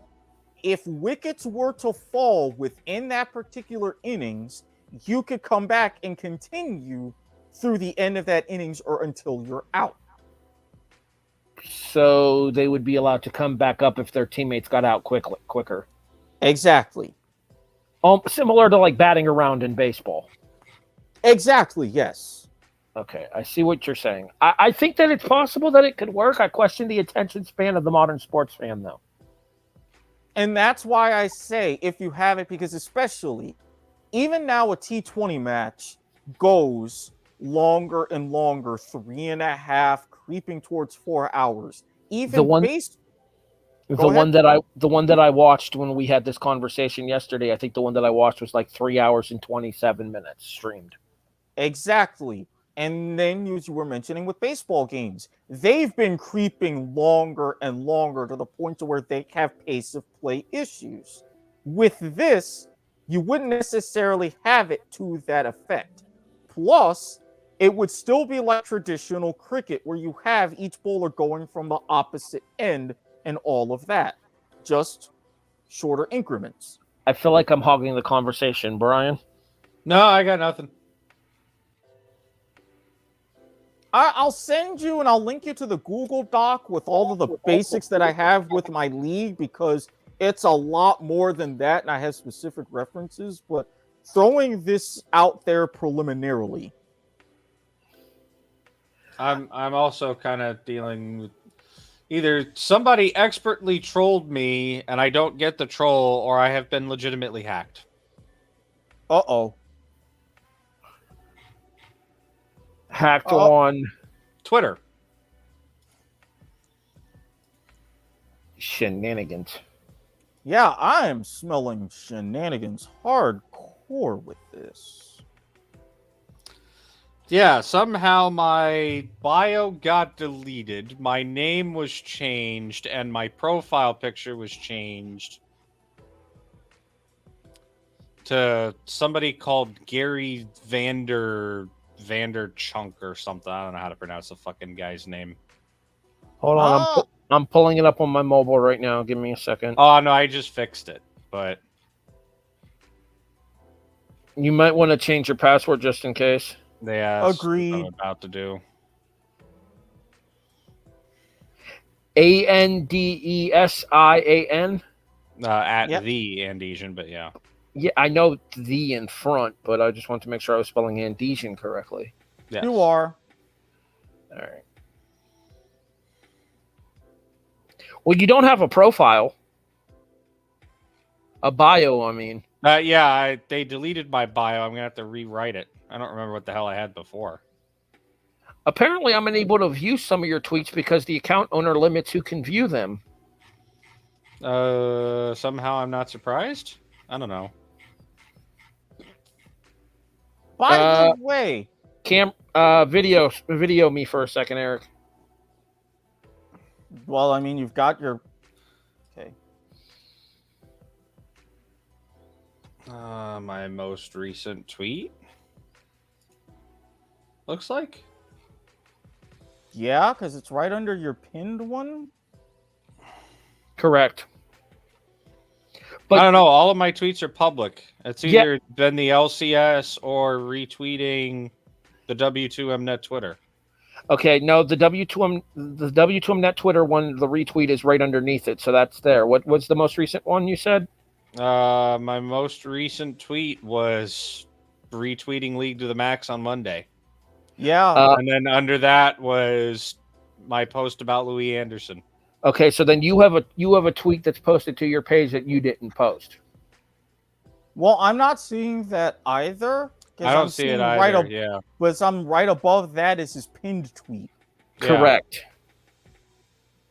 if wickets were to fall within that particular innings, you could come back and continue through the end of that innings or until you're out. So they would be allowed to come back up if their teammates got out quicker. Exactly. Similar to like batting around in baseball. Exactly, yes. Okay, I see what you're saying. I think that it's possible that it could work. I question the attention span of the modern sports fan, though. And that's why I say if you have it, because especially even now a T20 match goes longer and longer, 3.5, creeping towards 4 hours. Even the one that I watched when we had this conversation yesterday, I think the one that I watched was like 3 hours and 27 minutes streamed. Exactly. And then, as you were mentioning with baseball games, they've been creeping longer and longer to the point to where they have pace of play issues. With this, you wouldn't necessarily have it to that effect. Plus, it would still be like traditional cricket where you have each bowler going from the opposite end and all of that. Just shorter increments. I feel like I'm hogging the conversation, Brian. No, I got nothing. I'll send you and I'll link you to the Google Doc with all of the basics that I have with my league, because it's a lot more than that and I have specific references, but throwing this out there preliminarily. I'm also kind of dealing with either somebody expertly trolled me and I don't get the troll, or I have been legitimately hacked. Uh-oh. Hacked on Twitter. Shenanigans. Yeah, I am smelling shenanigans hardcore with this. Yeah, somehow my bio got deleted, my name was changed, and my profile picture was changed to somebody called Gary Vanderchunk or something. I don't know how to pronounce the fucking guy's name. Hold on, I'm pulling it up on my mobile right now. Give me a second. Oh no, I just fixed it, but you might want to change your password just in case. Yeah, agreed. I'm about to do. ANDESIAN. At the Andesian, but yeah. Yeah, I know the in front, but I just want to make sure I was spelling Andesian correctly. Yes. You are. All right. Well, you don't have a profile. A bio, I mean. Yeah, they deleted my bio. I'm going to have to rewrite it. I don't remember what the hell I had before. Apparently, I'm unable to view some of your tweets because the account owner limits who can view them. Somehow I'm not surprised? I don't know. By the way, video me for a second, Eric. Well, I mean, you've got your... Okay. My most recent tweet? Looks like. Yeah, because it's right under your pinned one. Correct. But I don't know. All of my tweets are public. It's either been the LCS or retweeting the W2Mnet Twitter. Okay, no, the W2Mnet Twitter one, the retweet is right underneath it, so that's there. What's the most recent one you said? My most recent tweet was retweeting League to the Max on Monday. Yeah. And then under that was my post about Louis Anderson. Okay, so then you have a tweet that's posted to your page that you didn't post. Well, I'm not seeing that either. I don't see it either. Yeah, but I'm right above that is his pinned tweet. Correct.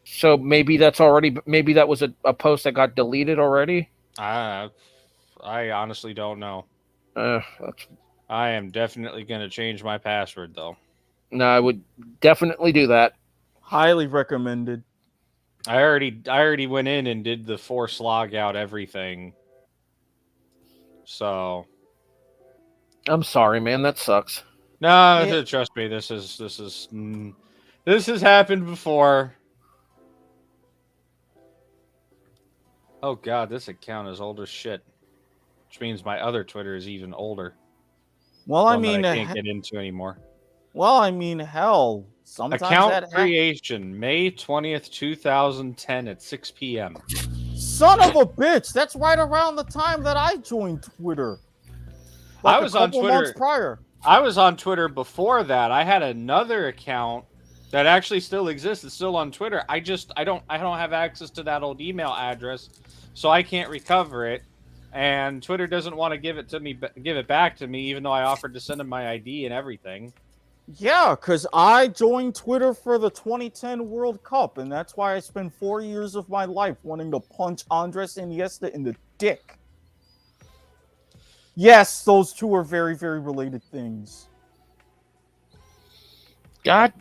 So maybe that was a post that got deleted already. I honestly don't know. That's- I am definitely going to change my password though. no, I would definitely do that. Highly recommended. I already went in and did the force log out everything. So I'm sorry, man. That sucks. no, Yeah. trust me. This has happened before. Oh god, this account is old as shit. Which means my other Twitter is even older. Well, One that I can't get into anymore. Hell, sometimes Account that creation, May 20th, 2010 at 6 p.m. Son of a bitch! That's right around the time that I joined Twitter. I was on Twitter months prior. I was on Twitter before that. I had another account that actually still exists. It's still on Twitter. I don't have access to that old email address, so I can't recover it. And Twitter doesn't want to give it back to me, even though I offered to send them my ID and everything. Yeah, because I joined Twitter for the 2010 World Cup, and that's why I spent 4 years of my life wanting to punch Andres Iniesta in the dick. Yes, those two are very, very related things. God.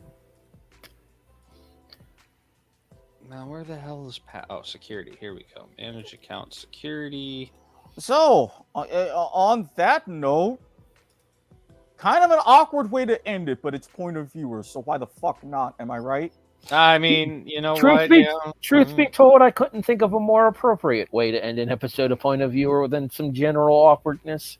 Now, where the hell is security? Here we go. Manage account security. So, on that note, kind of an awkward way to end it, but it's point of viewer, so why the fuck not? Am I right? I mean, you know Truth what? be told, I couldn't think of a more appropriate way to end an episode of Point of Viewer than some general awkwardness.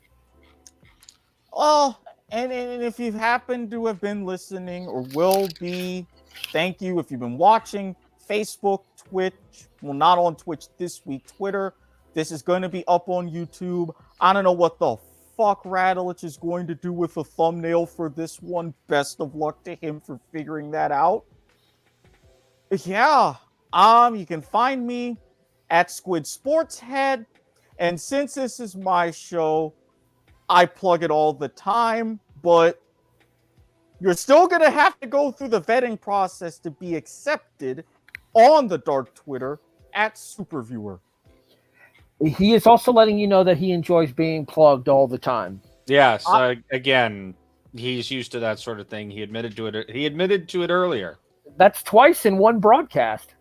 Well, and if you've happened to have been listening or will be, thank you. If you've been watching, Facebook, Twitch, well, not on Twitch this week, Twitter. This is going to be up on YouTube. I don't know what the fuck Radulich is going to do with a thumbnail for this one. Best of luck to him for figuring that out. Yeah, you can find me at Squid Sports Head, and since this is my show, I plug it all the time, but you're still going to have to go through the vetting process to be accepted on the dark Twitter at Superviewer. He is also letting you know that he enjoys being plugged all the time. Yes, again, he's used to that sort of thing. He admitted to it. He admitted to it earlier. That's twice in one broadcast.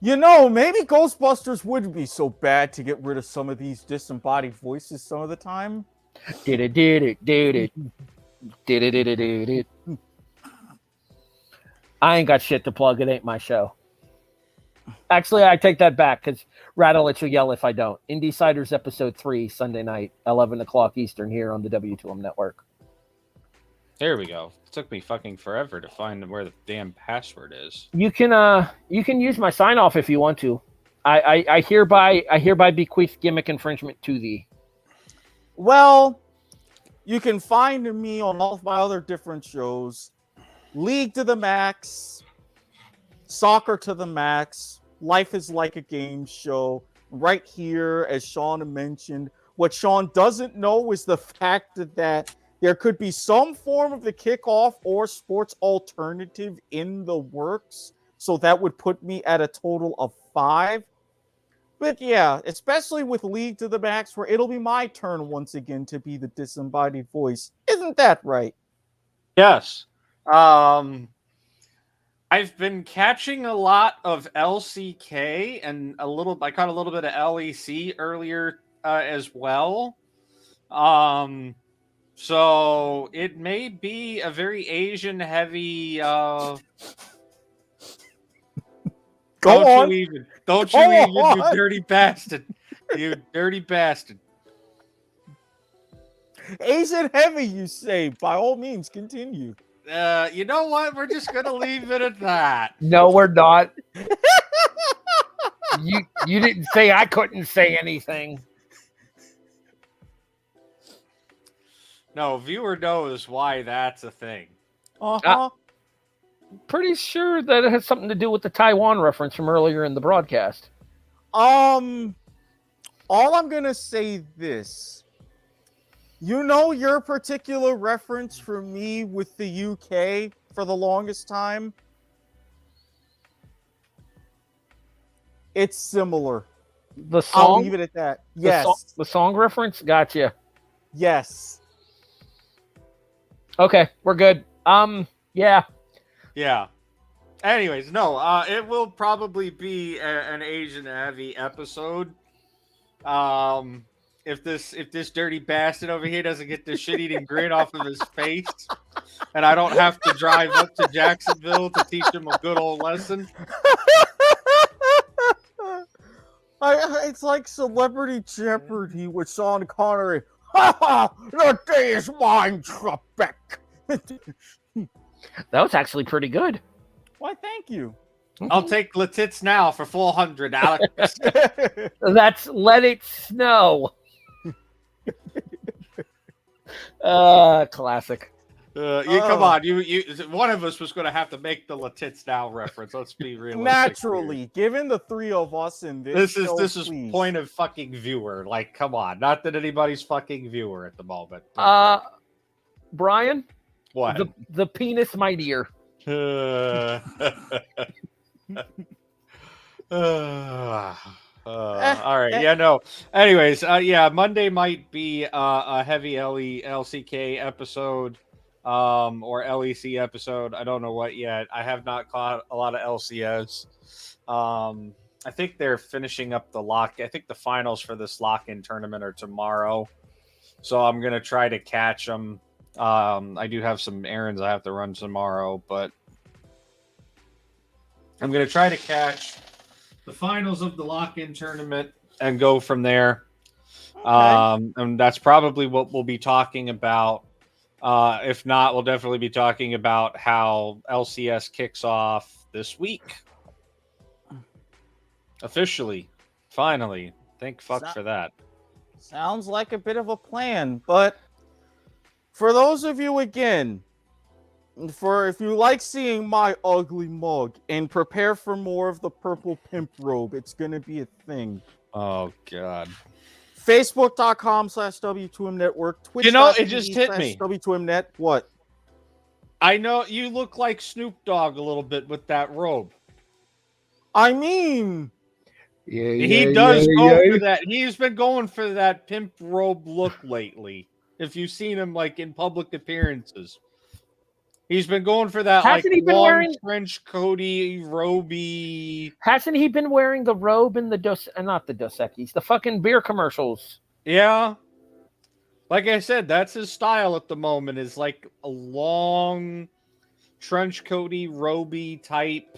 You know, maybe Ghostbusters wouldn't be so bad to get rid of some of these disembodied voices some of the time. Did it. I ain't got shit to plug. It ain't my show. Actually, I take that back because Radulich will yell if I don't. Indieciders episode 3, Sunday night, 11 o'clock Eastern here on the W2M network. There we go. It took me fucking forever to find where the damn password is. You can use my sign off if you want to. I hereby bequeath gimmick infringement to thee. Well, you can find me on all of my other different shows. League to the Max, Soccer to the Max, Life is Like a Game show. Right here, as Sean mentioned. What Sean doesn't know is the fact that there could be some form of the kickoff or sports alternative in the works. So that would put me at a total of 5. But yeah, especially with League to the Max, where it'll be my turn once again to be the disembodied voice. Isn't that right? Yes. I've been catching a lot of LCK and I caught a little bit of LEC earlier as well. So it may be a very Asian heavy. Go on. Don't you even, you dirty bastard. You dirty bastard. Asian heavy, you say. By all means, continue. You know what? We're just gonna leave it at that. No, we're not. You didn't say I couldn't say anything. No, viewer knows why that's a thing. Pretty sure that it has something to do with the Taiwan reference from earlier in the broadcast. All I'm gonna say this. You know your particular reference for me with the UK for the longest time. It's similar. The I'll song? leave it at that. The Yes. the song reference? Gotcha. Yes. Okay, we're good. Yeah. Yeah. Anyways, no, it will probably be an Asian heavy episode. If this dirty bastard over here doesn't get the shit eating grin off of his face, and I don't have to drive up to Jacksonville to teach him a good old lesson. It's like Celebrity Jeopardy with Sean Connery. Ha ha! The day is mine, Trebek. That was actually pretty good. Why, thank you. I'll take Letits now for 400, Alex. That's Let It Snow. Classic. Come on, you. One of us was going to have to make the Letits now reference. Let's be realistic. Naturally, here. given the three of us in this show, this is please. point of fucking viewer. Like, come on, not that anybody's fucking viewer at the moment. Brian, What? the penis mightier. All right. Yeah. No. Anyways. Yeah. Monday might be a heavy LCK episode, or LEC episode. I don't know what yet. I have not caught a lot of LCS. I think they're finishing up the lock. I think the finals for this lock-in tournament are tomorrow, so I'm gonna try to catch them. I do have some errands I have to run tomorrow, but I'm going to try to catch the finals of the lock-in tournament and go from there. Okay. And that's probably what we'll be talking about. If not, we'll definitely be talking about how LCS kicks off this week. Officially. Finally. Thank fuck for that. Sounds like a bit of a plan, but for those of you, again, if you like seeing my ugly mug and prepare for more of the purple pimp robe, it's going to be a thing. Oh, God. Facebook.com/W2M Network. Twitch. You know, it just hit me. W2M Net. What? I know you look like Snoop Dogg a little bit with that robe. I mean, he does go for that. He's been going for that pimp robe look lately. If you've seen him like in public appearances, he's been going for that. Hasn't he been long wearing trench coaty, roby? Hasn't he been wearing the robe in the not the Dos Equis, the fucking beer commercials? Yeah, like I said, that's his style at the moment. Is like a long trench coaty, roby type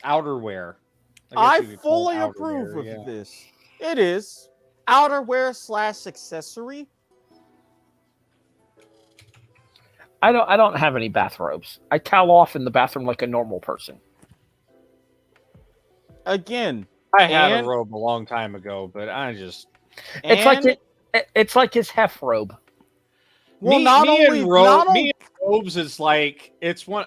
outerwear. I fully approve of this. It is outerwear / accessory. I don't have any bathrobes. I towel off in the bathroom like a normal person. Again, I had a robe a long time ago, but I just it's like his hef robe. Well, me and robes is like it's one.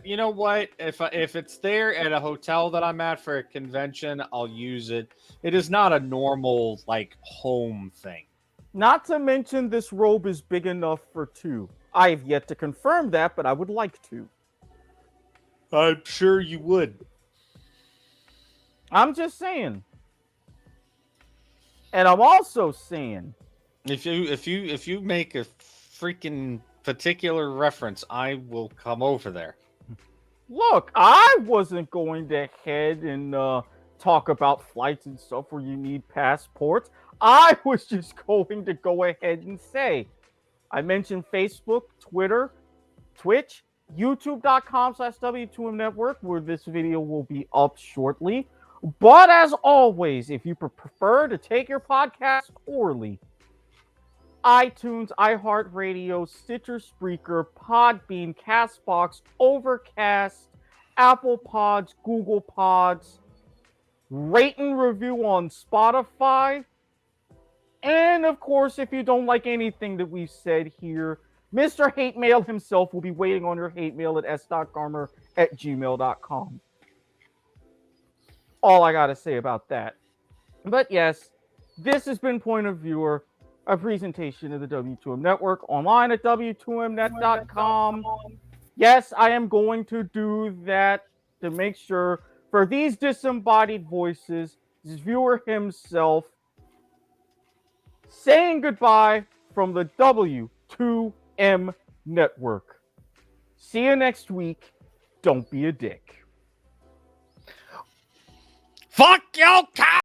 You know what? If it's there at a hotel that I'm at for a convention, I'll use it. It is not a normal like home thing. Not to mention, this robe is big enough for two. I have yet to confirm that, but I would like to. I'm sure you would. I'm just saying. And I'm also saying, if you make a freaking particular reference, I will come over there. Look, I wasn't going to head and talk about flights and stuff where you need passports. I was just going to go ahead and say, I mentioned Facebook, Twitter, Twitch, youtube.com/W2M Network, where this video will be up shortly. But as always, if you prefer to take your podcast orally, iTunes, iHeartRadio, Stitcher, Spreaker, Podbean, Castbox, Overcast, Apple Pods, Google Pods, rate and review on Spotify. And of course, if you don't like anything that we've said here, Mr. Hate Mail himself will be waiting on your hate mail at s.garmer@gmail.com. All I got to say about that. But yes, this has been Point of Viewer, a presentation of the W2M Network, online at w2mnet.com. Yes, I am going to do that to make sure for these disembodied voices, this viewer himself saying goodbye from the W2M network. See you next week. Don't be a dick. Fuck you, cow!